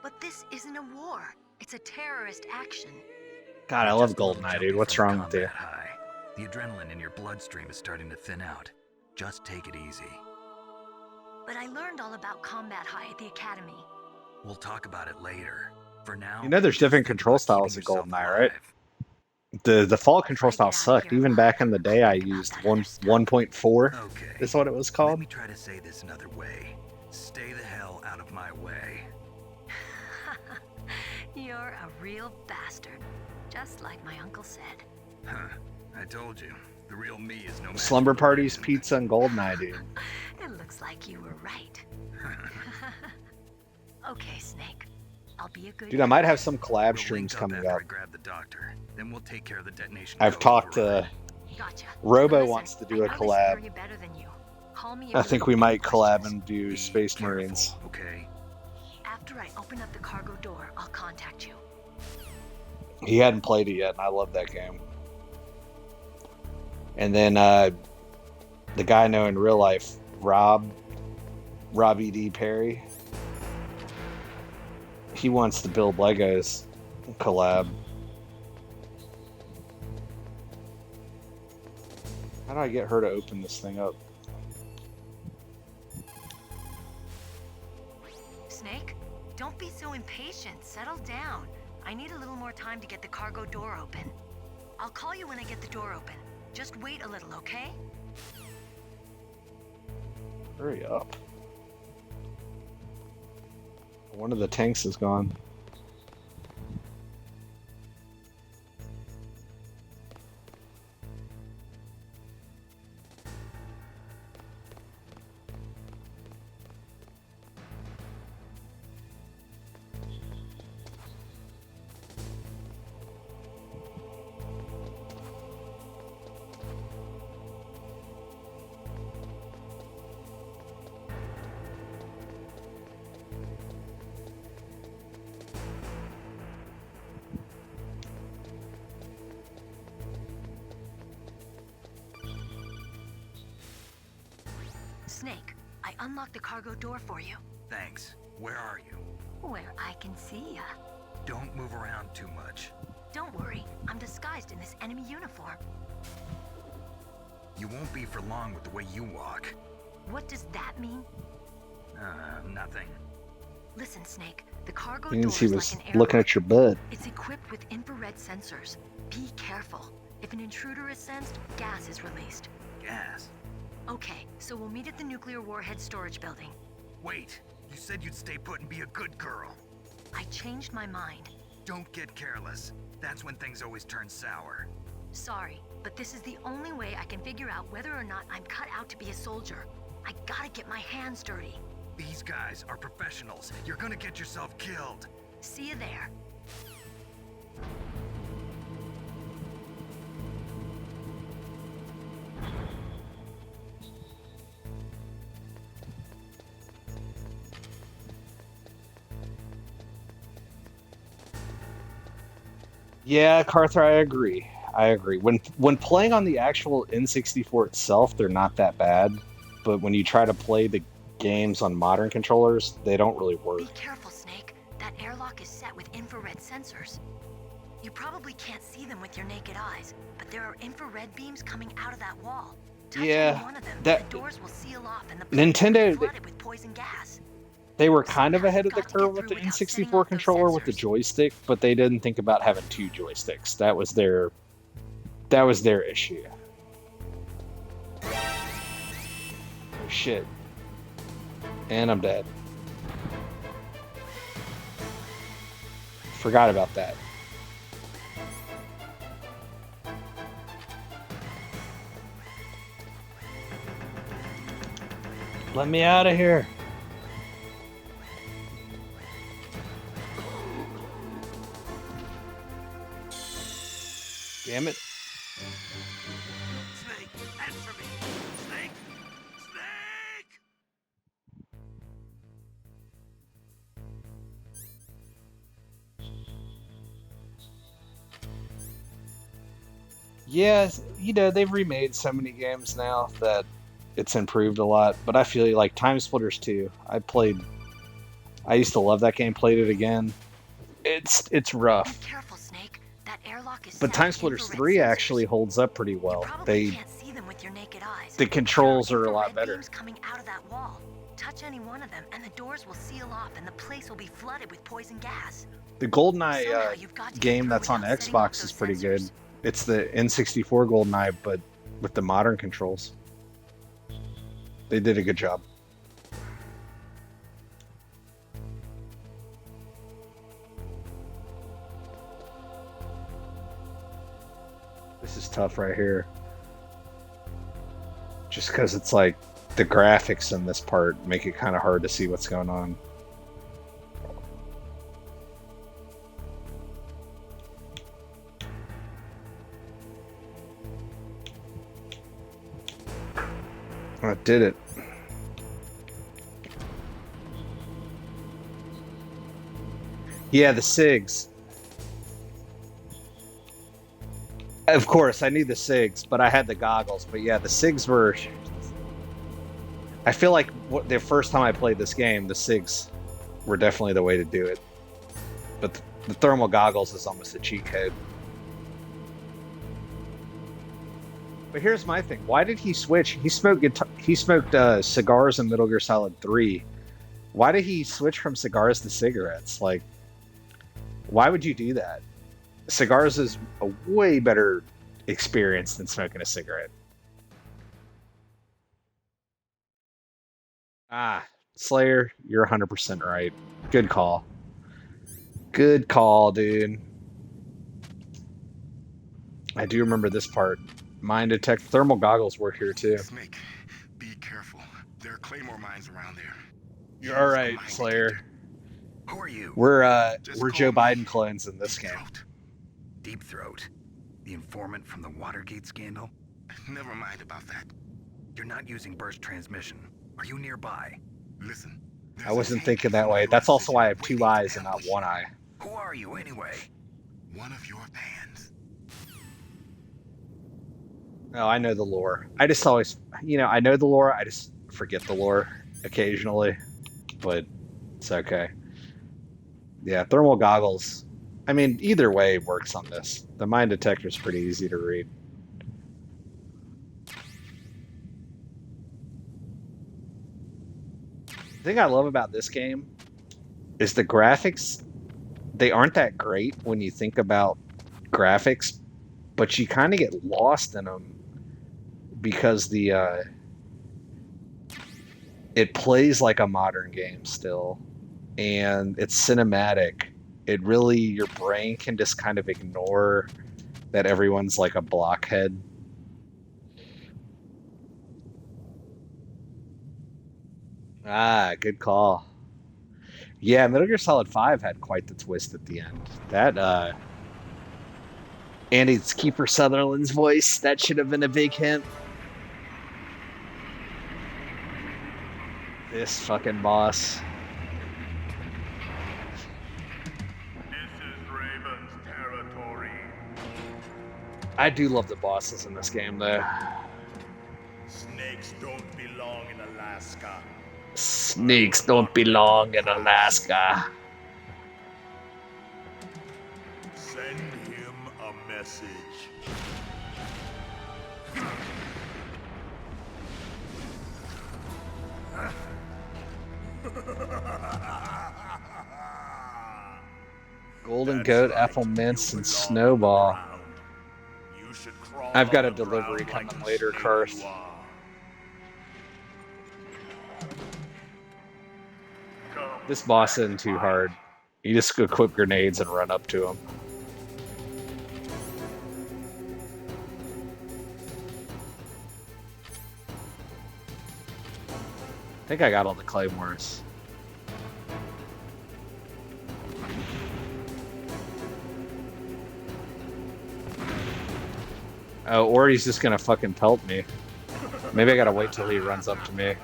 But this isn't a war. It's a terrorist action. God, I You're love just a little GoldenEye, jumpy dude. What's from the wrong with you? combat high. The adrenaline in your bloodstream is starting to thin out. Just take it easy. But I learned all about combat high at the academy. We'll talk about it later. For now, You know there's different think control about styles in keeping yourself GoldenEye, right? alive. The default control I style get out of sucked. here Even alive, back in the day, I think about used that 1 other stuff. 1.4 Okay. is what it was Let called. me try to say this another way. Stay the hell out of my way. You're a real bastard. Just like my uncle said. Huh. I told you. The real me is no match Slumber for the Parties, legend. Pizza, and GoldenEye, dude. It looks like you were right. Okay, Snake. I'll be a good Dude, I might have some We'll collab link streams up coming after up. I grab the doctor. Then we'll take care of the detonation. I've code talked override. Gotcha. Robo But listen, wants to do I a know this collab. area better than you. Call me if I you think have we any might collab questions. and do Be Space careful, Marines. Okay. After I open up the cargo door, I'll contact you. He hadn't played it yet, and I love that game. And then the guy I know in real life, Robbie D. Perry, he wants to build Legos collab. How do I get her to open this thing up? Snake, don't be so impatient. Settle down. I need a little more time to get the cargo door open. I'll call you when I get the door open. Just wait a little, okay? Hurry up. One of the tanks is gone. Snake, I unlocked the cargo door for you. Thanks. Where are you? Where I can see ya. Don't move around too much. Don't worry, I'm disguised in this enemy uniform. You won't be for long with the way you walk. What does that mean? Nothing. Listen, Snake, the cargo door Means he is was like an looking airlock. at your butt. It's equipped with infrared sensors. Be careful. If an intruder is sensed, gas is released. Gas? Okay, so we'll meet at the nuclear warhead storage building. Wait, you said you'd stay put and be a good girl. I changed my mind. Don't get careless. That's when things always turn sour. Sorry, but this is the only way I can figure out whether or not I'm cut out to be a soldier. I gotta get my hands dirty. These guys are professionals. You're gonna get yourself killed. See you there. Yeah, Carther, I agree. I agree. When playing on the actual N64 itself, they're not that bad. But when you try to play the games on modern controllers, they don't really work. Be careful, Snake. That airlock is set with infrared sensors. You probably can't see them with your naked eyes, but there are infrared beams coming out of that wall. Touch any one of them, the doors will seal off and the place Nintendo, will be flooded with poison gas. They were kind of ahead of the curve with the N64 controller with the joystick, but they didn't think about having two joysticks. That was their issue. Oh, shit. And I'm dead. Forgot about that. Let me out of here. Damn it. Snake, answer me! Snake! Snake! Yeah, you know, they've remade so many games now that it's improved a lot, but I feel like Time Splitters 2, I used to love that game, played it again. It's rough. Be careful, Snake. That airlock is But set Time with Splitters infrared 3 sensors. actually holds up pretty well. You probably They can't see them with your naked eyes. the controls There are a lot infrared better. beams coming out of that wall. Touch any one of them, and the doors will seal off, and the place will be flooded with poison gas. The GoldenEye Somehow you've got to get game through that's on without setting off Xbox is those pretty sensors. good. It's the N64 GoldenEye, but with the modern controls. They did a good job. This is tough right here. Just because it's like the graphics in this part make it kind of hard to see what's going on. I did it. Yeah, the SIGs. Of course, I need the SIGs, but I had the goggles. But yeah, the SIGs were... I feel like the first time I played this game, the SIGs were definitely the way to do it. But the thermal goggles is almost a cheat code. But here's my thing. Why did he switch? He smoked cigars in Metal Gear Solid 3. Why did he switch from cigars to cigarettes? Like, why would you do that? Cigars is a way better experience than smoking a cigarette. Ah, Slayer, you're 100% right. Good call. Good call, dude. I do remember this part. Mine detect thermal goggles work here too. Snake, be careful. There are claymore mines around there. You're all right, Slayer. Who are you? We're Just we're call Joe me Biden clones in this Deep game. Throat. Deep Throat. The informant from the Watergate scandal? Never mind about that. You're not using burst transmission. Are you nearby? Listen. I wasn't thinking that way. That's also why I have two eyes and not one eye. Who are you anyway? One of your fans. Oh, I know the lore. I just always, I know the lore. forget the lore occasionally, but it's okay. Yeah, thermal goggles. I mean, either way works on this. The mine detector is pretty easy to read. The thing I love about this game is the graphics. They aren't that great when you think about graphics, but you kind of get lost in them because it plays like a modern game still, and it's cinematic. It really, your brain can just kind of ignore that everyone's like a blockhead. Ah, good call. Yeah, Metal Gear Solid 5 had quite the twist at the end. And it's Kiefer Sutherland's voice. That should have been a big hint. This fucking boss. This is Raven's territory. I do love the bosses in this game, though. Snakes don't belong in Alaska. Snakes don't belong in Alaska. Send him a message. Golden Goat, Apple Mints, and Snowball. I've got a delivery coming later, Karth. This boss isn't too hard. You just equip grenades and run up to him. I think I got all the claymores. Oh, or he's just gonna fucking pelt me. Maybe I gotta wait till he runs up to me.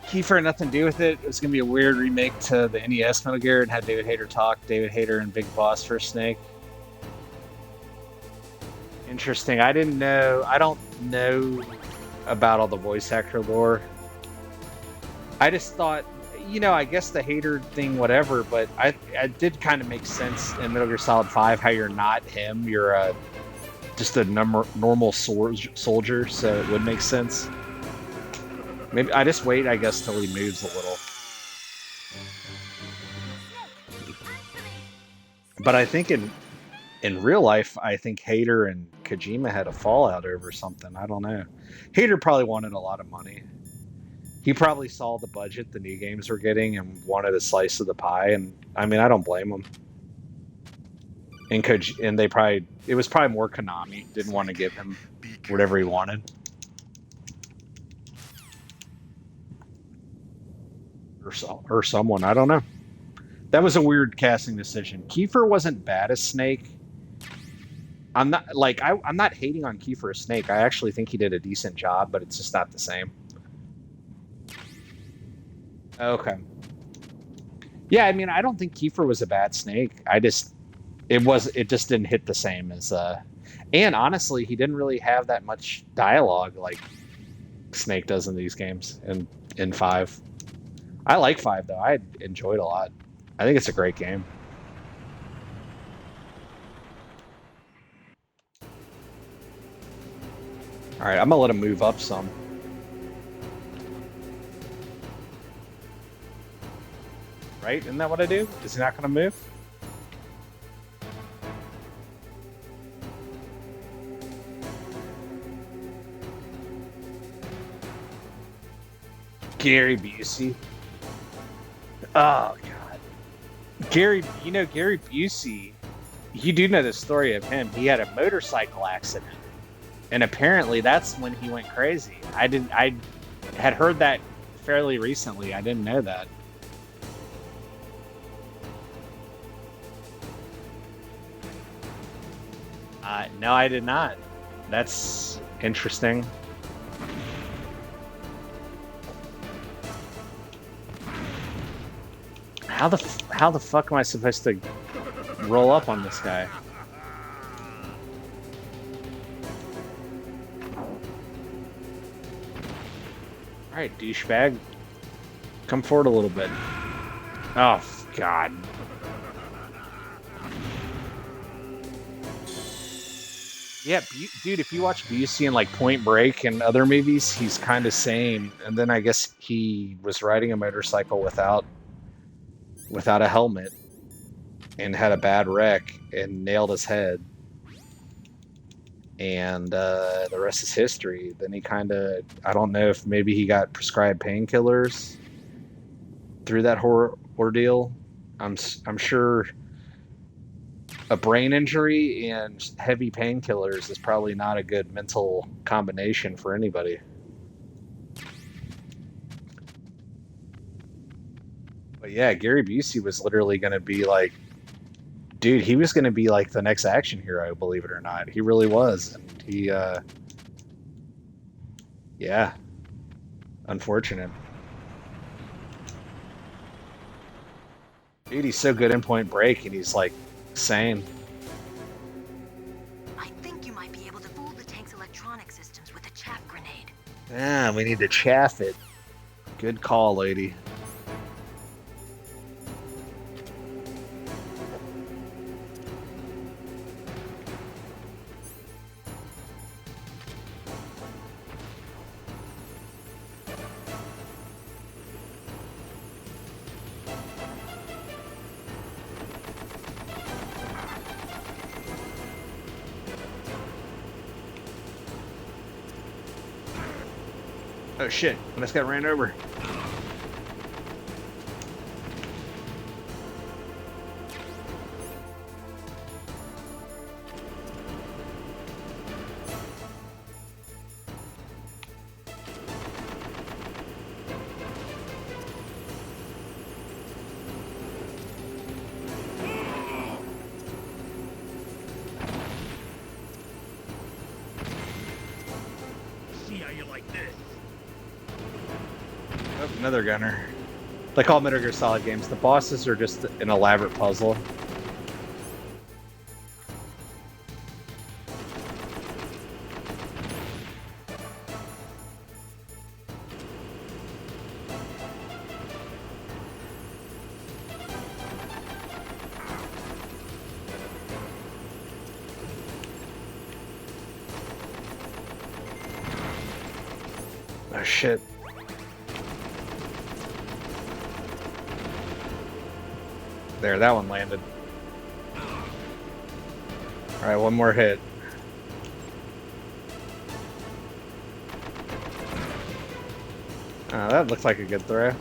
Kiefer had nothing to do with it. It was gonna be a weird remake to the NES Metal Gear and had David Hayter talk. David Hayter and Big Boss for Snake. Interesting. I didn't know. I don't know about all the voice actor lore. I just thought, you know, I guess the Hayter thing, whatever, but I did kind of make sense in Metal Gear Solid 5 how you're not him. You're just a normal soldier, so it would make sense. Maybe I just wait, I guess, till he moves a little. But I think in real life, I think Hayter and Kojima had a fallout over something. I don't know. Hayter probably wanted a lot of money. He probably saw the budget the new games were getting and wanted a slice of the pie. And I mean, I don't blame him. And it was probably more Konami didn't want to give him whatever he wanted. Or someone, I don't know. That was a weird casting decision. Kiefer wasn't bad as Snake. I'm not hating on Kiefer as Snake. I actually think he did a decent job, but it's just not the same. Okay. Yeah, I mean, I don't think Kiefer was a bad Snake. It just didn't hit the same as and honestly, he didn't really have that much dialogue like Snake does in these games in 5. I like 5 though. I enjoyed it a lot. I think it's a great game. All right, I'm gonna let him move up some. Right? Isn't that what I do? Is he not gonna move? Gary Busey. Oh god. Gary Busey, you do know the story of him. He had a motorcycle accident. And apparently that's when he went crazy. I had heard that fairly recently. I didn't know that. No, I did not. That's interesting. How the fuck am I supposed to roll up on this guy. Alright, douchebag. Come forward a little bit. Oh, God. Yeah, dude, if you watch Busey in like Point Break and other movies, he's kind of sane. And then I guess he was riding a motorcycle without a helmet and had a bad wreck and nailed his head. And the rest is history. Then he kind of, I don't know if maybe he got prescribed painkillers through that ordeal. I'm sure a brain injury and heavy painkillers is probably not a good mental combination for anybody. But yeah, Gary Busey was literally going to be like, dude, he was going to be like the next action hero, believe it or not. He really was. And he, yeah, unfortunate. Dude, he's so good in Point Break, and he's like sane. I think you might be able to fool the tank's electronic systems with a chaff grenade. Ah, we need to chaff it. Good call, lady. Oh shit, I just got ran over. See how you like this? Oh, another gunner. Like all metalgearsolid games, the bosses are just an elaborate puzzle. Oh shit. There, that one landed. Alright, one more hit. That looks like a good throw.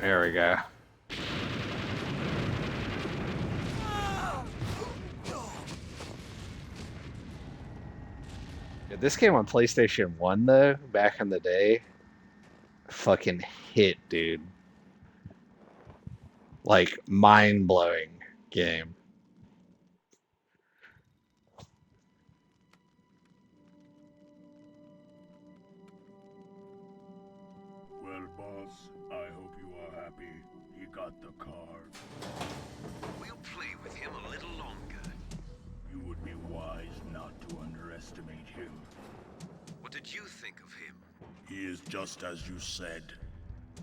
There we go. Yeah, this game on PlayStation 1 though, back in the day, fucking hit, dude. Like, mind-blowing game. Well, boss, I hope you are happy. He got the card. We'll play with him a little longer. You would be wise not to underestimate him. What did you think of him? He is just as you said.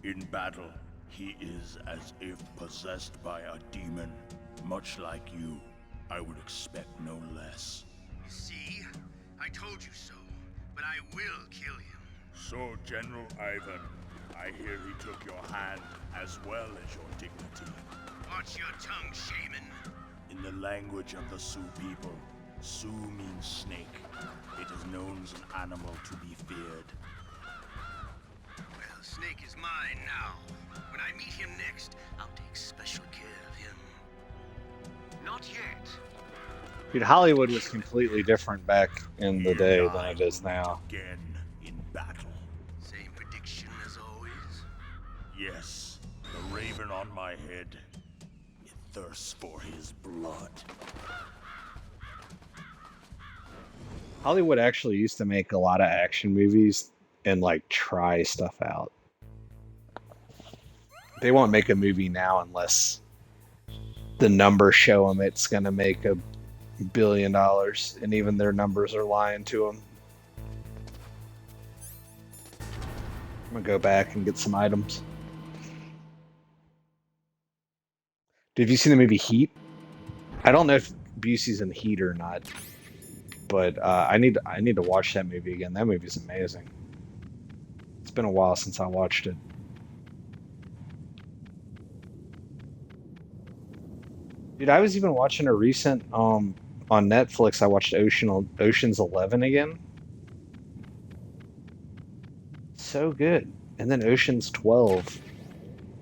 In battle, he is as if possessed by a demon. Much like you, I would expect no less. See? I told you so, but I will kill him. So, General Ivan, I hear he took your hand as well as your dignity. Watch your tongue, shaman. In the language of the Sioux people, Sioux means snake. It is known as an animal to be feared. Well, Snake is mine now. When I meet him next, I'll take special care of him. Not yet. Dude, Hollywood was completely different back in the day than it is now. Again in battle. Same prediction as always. Yes, the raven on my head. It thirsts for his blood. Hollywood actually used to make a lot of action movies and like try stuff out. They won't make a movie now unless the numbers show them it's going to make $1 billion, and even their numbers are lying to them. I'm going to go back and get some items. Have you seen the movie Heat? I don't know if Busey's in Heat or not, but I need to watch that movie again. That movie's amazing. It's been a while since I watched it. Dude, I was even watching a recent on Netflix. I watched Ocean's 11 again. So good. And then Ocean's 12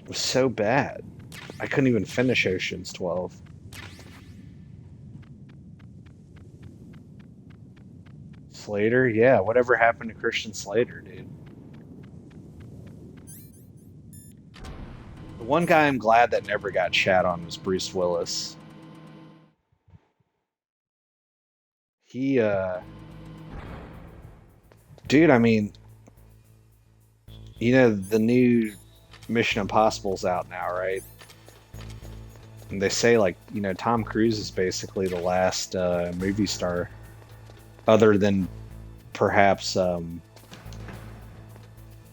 was so bad. I couldn't even finish Ocean's 12. Slater? Yeah, whatever happened to Christian Slater, dude? The one guy I'm glad that never got shat on was Bruce Willis. He, dude, I mean, you know, the new Mission Impossible's out now, right? And they say, like, you know, Tom Cruise is basically the last movie star, other than perhaps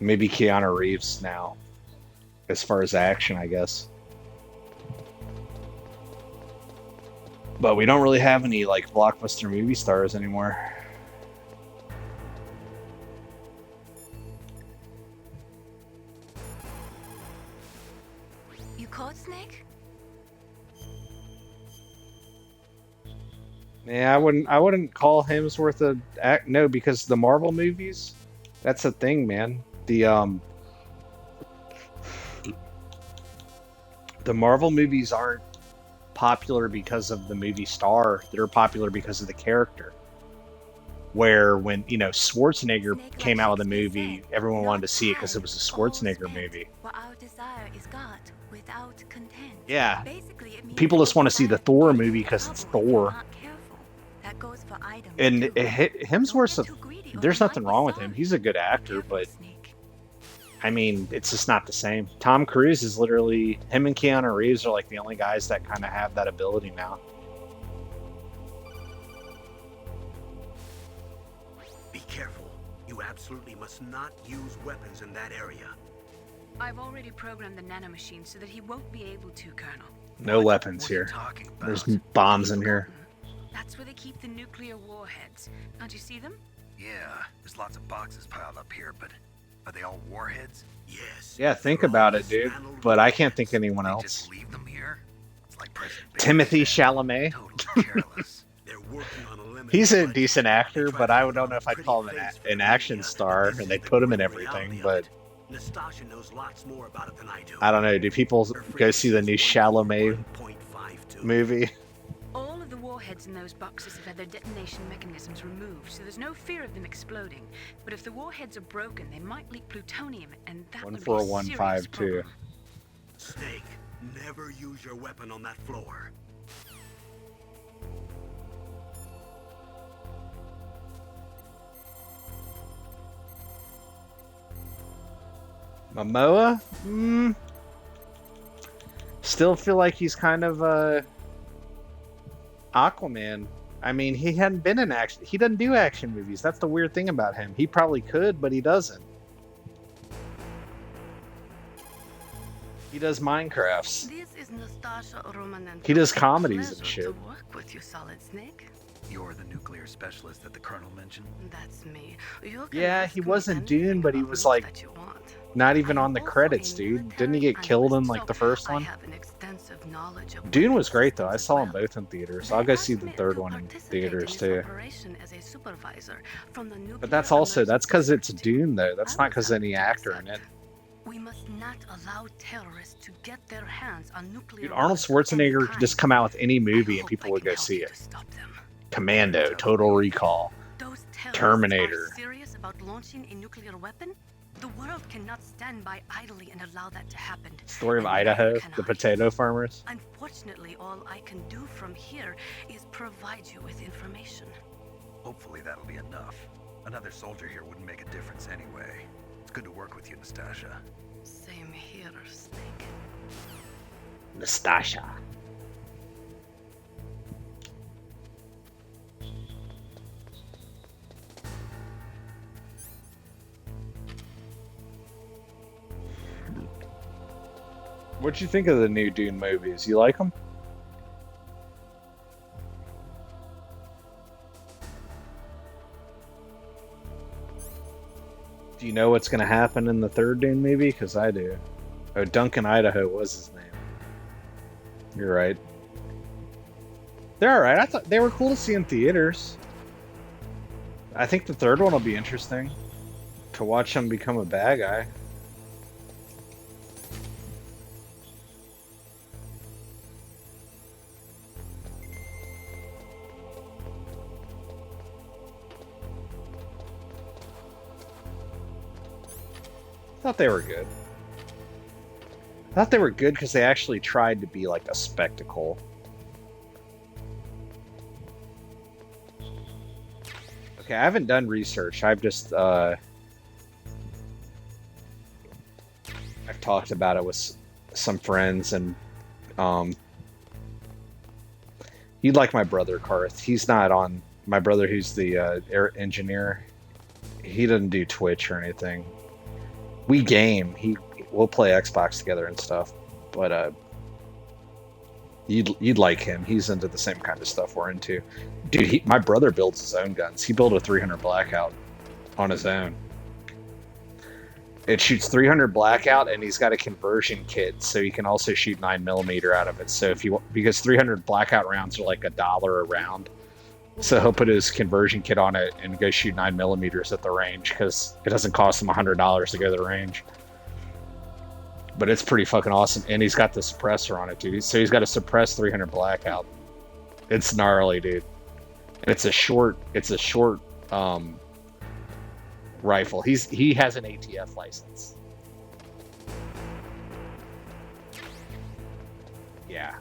maybe Keanu Reeves now, as far as action, I guess. But we don't really have any, like, blockbuster movie stars anymore. You caught Snake? Yeah, I wouldn't call Hemsworth a act. No, because the Marvel movies, that's a thing, man. The Marvel movies aren't popular because of the movie star. They're popular because of the character. Where when, you know, Schwarzenegger came out with a movie, everyone wanted to see it because it was a Schwarzenegger movie. Our desire is God without content. Yeah. People just want to see the Thor movie because it's Thor. That goes for items. And Hemsworth, there's nothing wrong with him. He's a good actor, but I mean, it's just not the same. Tom Cruise is literally, him and Keanu Reeves are like the only guys that kind of have that ability now. Be careful. You absolutely must not use weapons in that area. I've already programmed the nanomachine so that he won't be able to, Colonel. No weapons here. There's bombs in here. That's where they keep the nuclear warheads. Can't you see them? Yeah, there's lots of boxes piled up here, but are they all warheads? Yes. Yeah, think about it, dude. But I can't think of anyone else. Just leave them here? It's like Timothy Chalamet. He's a decent actor, but I don't know if I'd call him an action star, and they put him in everything, but Nastasha knows lots more about it than I do. I don't know. Do people go see the new Chalamet movie? All of the warheads in those boxes have had their detonation mechanisms removed, so there's no fear of them exploding. But if the warheads are broken, they might leak plutonium, and that would be a serious 14152. problem. Snake, never use your weapon on that floor. Momoa? Still feel like he's kind of Aquaman. I mean, he hadn't been in action. He doesn't do action movies. That's the weird thing about him. He probably could, but he doesn't. He does Minecrafts. This is Nastasha Romanenko. He does comedies and Pleasure shit. to work with you, Solid Snake. You're the nuclear specialist that the Colonel mentioned? That's me. You can Yeah, ask he me wasn't anything Dune, but he about was me like that you want. not even on the credits, dude. Didn't he get killed in like the first I one? have an extensive knowledge of Dune was great though. I saw them both in theaters. I'll go see the third one in theaters too. operation as a supervisor from the But that's because it's Dune though. That's not because any actor in it. We must not allow terrorists to get their hands on nuclear Dude, Arnold Schwarzenegger could just come out with any movie and people would go see it. Commando, Total Recall, Terminator. Are serious about launching a nuclear weapon? The world cannot stand by idly and allow that to happen. Story of And Idaho, neither the can I. potato farmers. Unfortunately, all I can do from here is provide you with information. Hopefully that'll be enough. Another soldier here wouldn't make a difference anyway. It's good to work with you, Nastasha. Same here, Snake. Nastasha. What'd you think of the new Dune movies? You like them? Do you know what's going to happen in the third Dune movie? Because I do. Oh, Duncan Idaho was his name. You're right. They're alright. I thought they were cool to see in theaters. I think the third one will be interesting. To watch him become a bad guy. I thought they were good. I thought they were good because they actually tried to be like a spectacle. Okay, I haven't done research. I've just I've talked about it with some friends, and you'd like my brother Karth. He's not on. My brother, who's the air engineer, he doesn't do Twitch or anything. We game. We'll play Xbox together and stuff. But you'd like him. He's into the same kind of stuff we're into. Dude, my brother builds his own guns. He built a 300 Blackout on his own. It shoots 300 Blackout, and he's got a conversion kit, so he can also shoot 9mm out of it. So because 300 Blackout rounds are like $1 a round, so he'll put his conversion kit on it and go shoot 9mm at the range because it doesn't cost him $100 to go to the range. But it's pretty fucking awesome, and he's got the suppressor on it, dude. So he's got a suppressed 300 Blackout. It's gnarly, dude. And it's a short rifle. He has an ATF license. Yeah,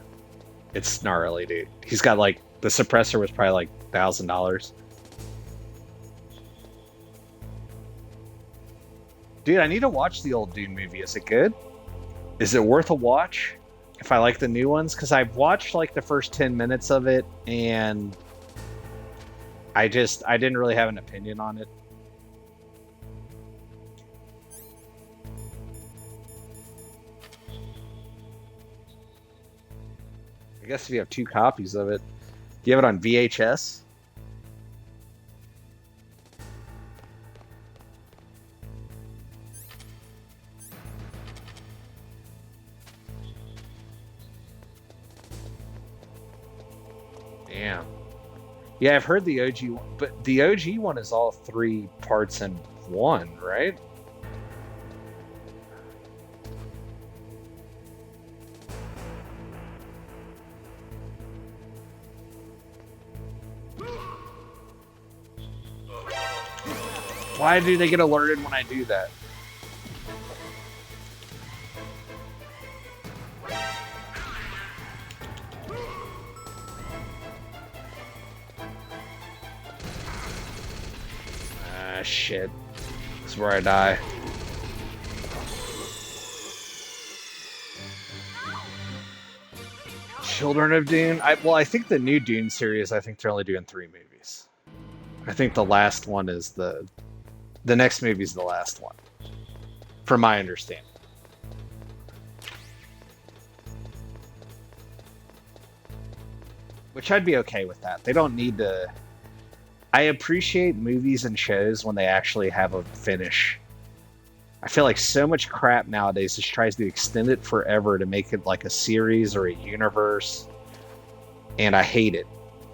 it's gnarly, dude. He's got like the suppressor was probably like $1,000. Dude, I need to watch the old Dune movie. Is it good? Is it worth a watch if I like the new ones? Because I've watched like the first 10 minutes of it, and I didn't really have an opinion on it. I guess if you have 2 copies of it. Do you have it on VHS? Damn. Yeah, I've heard the OG one, but the OG one is all 3 parts in one, right? Why do they get alerted when I do that? Ah, shit. This is where I die. Children of Dune? I think the new Dune series, I think they're only doing 3 movies. I think the last one is the next movie is the last one, from my understanding. Which I'd be okay with that. They don't need to. I appreciate movies and shows when they actually have a finish. I feel like so much crap nowadays just tries to extend it forever to make it like a series or a universe, and I hate it.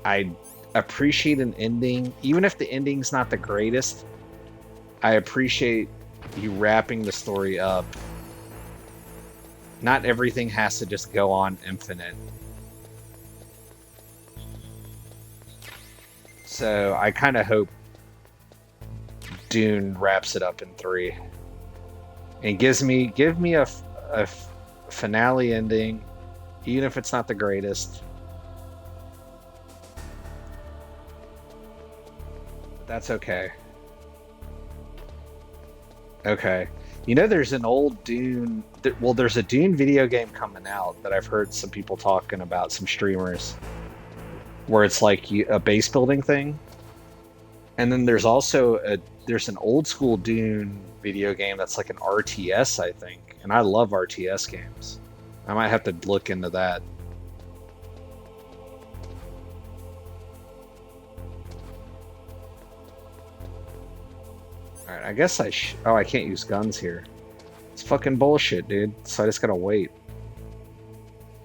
I appreciate an ending, even if the ending's not the greatest. I appreciate you wrapping the story up. Not everything has to just go on infinite. So I kind of hope Dune wraps it up in 3 and give me a finale ending, even if it's not the greatest. But that's okay. Okay. You know, there's an old Dune. Well, there's a Dune video game coming out that I've heard some people talking about, some streamers, where it's like a base building thing. And then there's also there's an old school Dune video game that's like an RTS, I think. And I love RTS games. I might have to look into that. Alright, I guess oh, I can't use guns here. It's fucking bullshit, dude. So I just gotta wait.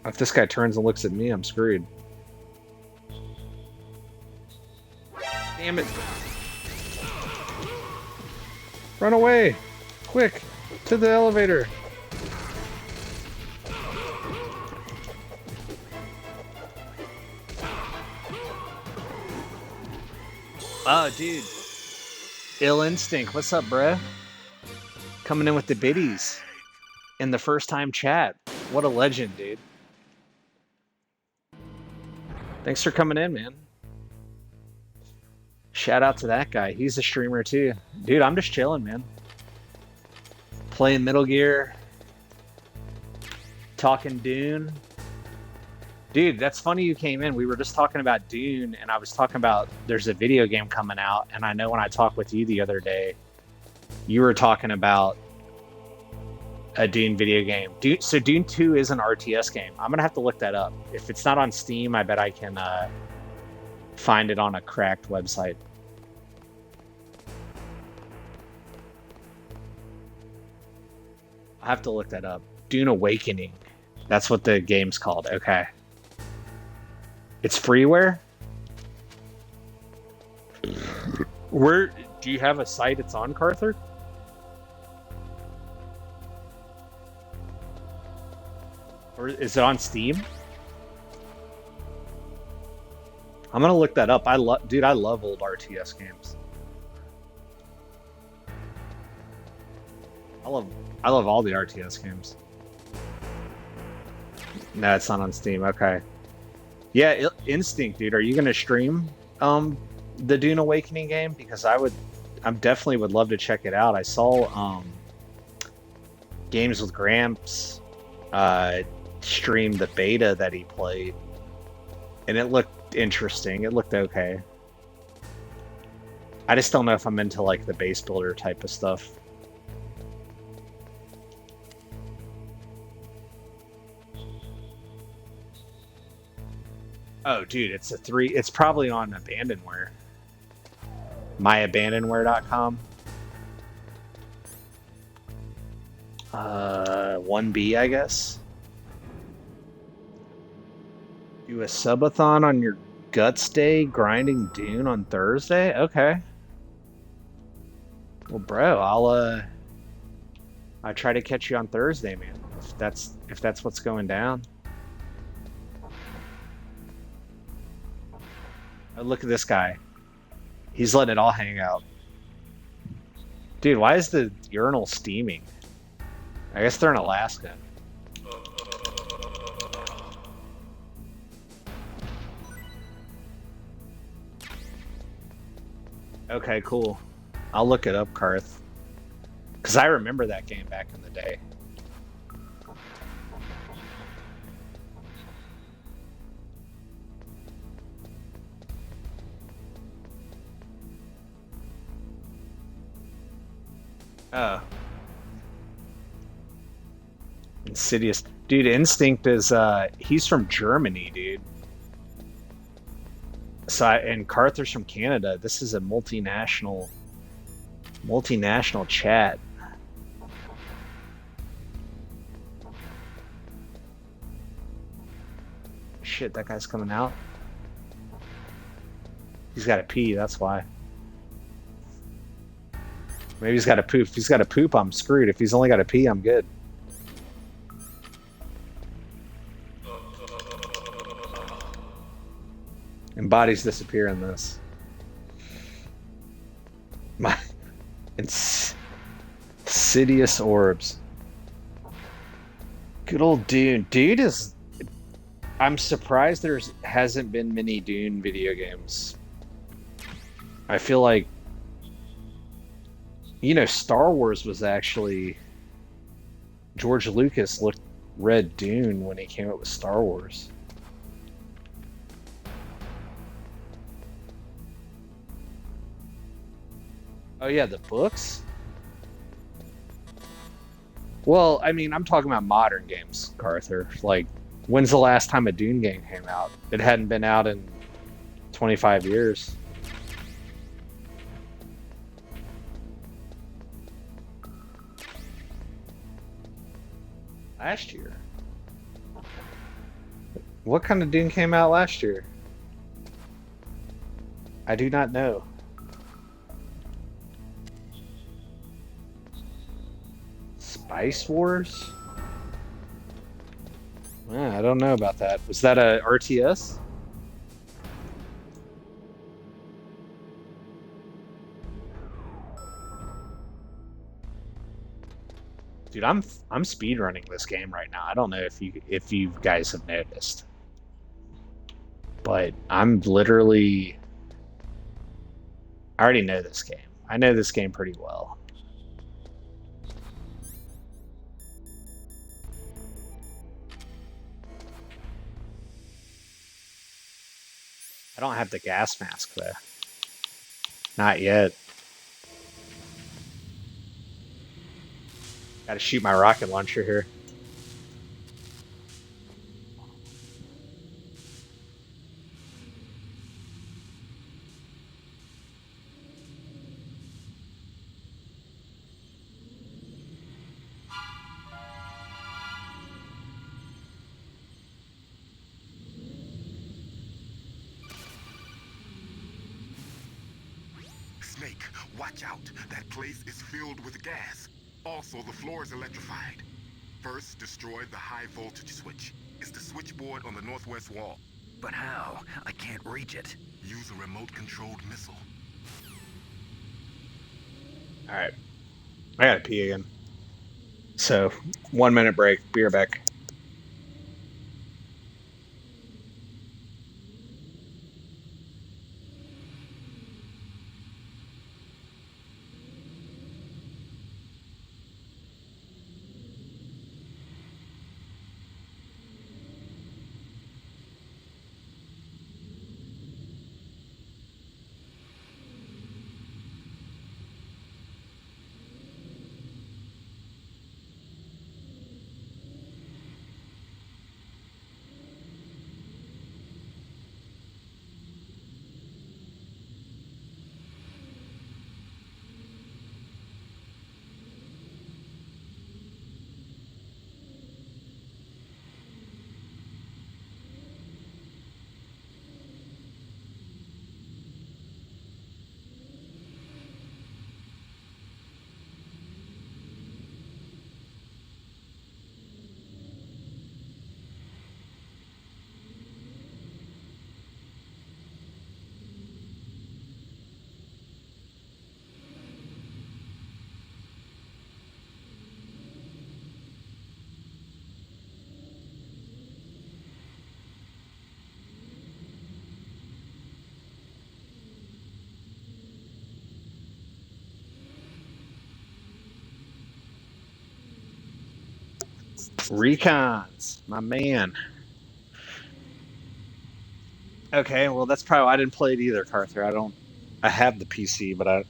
If this guy turns and looks at me, I'm screwed. Damn it. Run away! Quick! To the elevator! Oh, dude. Ill Instinct, what's up, bruh? Coming in with the biddies. In the first time chat. What a legend, dude. Thanks for coming in, man. Shout out to that guy. He's a streamer too. Dude, I'm just chilling, man. Playing Metal Gear. Talking Dune. Dude, that's funny you came in. We were just talking about Dune, and I was talking about there's a video game coming out, and I know when I talked with you the other day, you were talking about a Dune video game. So Dune 2 is an RTS game. I'm going to have to look that up. If it's not on Steam, I bet I can find it on a cracked website. I have to look that up. Dune Awakening. That's what the game's called. Okay. It's freeware? Where do you have a site it's on, Carther? Or is it on Steam? I'm gonna look that up. Dude, I love old RTS games. I love all the RTS games. No, it's not on Steam. Okay. Yeah, Instinct, dude. Are you gonna stream the Dune Awakening game? Because I definitely would love to check it out. I saw Games with Gramps stream the beta that he played, and it looked interesting. It looked okay. I just don't know if I'm into like the base builder type of stuff. Oh, dude, it's probably on Abandonware. myabandonware.com. 1B, I guess. Do a subathon on your Guts Day, grinding Dune on Thursday? Okay. Well, bro, I'll try to catch you on Thursday, man. If that's what's going down. Oh, look at this guy. He's letting it all hang out. Dude, why is the urinal steaming? I guess they're in Alaska. Okay, cool. I'll look it up, Karth. Because I remember that game back in the day. Oh. Insidious. Dude, Instinct is, he's from Germany, dude. So, and Carther's from Canada. This is a multinational chat. Shit, that guy's coming out. He's got to pee, that's why. Maybe he's got to poop. If he's got to poop, I'm screwed. If he's only got to pee, I'm good. And bodies disappear in this. Insidious orbs. Good old Dune. Dude is... I'm surprised there hasn't been many Dune video games. I feel like... You know, Star Wars was actually George Lucas read Dune when he came up with Star Wars. Oh yeah, the books? Well, I mean, I'm talking about modern games, Carther. Like, when's the last time a Dune game came out? It hadn't been out in 25 years. Last year? What kind of Dune came out last year? I do not know. Spice Wars? I don't know about that. Was that a RTS? Dude, I'm speedrunning this game right now. I don't know if you guys have noticed, but I'm literally. I already know this game. I know this game pretty well. I don't have the gas mask though. Not yet. Gotta shoot my rocket launcher here. Snake, watch out. That place is filled with gas. Also, the floor is electrified. First, destroy the high voltage switch. It's the switchboard on the northwest wall. But how? I can't reach it. Use a remote-controlled missile. Alright. I gotta pee again. So, 1 minute break. Be right back. Recons, my man. Okay, well that's probably why I didn't play it either, Carther. I have the PC, but I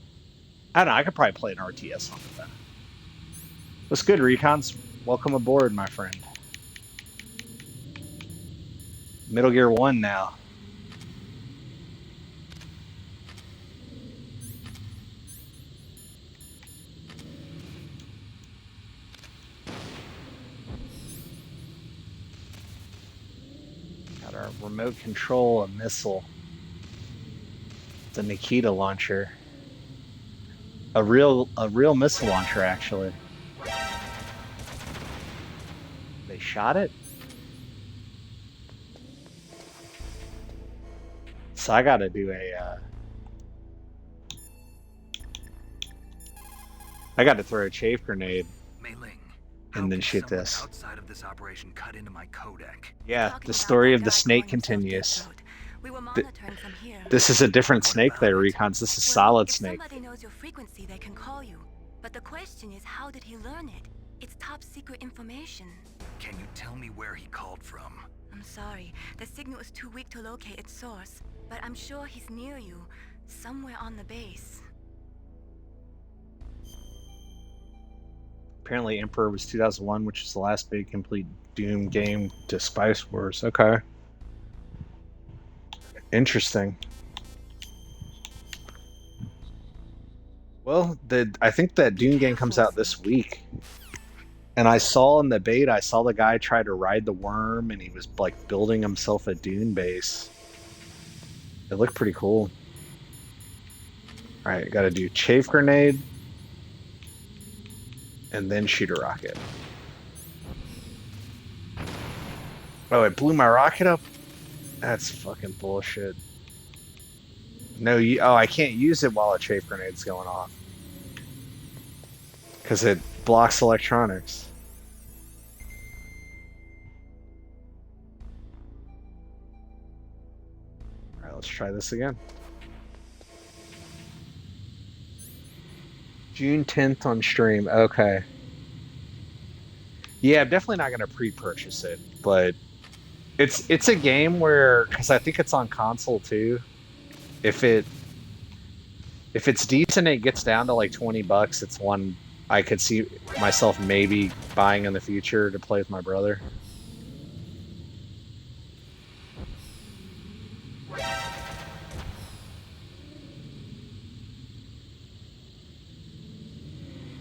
don't know, I could probably play an RTS on it then. What's good, Recons? Welcome aboard, my friend. Metal Gear 1 now. Got our remote control, a missile. The Nikita launcher. A real missile launcher, actually. They shot it? So I gotta do I gotta throw a chafe grenade and then shoot this. Outside of this operation cut into my codec. Yeah, the story of the snake continues. This is a different snake there, Recons. This is Solid Snake. If somebody knows your frequency, they can call you. But the question is, how did he learn it? It's top secret information. Can you tell me where he called from? I'm sorry, the signal is too weak to locate its source, but I'm sure he's near you, somewhere on the base. Apparently Emperor was 2001, which is the last big complete Doom game to Spice Wars. Okay. Interesting. Well, I think that Doom game comes out this week. And I saw in the beta, I saw the guy try to ride the worm, and he was like building himself a Dune base. It looked pretty cool. Alright, gotta do chafe grenade, and then shoot a rocket. Oh, it blew my rocket up? That's fucking bullshit. No, I can't use it while a chafe grenade's going off. Because it blocks electronics. Alright, let's try this again. June 10th on stream. Okay. Yeah, I'm definitely not going to pre-purchase it, but it's a game where, because I think it's on console too, if it's decent, it gets down to like $20. It's one I could see myself maybe buying in the future to play with my brother.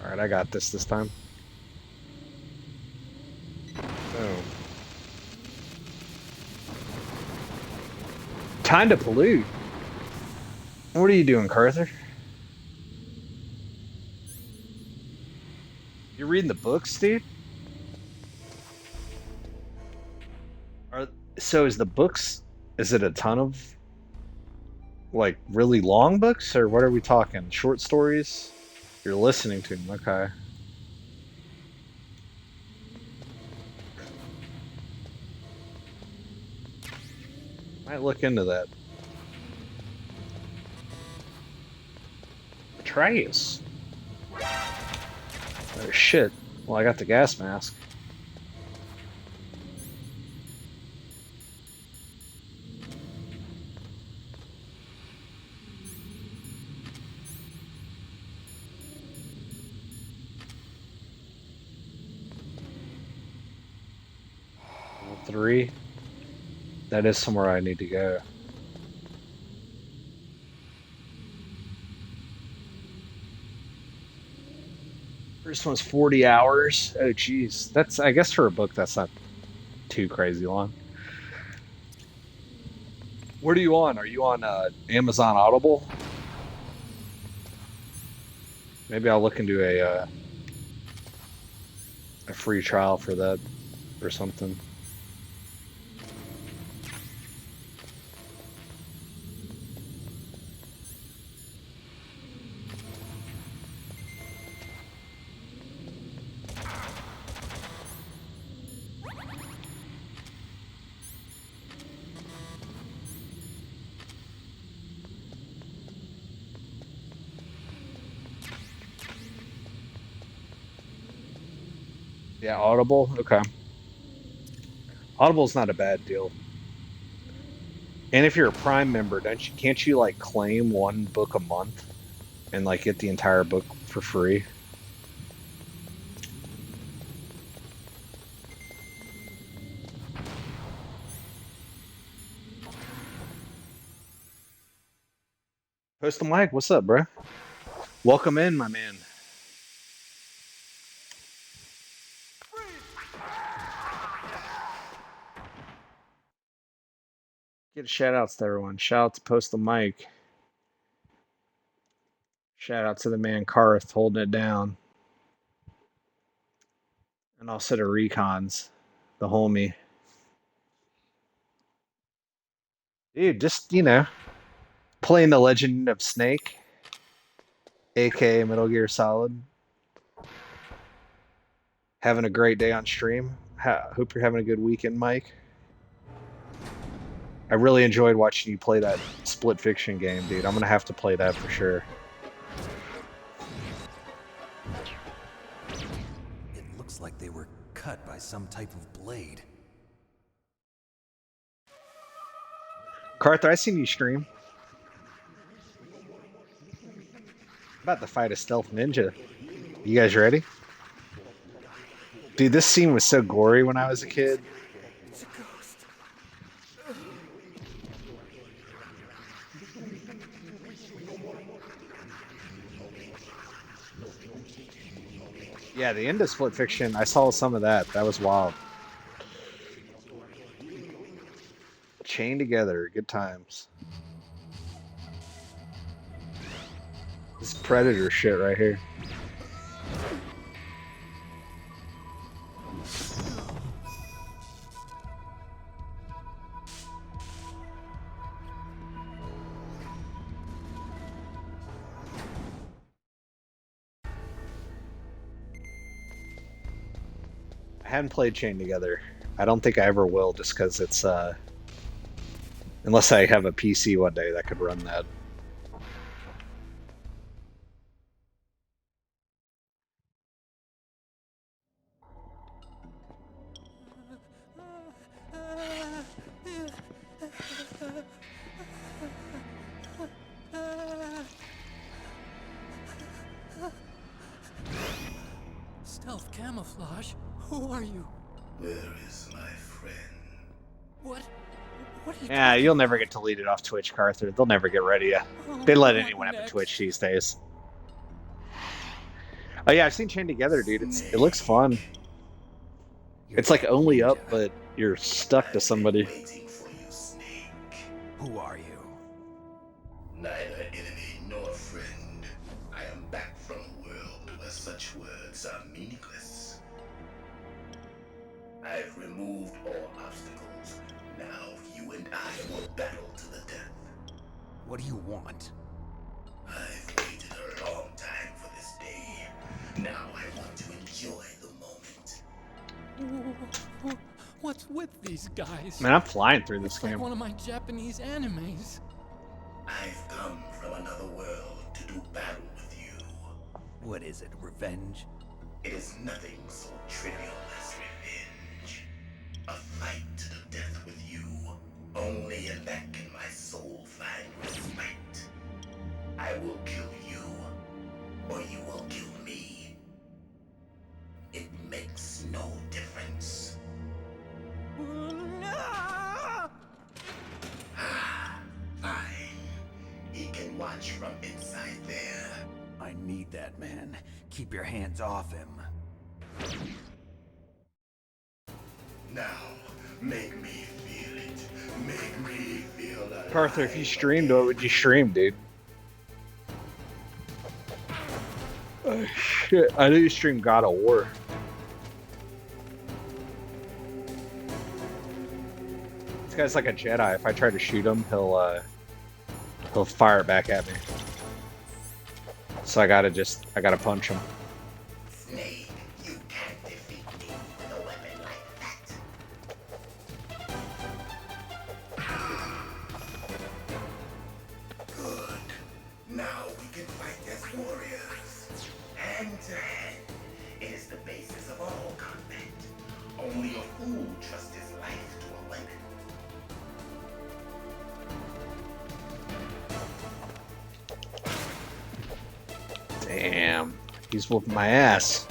Alright, I got this time. Boom. Time to pollute. What are you doing, Carther? You're reading the books, dude? So is the books, is it a ton of like really long books, or what are we talking? Short stories? You're listening to them, okay. Might look into that. Atreus. Oh shit. Well, I got the gas mask. Level 3. That is somewhere I need to go. First one's 40 hours. Oh, geez. That's, I guess for a book, that's not too crazy long. What are you on? Are you on Amazon Audible? Maybe I'll look into a free trial for that or something. Yeah, Audible? Okay. Audible's not a bad deal. And if you're a Prime member, can't you like claim one book a month and like get the entire book for free? Post the mic, what's up, bro? Welcome in, my man. Get shout outs to everyone. Shout out to Post the Mic. Shout out to the man Karth holding it down. And also to Recons, the homie. Dude, just, you know, playing the Legend of Snake, aka Metal Gear Solid. Having a great day on stream. Hope you're having a good weekend, Mike. I really enjoyed watching you play that Split Fiction game, dude. I'm gonna have to play that for sure. It looks Feels like they were cut by some type of blade. Carther, I seen you stream. About to fight a stealth ninja. You guys ready? Dude, this scene was so gory when I was a kid. It's a ghost. Yeah, the end of Split Fiction, I saw some of that. That was wild. Chained together, good times. This Predator shit right here. I hadn't played Chained Together. I don't think I ever will, just because it's unless I have a PC one day that could run that. Stealth camouflage? Who are you? Where is my friend? What? What are you Yeah, you'll never get deleted off Twitch, Carther. They'll never get rid of you. They let anyone have a Twitch these days. Oh yeah, I've seen Chained Together, dude. It looks fun. It's like only up, but you're stuck to somebody. Waiting for you, Snake. Who are you? Neither enemy nor friend. I am back from a world where such words are meaningless. I've removed all obstacles. Now you and I will battle to the death. What do you want? I've waited a long time for this day. Now I want to enjoy the moment. What's with these guys? Man, I'm flying through this It's like game. one of my Japanese animes. I've come from another world to do battle with you. What is it, revenge? It is nothing so trivial as revenge. A fight to the death with you. Only in that can my soul find respite. I will kill you, or you will kill me. It makes no difference. Fine. He can watch from inside there. I need that man. Keep your hands off him. Now, make me feel it. Make me feel alive. Carther, if you streamed, what would you stream, dude? Oh, shit, I know you stream God of War. This guy's like a Jedi. If I try to shoot him, he'll fire it back at me. So I gotta punch him. Snake, you can't defeat me with a weapon like that. Good. Now we can fight as warriors. Hand to hand. It is the basis of all combat. Only a fool trusts his life to a weapon. Damn, he's whooping my ass.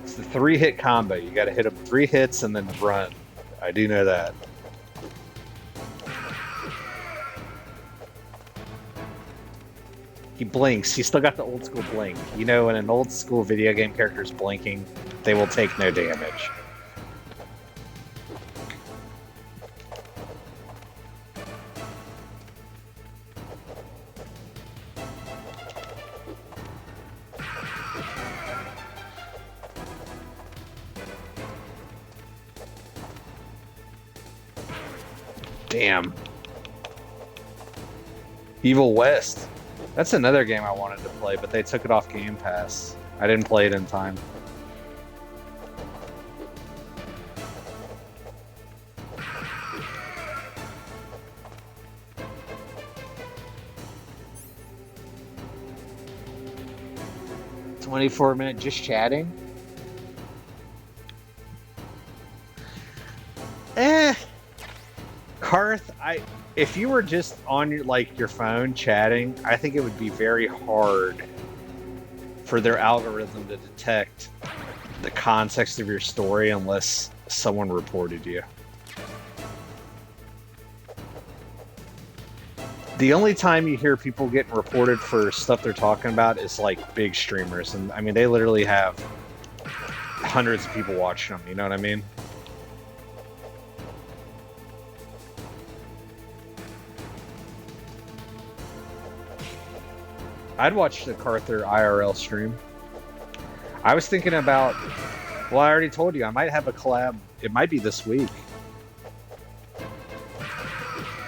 It's the 3-hit combo. You gotta hit him 3 hits and then run. I do know that. He blinks. He's still got the old school blink. You know, when an old school video game character is blinking, they will take no damage. Damn. Evil West. That's another game I wanted to play, but they took it off Game Pass. I didn't play it in time. 24-minute just chatting? Karth, if you were just on your phone chatting, I think it would be very hard for their algorithm to detect the context of your story unless someone reported you. The only time you hear people getting reported for stuff they're talking about is like big streamers, and I mean they literally have hundreds of people watching them, you know what I mean? I'd watch the Carther IRL stream. I was thinking about, well, I already told you, I might have a collab. It might be this week.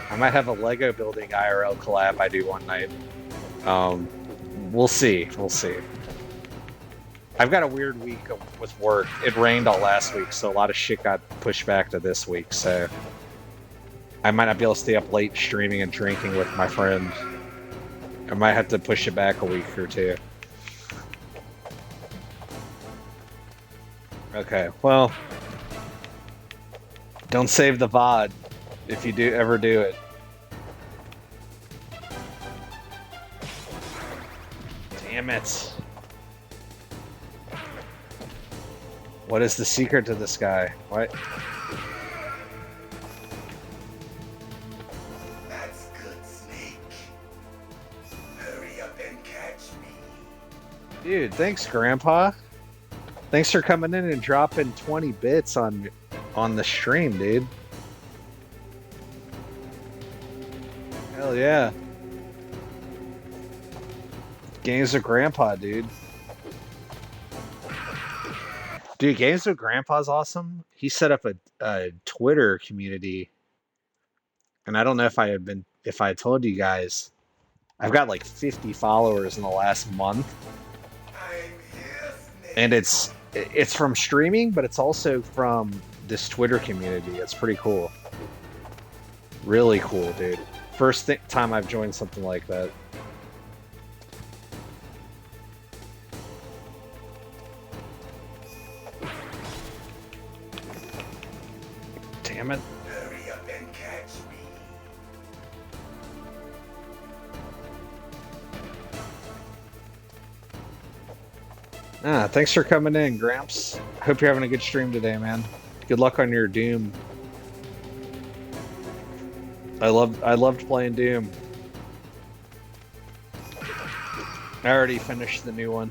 I might have a Lego building IRL collab I do one night. We'll see. We'll see. I've got a weird week with work. It rained all last week, so a lot of shit got pushed back to this week, so I might not be able to stay up late streaming and drinking with my friends. I might have to push it back a week or two. Okay, well, don't save the VOD if you ever do it. Damn it. What is the secret to this guy? What? That's good, Snake. Hurry up and catch me. Dude, thanks, Grandpa. Thanks for coming in and dropping 20 bits on the stream, dude. Hell yeah. Games with Grandpa, dude. Dude, Games with Grandpa's awesome. He set up a Twitter community, and I don't know if I told you guys, I've got like 50 followers in the last month. And it's from streaming, but it's also from this Twitter community. It's pretty cool. Really cool, dude. First time I've joined something like that. Damn it. Hurry up and catch me. Thanks for coming in, Gramps. Hope you're having a good stream today, man. Good luck on your Doom. I loved playing Doom. I already finished the new one.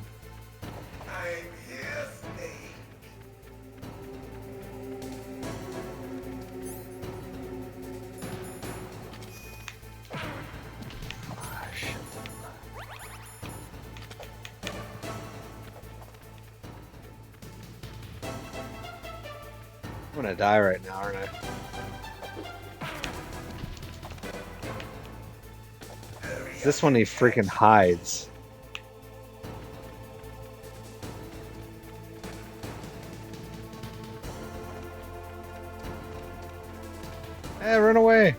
I'm gonna die right now, aren't I? This one he freaking hides. Hey, run away!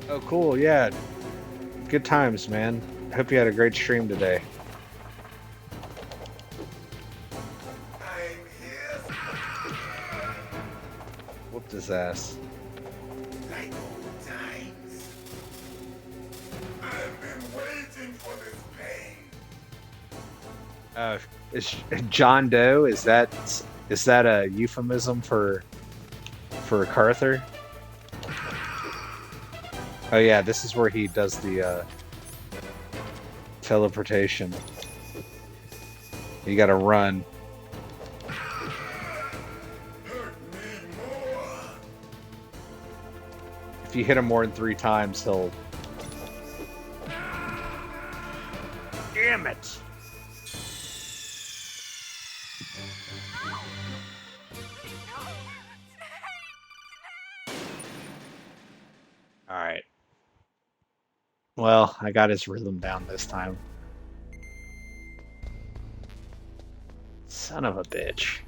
Oh, cool, yeah. Good times, man. I hope you had a great stream today. Whooped his ass. Like old times. I've been waiting for this pain. Is John Doe, is that a euphemism for Carther? Oh yeah, this is where he does the teleportation. You gotta run. If you hit him more than 3 times, he'll... Damn it! Alright. Well, I got his rhythm down this time. Son of a bitch.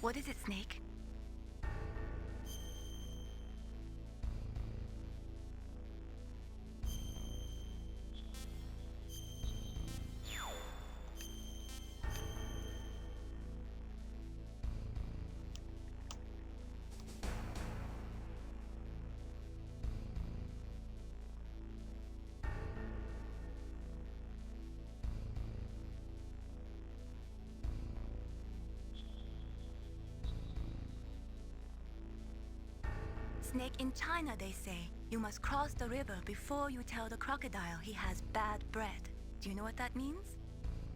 What is it, Snake? Snake, in China they say you must cross the river before you tell the crocodile he has bad bread. Do you know what that means?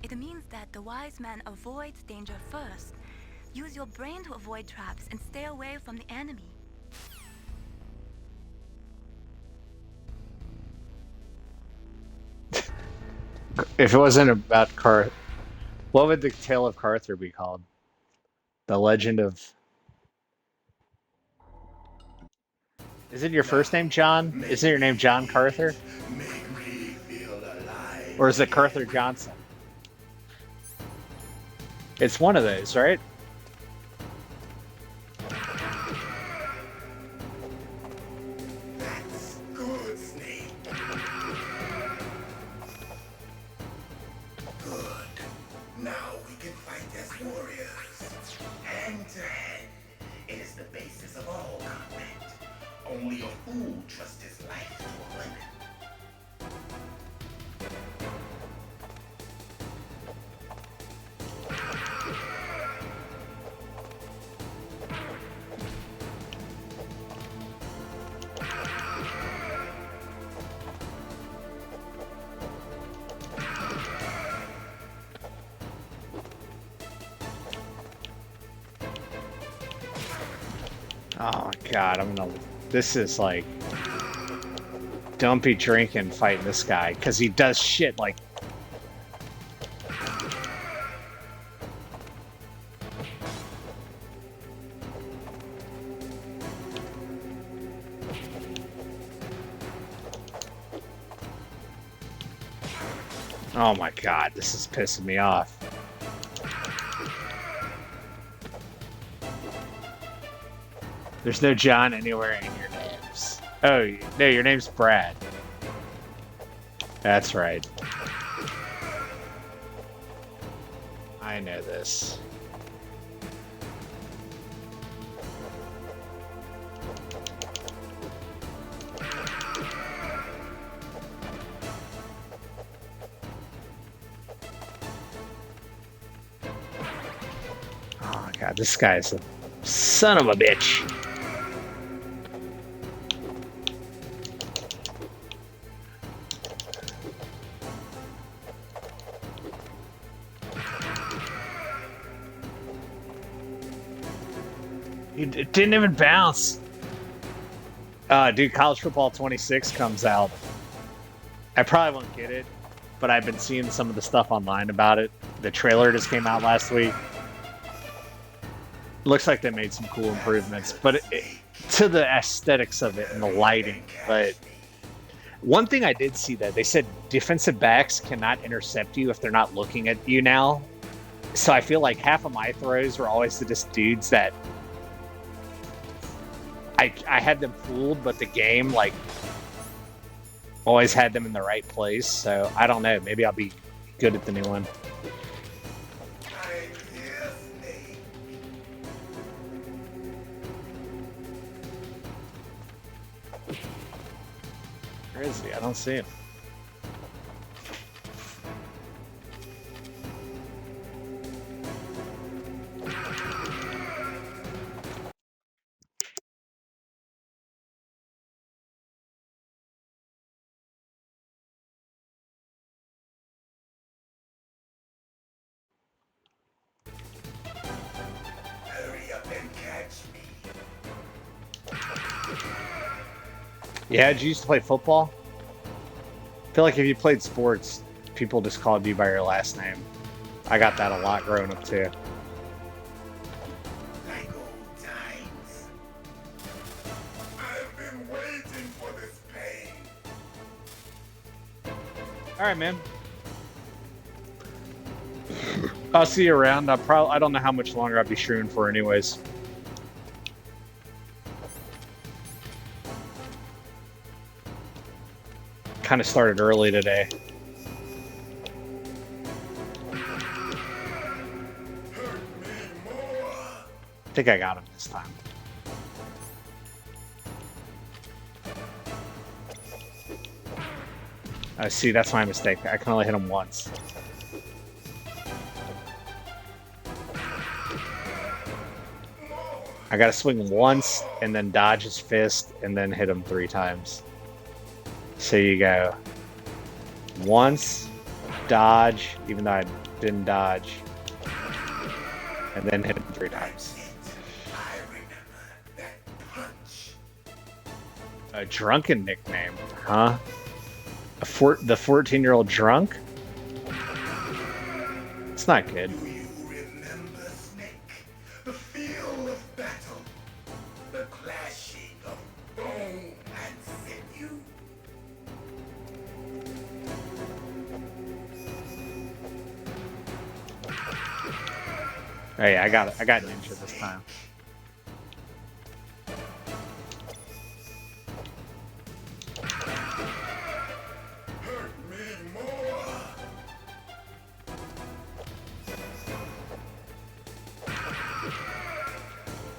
It means that the wise man avoids danger first. Use your brain to avoid traps and stay away from the enemy. If it wasn't about what would the tale of Carther be called? The Legend of... Is it your first name, John? Isn't your name John Carther? Or is it Carther Johnson? It's one of those, right? That's good, Snake. Good. Now we can fight as warriors. Hand to hand. It is the basis of all combat. Only a fool trusts his life to a weapon. Oh god, this is like dumpy drinking fighting this guy because he does shit like. Oh my god, this is pissing me off. There's no John anywhere in your names. Oh, no, your name's Brad. That's right. I know this. Oh, God, this guy's a son of a bitch. It didn't even bounce. Dude, College Football 26 comes out. I probably won't get it, but I've been seeing some of the stuff online about it. The trailer just came out last week. Looks like they made some cool improvements, but to the aesthetics of it and the lighting. But one thing I did see that they said defensive backs cannot intercept you if they're not looking at you now. So I feel like half of my throws were always to just dudes that I had them fooled, but the game like always had them in the right place. So I don't know. Maybe I'll be good at the new one. Where is he? I don't see him. Hurry up and catch me. Yeah, did you used to play football? I feel like if you played sports, people just called you by your last name. I got that a lot growing up too. Like old times. I've been waiting for this pain. All right, man. I'll see you around. I don't know how much longer I'll be streaming for anyways. Kind of started early today. I think I got him this time. See, that's my mistake. I can only hit him once. I gotta swing once, and then dodge his fist, and then hit him 3 times. So you go once, dodge, even though I didn't dodge, and then hit him 3 times. A drunken nickname, huh? The 14-year-old drunk? It's not good. Do you remember, Snake? The feel of battle, the clashing of bone and sinew. Hey, I got ninja this time.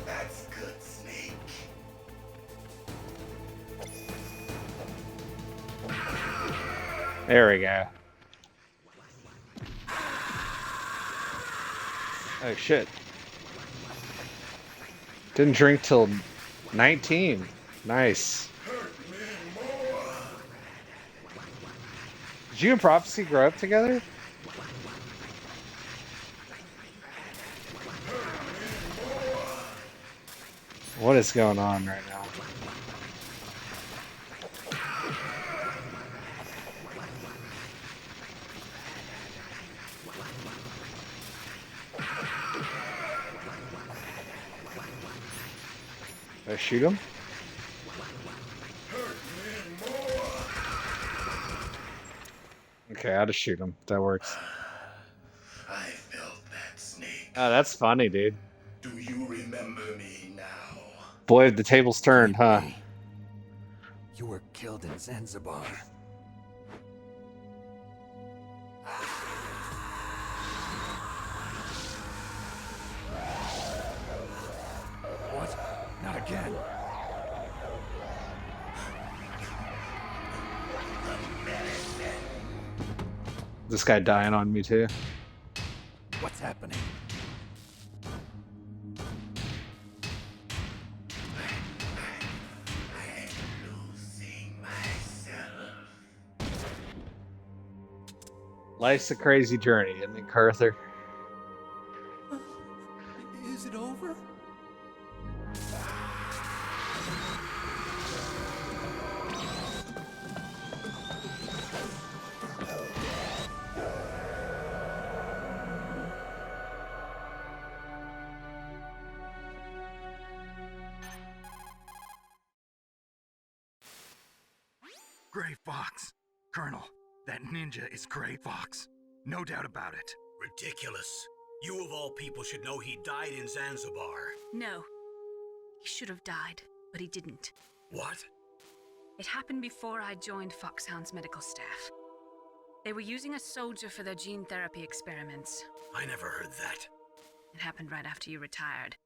That's good, Snake. There we go. Oh shit. Didn't drink till 19. Nice. Did you and Prophecy grow up together? What is going on right now? Did I shoot him? Okay, I'll just shoot him. That works. I felt that, Snake. Oh, that's funny, dude. Do you remember me now? Boy, the tables turned, huh? You were killed in Zanzibar. What? Not again. This guy dying on me too. What's happening? Life's a crazy journey, isn't it, Carther? Is it over? Gray Fox. Colonel, that ninja is Gray Fox. No doubt about it. Ridiculous. You of all people should know he died in Zanzibar. No. He should have died, but he didn't. What? It happened before I joined Foxhound's medical staff. They were using a soldier for their gene therapy experiments. I never heard that. It happened right after you retired.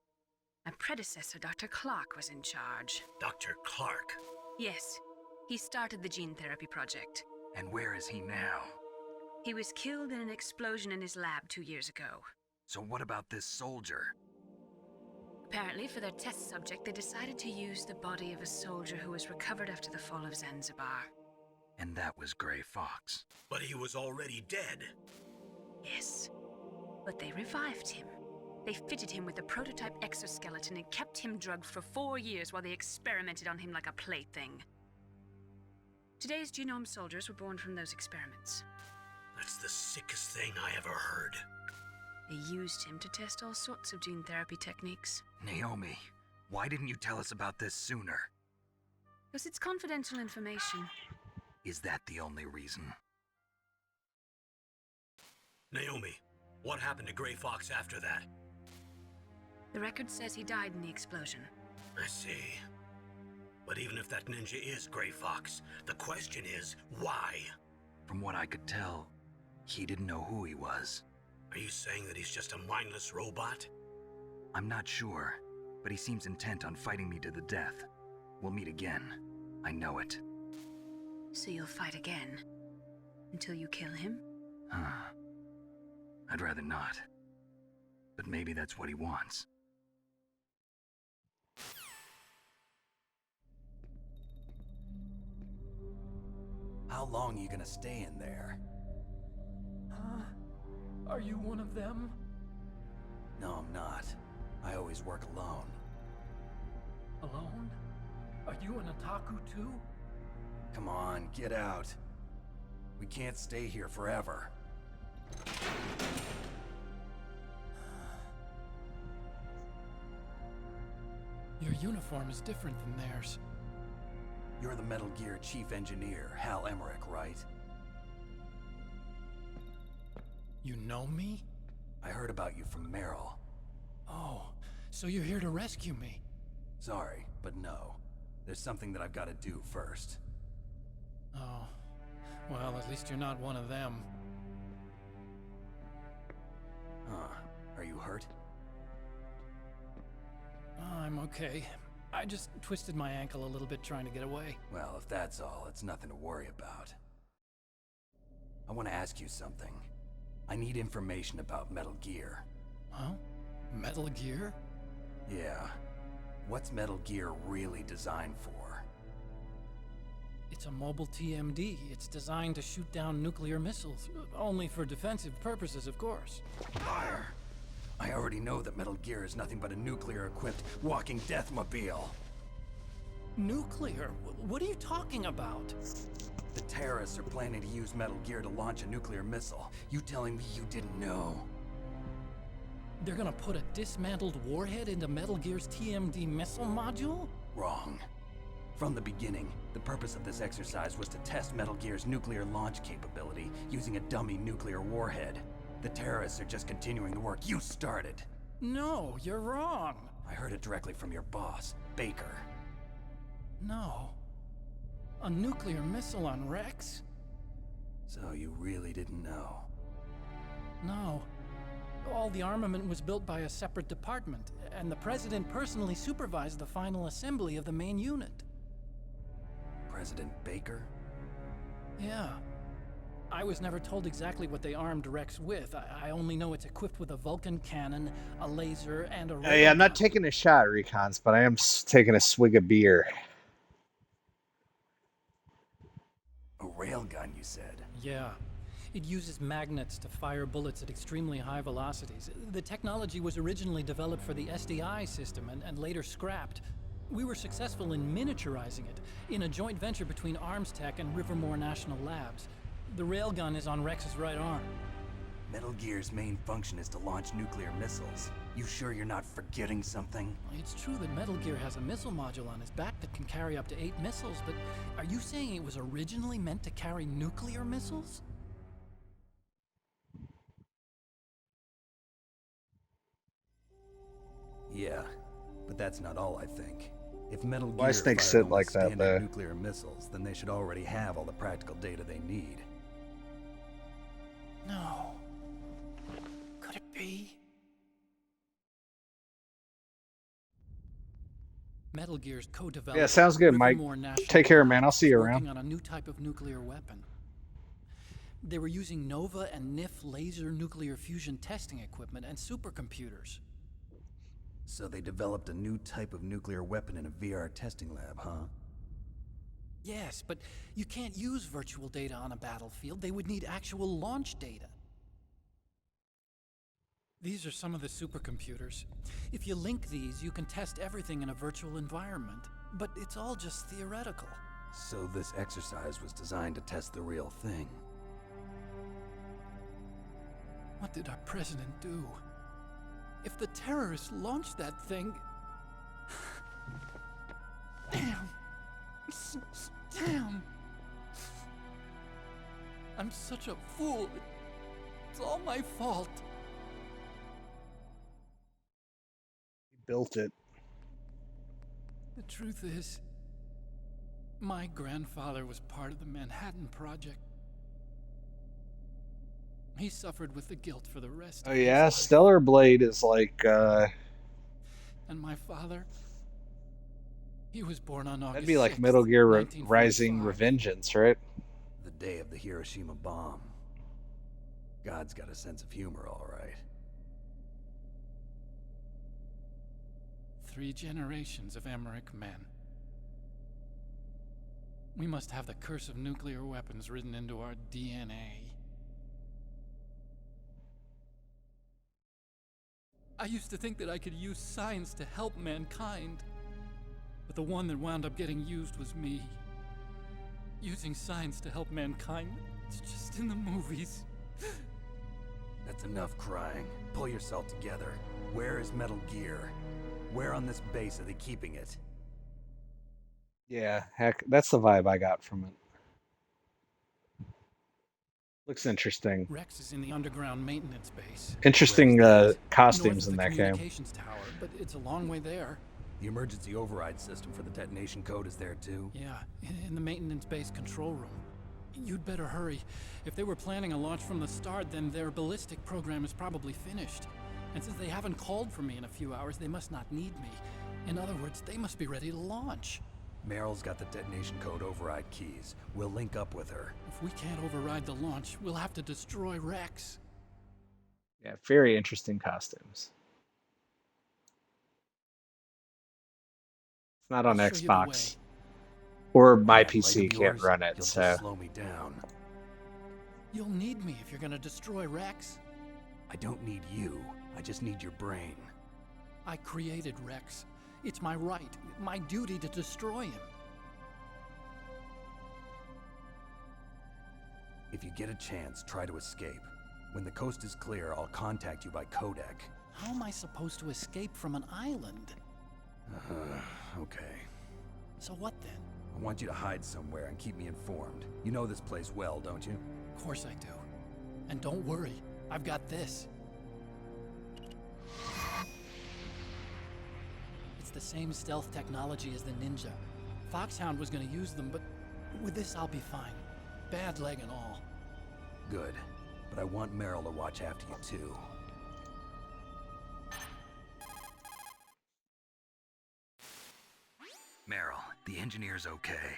My predecessor, Dr. Clark, was in charge. Dr. Clark? Yes. He started the gene therapy project. And where is he now? He was killed in an explosion in his lab 2 years ago. So what about this soldier? Apparently, for their test subject, they decided to use the body of a soldier who was recovered after the fall of Zanzibar. And that was Gray Fox. But he was already dead. Yes. But they revived him. They fitted him with a prototype exoskeleton and kept him drugged for 4 years while they experimented on him like a plaything. Today's genome soldiers were born from those experiments. That's the sickest thing I ever heard. They used him to test all sorts of gene therapy techniques. Naomi, why didn't you tell us about this sooner? Because it's confidential information. Is that the only reason? Naomi, What happened to Gray Fox after that? The record says he died in the explosion. I see. But even if that ninja is Gray Fox, the question is, why? From what I could tell, he didn't know who he was. Are you saying that he's just a mindless robot? I'm not sure, but he seems intent on fighting me to the death. We'll meet again. I know it. So you'll fight again? Until you kill him? I'd rather not. But maybe that's what he wants. How long are you gonna stay in there? Huh? Are you one of them? No, I'm not. I always work alone. Alone? Are you an otaku too? Come on, get out. We can't stay here forever. Your uniform is different than theirs. You're the Metal Gear Chief Engineer, Hal Emmerich, right? You know me? I heard about you from Meryl. Oh, so you're here to rescue me? Sorry, but no. There's something that I've got to do first. Oh, well, at least you're not one of them. Huh. Are you hurt? I'm okay. I just twisted my ankle a little bit trying to get away. Well, if that's all, it's nothing to worry about. I want to ask you something. I need information about Metal Gear. Huh? Metal Gear? Yeah. What's Metal Gear really designed for? It's a mobile TMD. It's designed to shoot down nuclear missiles. Only for defensive purposes, of course. Fire! I already know that Metal Gear is nothing but a nuclear-equipped walking deathmobile. Nuclear? What are you talking about? The terrorists are planning to use Metal Gear to launch a nuclear missile. You telling me you didn't know? They're gonna put a dismantled warhead into Metal Gear's TMD missile module? Wrong. From the beginning, the purpose of this exercise was to test Metal Gear's nuclear launch capability using a dummy nuclear warhead. The terrorists are just continuing the work you started. No, you're wrong. I heard it directly from your boss, Baker. No. A nuclear missile on Rex? So you really didn't know? No. All the armament was built by a separate department, and the President personally supervised the final assembly of the main unit. President Baker? Yeah. I was never told exactly what they armed Rex with. I only know it's equipped with a Vulcan cannon, a laser, and a... Hey, I'm not taking a shot, Recons, but I am taking a swig of beer. A railgun, you said? Yeah. It uses magnets to fire bullets at extremely high velocities. The technology was originally developed for the SDI system and later scrapped. We were successful in miniaturizing it, in a joint venture between ArmsTech and Rivermore National Labs. The railgun is on Rex's right arm. Metal Gear's main function is to launch nuclear missiles. You sure you're not forgetting something? It's true that Metal Gear has a missile module on its back that can carry up to 8 missiles, but are you saying it was originally meant to carry nuclear missiles? Yeah, but that's not all I think. If Metal Gear Why Snake fired sit only like that, standard though? nuclear missiles, then they should already have all the practical data they need. No. Could it be? Metal Gear's co-developed. Yeah, sounds good, Mike. Rivermore National Take care, man. I'll Labs see you working around. on a new type of nuclear weapon. They were using Nova and NIF laser nuclear fusion testing equipment and supercomputers. So they developed a new type of nuclear weapon in a VR testing lab, huh? Yes, but you can't use virtual data on a battlefield. They would need actual launch data. These are some of the supercomputers. If you link these, you can test everything in a virtual environment. But it's all just theoretical. So this exercise was designed to test the real thing. What did our president do? If the terrorists launched that thing... Damn. Damn. I'm such a fool. It's all my fault. built it. The truth is, my grandfather was part of the Manhattan Project. He suffered with the guilt for the rest Oh of his yeah, life. Stellar Blade is like And my father, he was born on August that'd be like 6th, Metal Gear 1945. Rising Revengeance, right? The day of the Hiroshima bomb. God's got a sense of humor, all right. 3 generations of Emmerich men. We must have the curse of nuclear weapons written into our DNA. I used to think that I could use science to help mankind. But the one that wound up getting used was me. Using science to help mankind, it's just in the movies. That's enough crying. Pull yourself together. Where is Metal Gear? Where on this base are they keeping it? Yeah, heck, that's the vibe I got from it. Looks interesting. Rex is in the underground maintenance base. Interesting costumes in North that of the game. communications tower, but it's a long way there. The emergency override system for the detonation code is there too? Yeah, in the maintenance base control room. You'd better hurry. If they were planning a launch from the start, then their ballistic program is probably finished. And since they haven't called for me in a few hours, they must not need me. In other words, they must be ready to launch. Meryl's got the detonation code override keys. We'll link up with her. If we can't override the launch, we'll have to destroy Rex. Yeah, very interesting costumes. It's not on I'll show you the Xbox. way. Or my That light PC of can't yours, run it, you'll so just slow me down. You'll need me if you're gonna destroy Rex. I don't need you. I just need your brain. I created Rex. It's my right, my duty to destroy him. If you get a chance, try to escape. When the coast is clear, I'll contact you by codec. How am I supposed to escape from an island? Okay. So what then? I want you to hide somewhere and keep me informed. You know this place well, don't you? Of course I do. And don't worry, I've got this. It's the same stealth technology as the Ninja. Foxhound was gonna use them, but with this I'll be fine. Bad leg and all. Good. But I want Meryl to watch after you too. Meryl, the engineer's okay.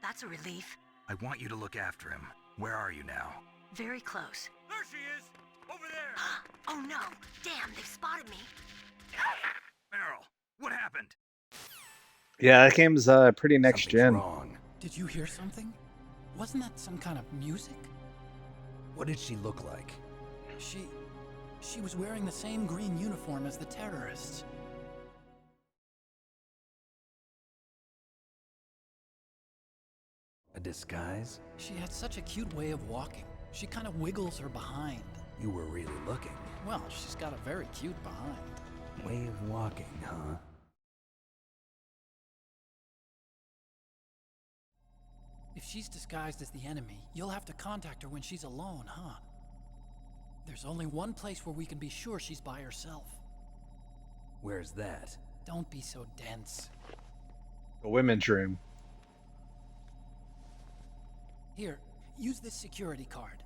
That's a relief. I want you to look after him. Where are you now? Very close. There she is! Over there! Oh no! Damn, they've spotted me. Meryl, what happened? yeah, that game's pretty next Something's gen. wrong. Did you hear something? Wasn't that some kind of music? What did she look like? She was wearing the same green uniform as the terrorists. A disguise? She had such a cute way of walking. She kind of wiggles her behind. You were really looking. Well, she's got a very cute behind. Way of walking, huh? If she's disguised as the enemy, you'll have to contact her when she's alone, huh? There's only one place where we can be sure she's by herself. Where's that? Don't be so dense. The women's room. Here, use this security card.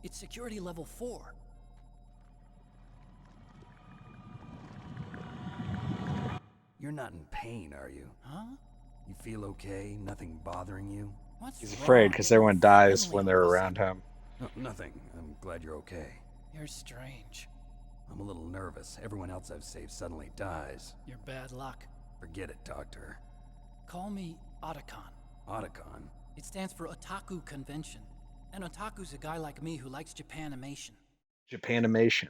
It's security level 4. You're not in pain, are you? Huh? You feel okay? Nothing bothering you? What's He's wrong? afraid because everyone dies Friendly when they're all of a around him. No, nothing. I'm glad you're okay. You're strange. I'm a little nervous. Everyone else I've saved suddenly dies. You're bad luck. Forget it, Doctor. Call me Otacon. Otacon? It stands for Otaku Convention. And Otaku's a guy like me who likes Japanimation. Japanimation.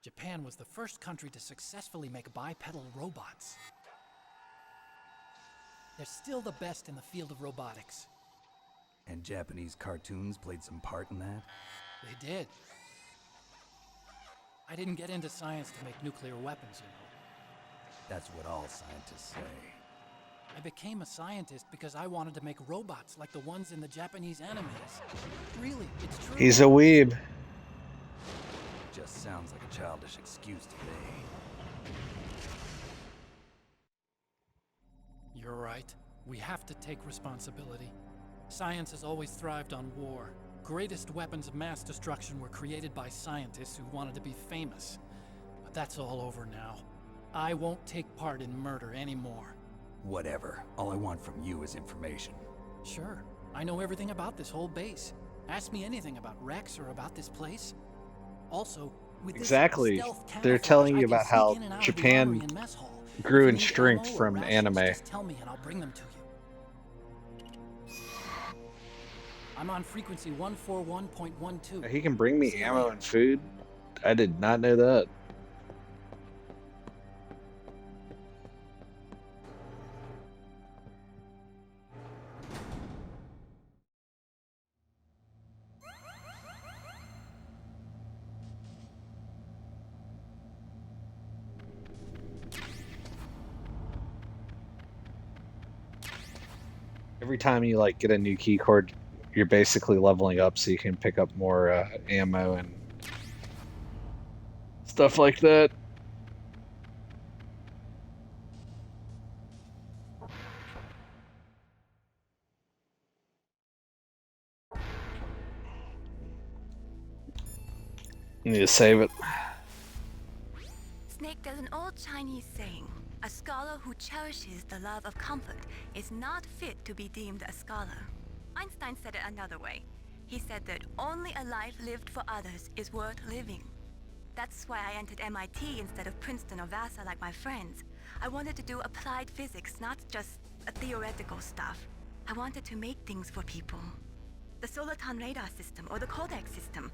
Japan was the first country to successfully make bipedal robots. They're still the best in the field of robotics. And Japanese cartoons played some part in that? They did. I didn't get into science to make nuclear weapons, you know. That's what all scientists say. I became a scientist because I wanted to make robots like the ones in the Japanese animes. Really, it's true. He's a weeb. Just sounds like a childish excuse to me. We have to take responsibility. Science has always thrived on war. Greatest weapons of mass destruction were created by scientists who wanted to be famous. But that's all over now. I won't take part in murder anymore. Whatever. All I want from you is information. Sure. I know everything about this whole base. Ask me anything about Rex or about this place. Also, with Exactly. this stealth They're camouflage, telling I you can about sneak how in and out of the Japan armory and mess hall. grew If in you need strength ammo or from rations, anime. just tell me and I'll bring them to you. I'm on frequency 141.12. He can bring me See you ammo later. and food? I did not know that. Every time you like get a new key cord, you're basically leveling up so you can pick up more ammo and stuff like that. You need to save it. Snake, there's an old Chinese saying, a scholar who cherishes the love of comfort is not fit to be deemed a scholar. Einstein said it another way. He said that only a life lived for others is worth living. That's why I entered MIT instead of Princeton or Vassar like my friends. I wanted to do applied physics, not just theoretical stuff. I wanted to make things for people. The Soliton radar system or the Codex system.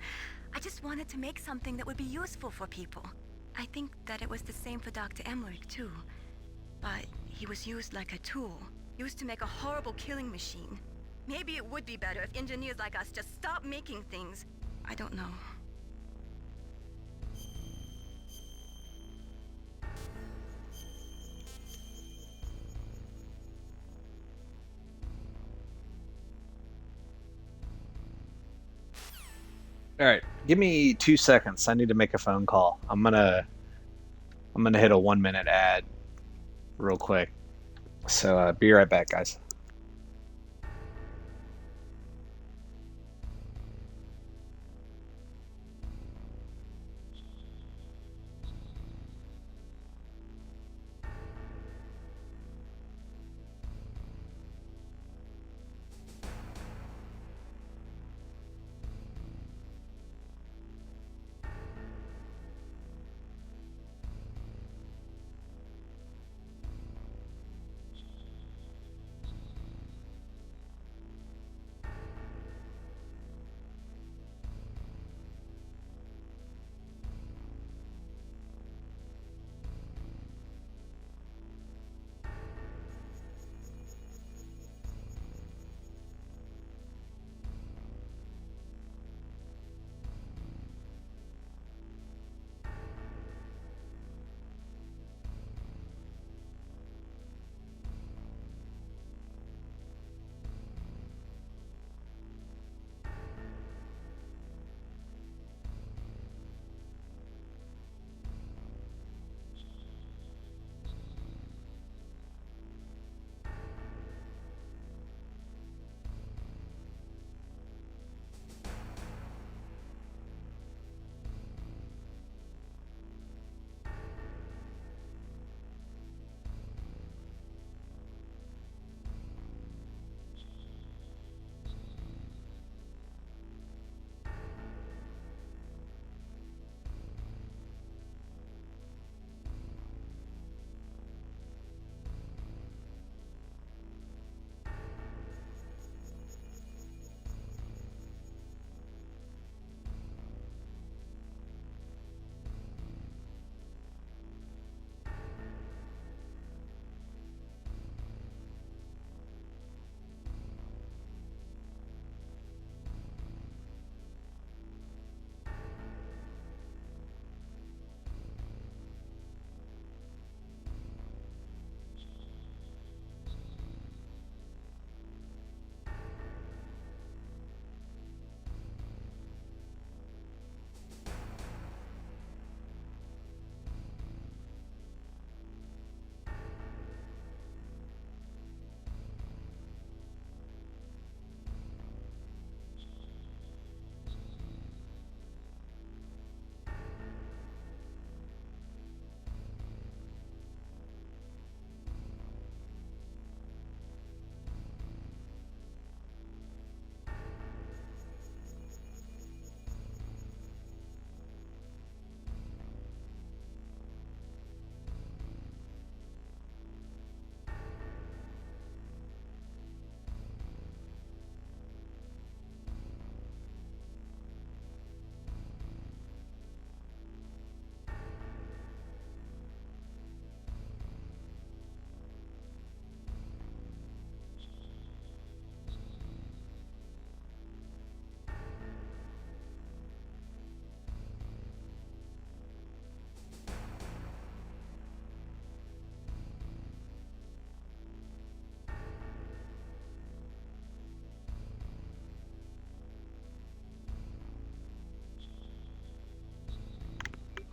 I just wanted to make something that would be useful for people. I think that it was the same for Dr. Emmerich, too. But he was used like a tool, used to make a horrible killing machine. Maybe it would be better if engineers like us just stopped making things. I don't know. All right, give me 2 seconds. I need to make a phone call. I'm gonna hit a 1-minute ad real quick. So be right back, guys.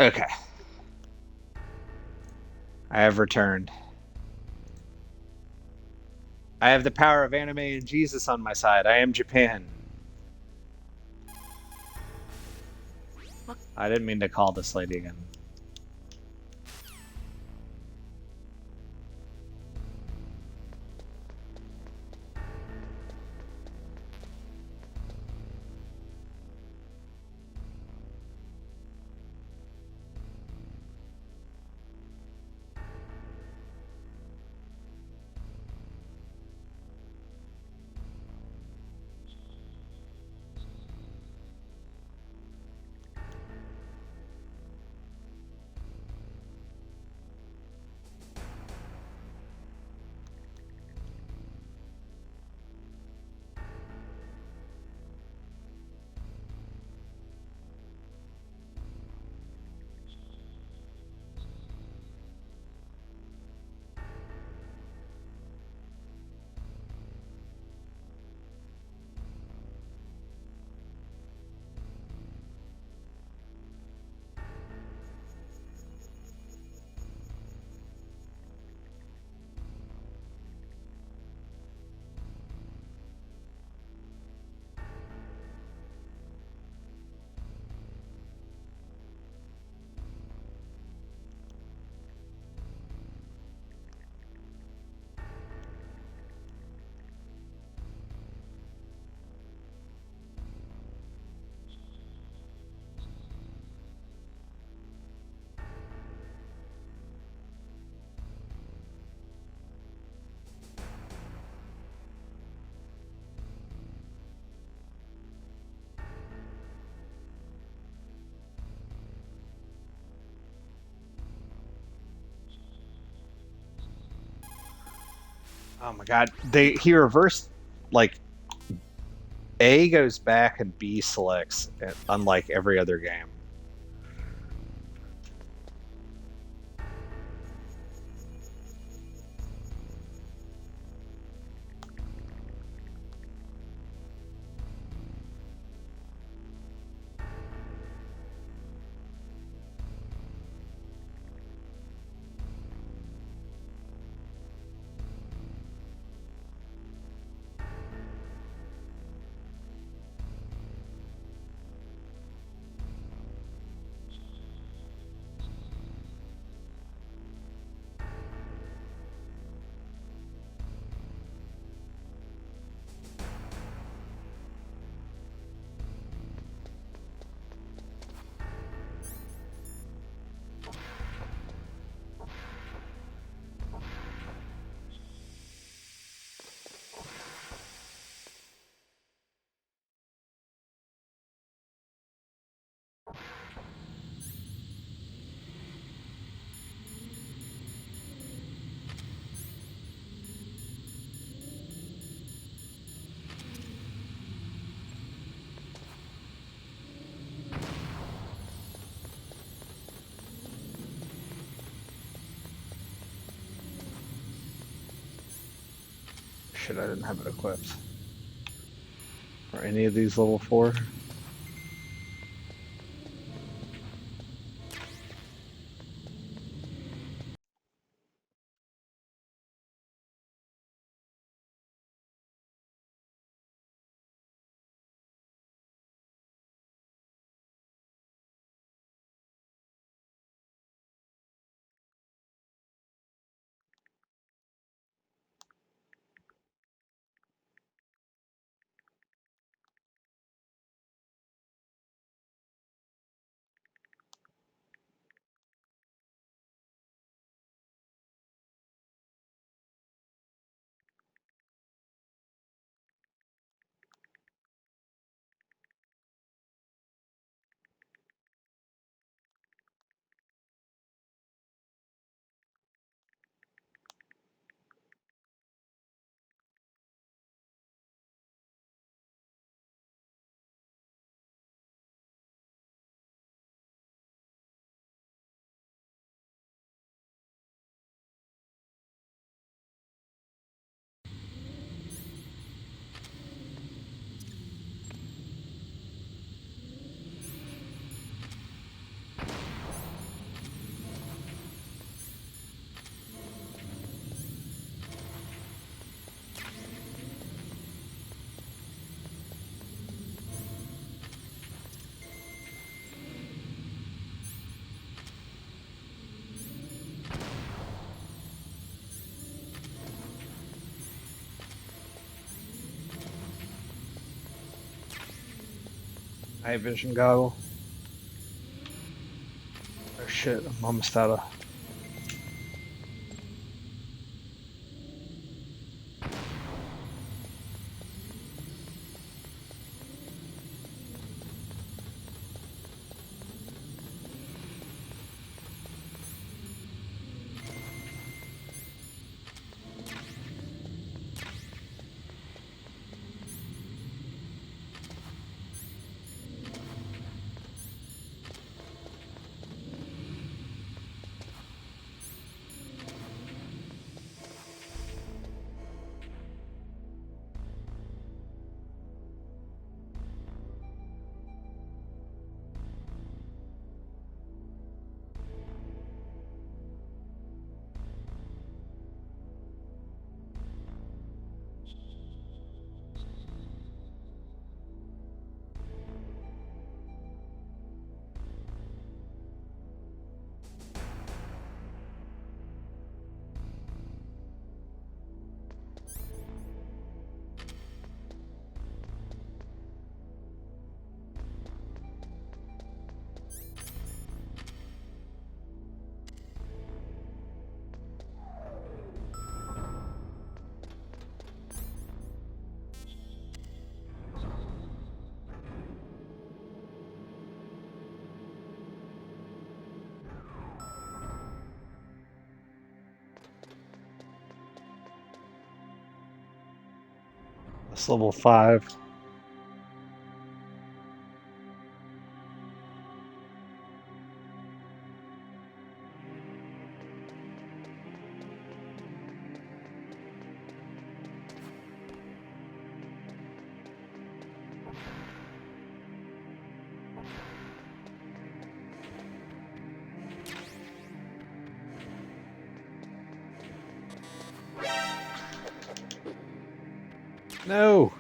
Okay. I have returned. I have the power of anime and Jesus on my side. I am Japan. I didn't mean to call this lady again. Oh my god. He reversed, like, A goes back and B selects, unlike every other game. Shit, I didn't have it equipped. Or any of these level 4. Night vision goggle. Oh shit, I'm almost out of... That's level 5. No!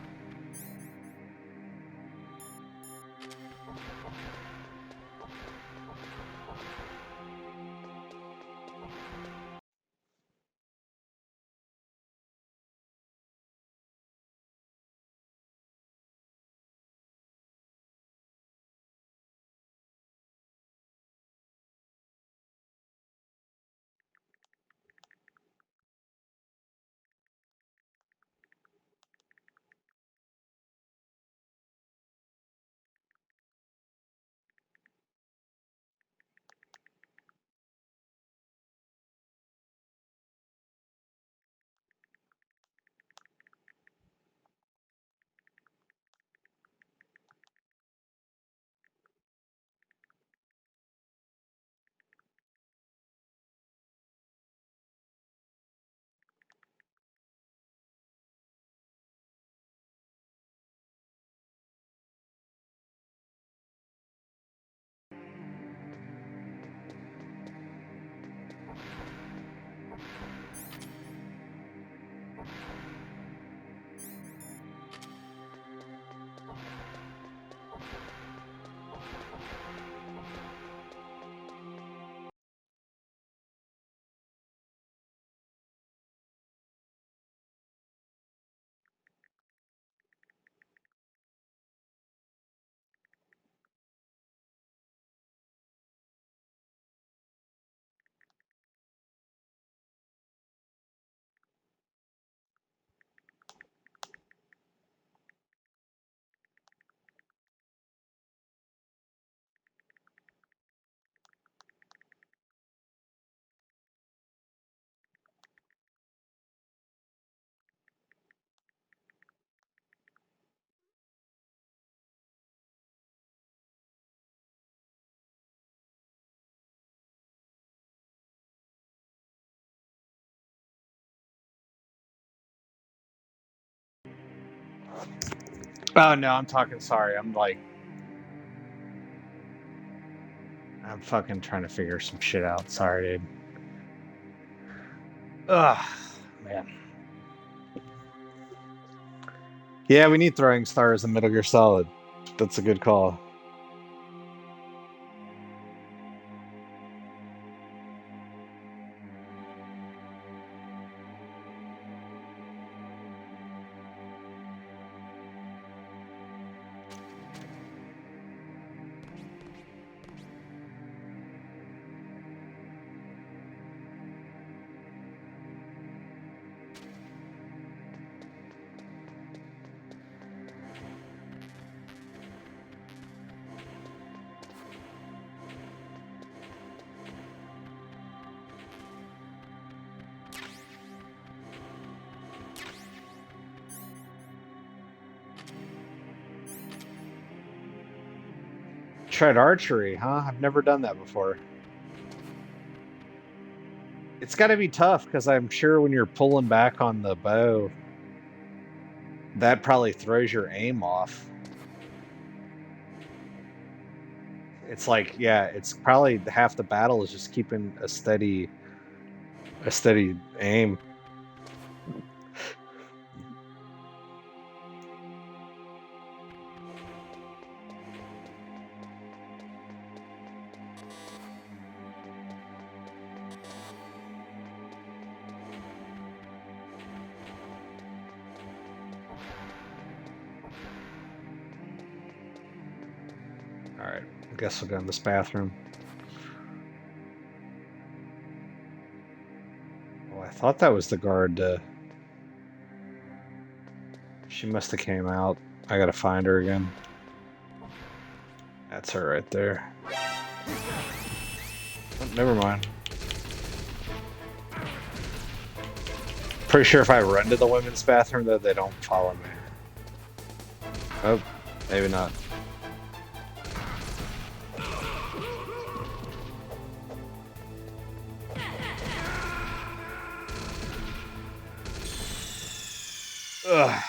Oh no, I'm talking sorry. I'm fucking trying to figure some shit out. Sorry, dude. Ugh, man. Yeah, we need throwing stars in Metal Gear Solid. That's a good call. tried archery, huh? I've never done that before. It's got to be tough because I'm sure when you're pulling back on the bow, that probably throws your aim off. It's like, yeah, it's probably half the battle is just keeping a steady aim. All right, I guess we'll go in this bathroom. Oh, I thought that was the guard. She must have came out. I gotta find her again. That's her right there. Oh, never mind. Pretty sure if I run to the women's bathroom, though, they don't follow me. Oh, maybe not. Ugh.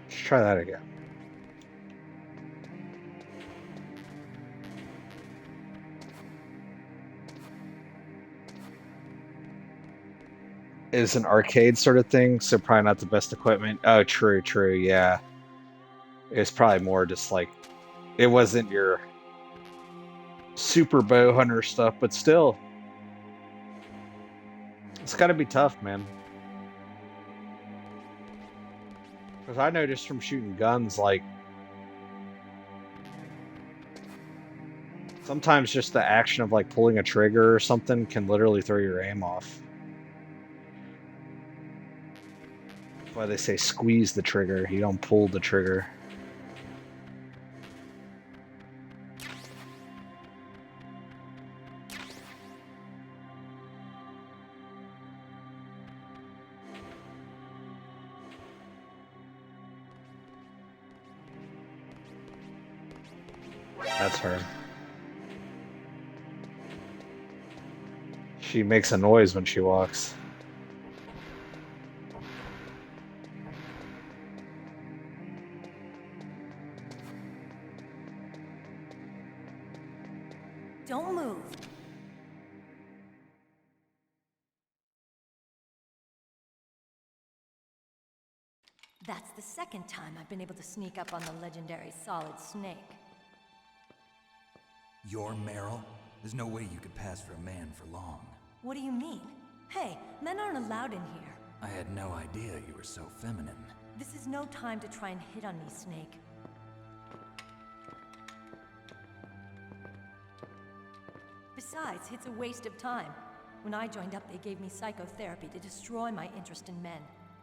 Let's try that again. Is an arcade sort of thing, so probably not the best equipment. Oh, true, yeah. It's probably more just like, it wasn't your super bow hunter stuff, but still. It's gotta be tough, man. Because I noticed from shooting guns, like, sometimes just the action of like pulling a trigger or something can literally throw your aim off. That's why they say squeeze the trigger, you don't pull the trigger. That's her. She makes a noise when she walks. Don't move. That's the second time I've been able to sneak up on the legendary Solid Snake. You're Meryl? There's no way you could pass for a man for long. What do you mean? Hey, men aren't allowed in here. I had no idea you were so feminine. This is no time to try and hit on me, Snake. Besides, it's a waste of time. When I joined up, they gave me psychotherapy to destroy my interest in men.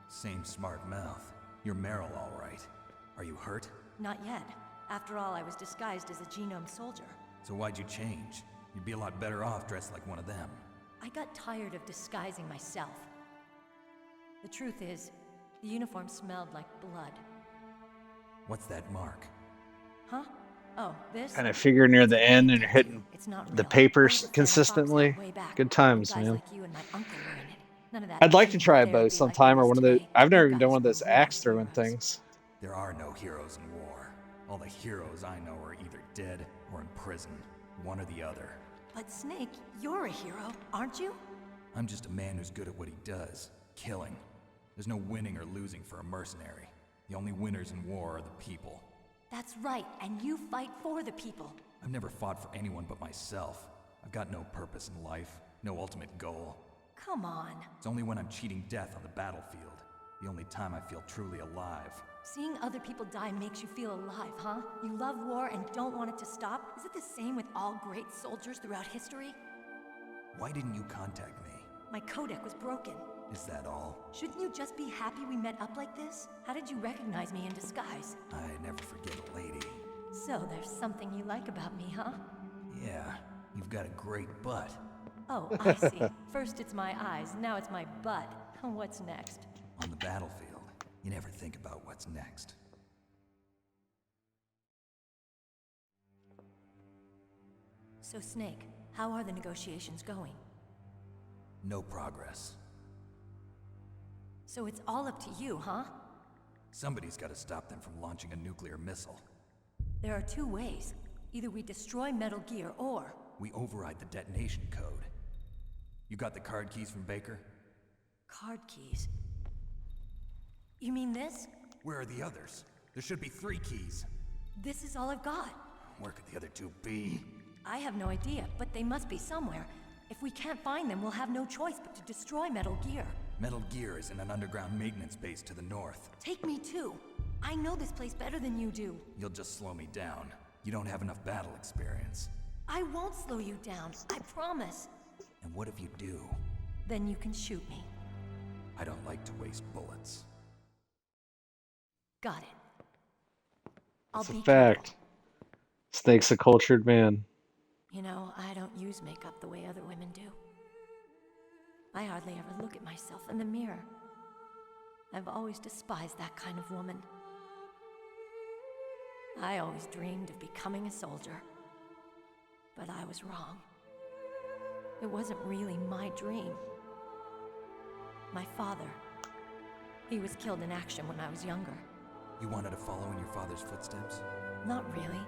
Same smart mouth. You're Meryl, all right. Are you hurt? Not yet. After all, I was disguised as a genome soldier. So why'd you change? You'd be a lot better off dressed like one of them. I got tired of disguising myself. The truth is, the uniform smelled like blood. What's that mark? Huh? Oh, this? Kind of figure near the end and you're hitting the papers consistently. Good times, man. I'd like to try a bow sometime, or one of the. I've never even done one of those axe throwing things. There are no heroes in war. All the heroes I know are either dead or in prison. One or the other. But Snake, you're a hero, aren't you? I'm just a man who's good at what he does. Killing. There's no winning or losing for a mercenary. The only winners in war are the people. That's right, and you fight for the people. I've never fought for anyone but myself. I've got no purpose in life, no ultimate goal. Come on. It's only when I'm cheating death on the battlefield. The only time I feel truly alive. Seeing other people die makes you feel alive, huh? You love war and don't want it to stop? Is it the same with all great soldiers throughout history? Why didn't you contact me? My codec was broken. Is that all? Shouldn't you just be happy we met up like this? How did you recognize me in disguise? I never forget a lady. So there's something you like about me, huh? Yeah, you've got a great butt. Oh, I see. First it's my eyes, now it's my butt. What's next? On the battlefield, you never think about what's next. So Snake, how are the negotiations going? No progress. So it's all up to you, huh? Somebody's got to stop them from launching a nuclear missile. There are two ways. Either we destroy Metal Gear, or... we override the detonation code. You got the card keys from Baker? Card keys? You mean this? Where are the others? There should be 3 keys. This is all I've got. Where could the other 2 be? I have no idea, but they must be somewhere. If we can't find them, we'll have no choice but to destroy Metal Gear. Metal Gear is in an underground maintenance base to the north. Take me too. I know this place better than you do. You'll just slow me down. You don't have enough battle experience. I won't slow you down, I promise. And what if you do? Then you can shoot me. I don't like to waste bullets. Got it. I'll It's a be fact. careful. Snake's a cultured man. You know, I don't use makeup the way other women do. I hardly ever look at myself in the mirror. I've always despised that kind of woman. I always dreamed of becoming a soldier. But I was wrong. It wasn't really my dream. My father, he was killed in action when I was younger. You wanted to follow in your father's footsteps? Not really.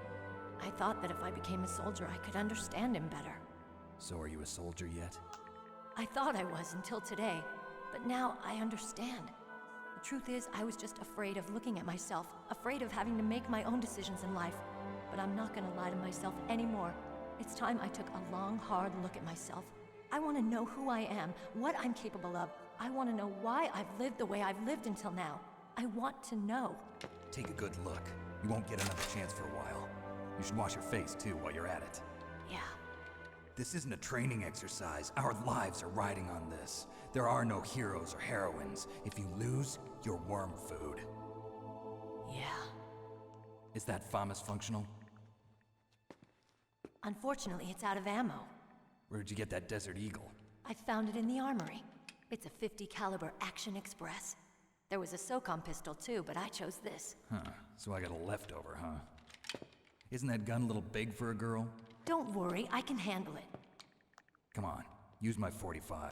I thought that if I became a soldier, I could understand him better. So are you a soldier yet? I thought I was until today, but now I understand. The truth is, I was just afraid of looking at myself, afraid of having to make my own decisions in life. But I'm not gonna lie to myself anymore. It's time I took a long, hard look at myself. I want to know who I am, what I'm capable of. I want to know why I've lived the way I've lived until now. I want to know. Take a good look. You won't get another chance for a while. You should wash your face, too, while you're at it. Yeah. This isn't a training exercise. Our lives are riding on this. There are no heroes or heroines. If you lose, you're worm food. Yeah. Is that FAMAS functional? Unfortunately, it's out of ammo. Where'd you get that Desert Eagle? I found it in the armory. It's a .50 caliber Action Express. There was a SOCOM pistol too, but I chose this. Huh, so I got a leftover, huh? Isn't that gun a little big for a girl? Don't worry, I can handle it. Come on, use my .45.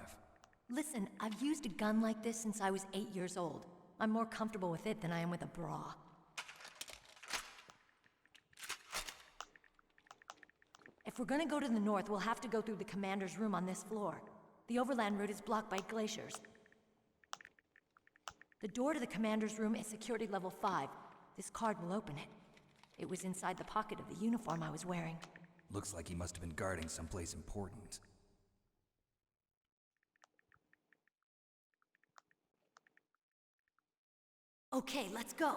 Listen, I've used a gun like this since I was 8 years old. I'm more comfortable with it than I am with a bra. If we're gonna go to the north, we'll have to go through the commander's room on this floor. The overland route is blocked by glaciers. The door to the commander's room is security level 5. This card will open it. It was inside the pocket of the uniform I was wearing. Looks like he must have been guarding someplace important. Okay, let's go.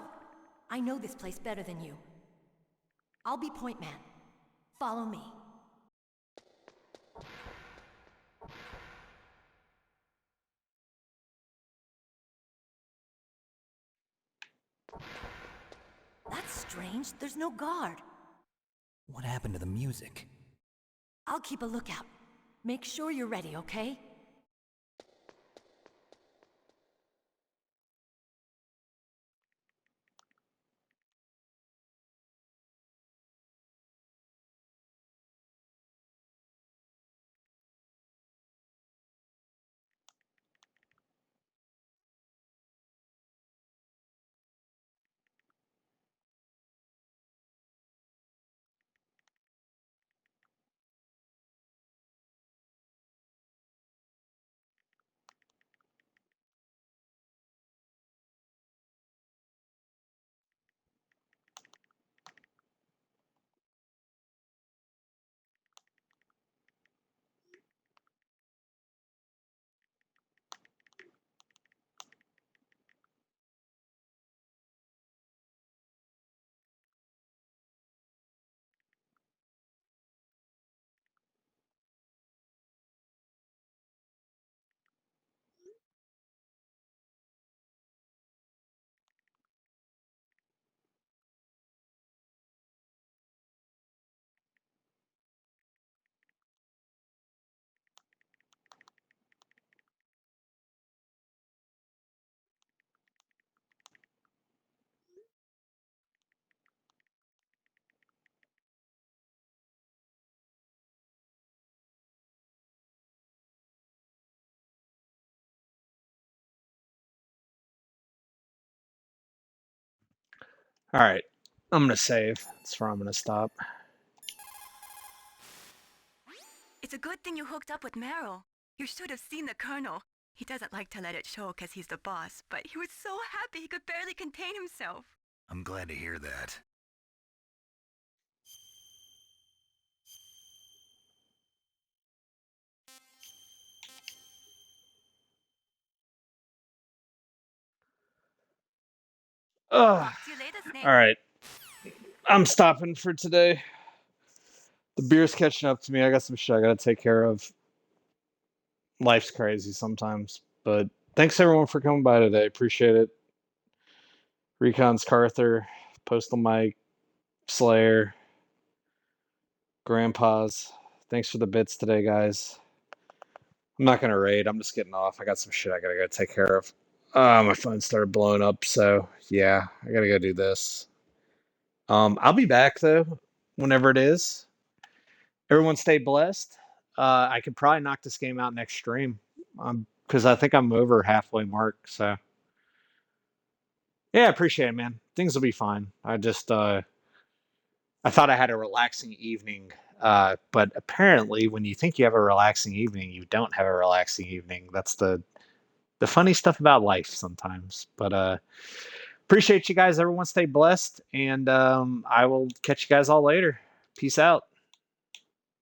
I know this place better than you. I'll be point man. Follow me. That's strange. There's no guard. What happened to the music? I'll keep a lookout. Make sure you're ready, okay? All right, I'm gonna save. That's where I'm gonna stop. It's a good thing you hooked up with Meryl. You should have seen the Colonel. He doesn't like to let it show because he's the boss, but he was so happy he could barely contain himself. I'm glad to hear that. Ugh. See you later, Snake. All right, I'm stopping for today. The beer's catching up to me. I got some shit I gotta take care of. Life's crazy sometimes, but thanks everyone for coming by today. Appreciate it. Recon's Carther, Postal Mike, Slayer, Grandpa's. Thanks for the bits today, guys. I'm not gonna raid. I'm just getting off. I got some shit I gotta go take care of. My phone started blowing up, so yeah, I gotta go do this. I'll be back though, whenever it is. Everyone stay blessed. I could probably knock this game out next stream. Because I think I'm over halfway mark. So yeah, I appreciate it, man. Things will be fine. I just I thought I had a relaxing evening, but apparently, when you think you have a relaxing evening, you don't have a relaxing evening. That's the funny stuff about life sometimes. But appreciate you guys. Everyone stay blessed, and I will catch you guys all later. Peace out.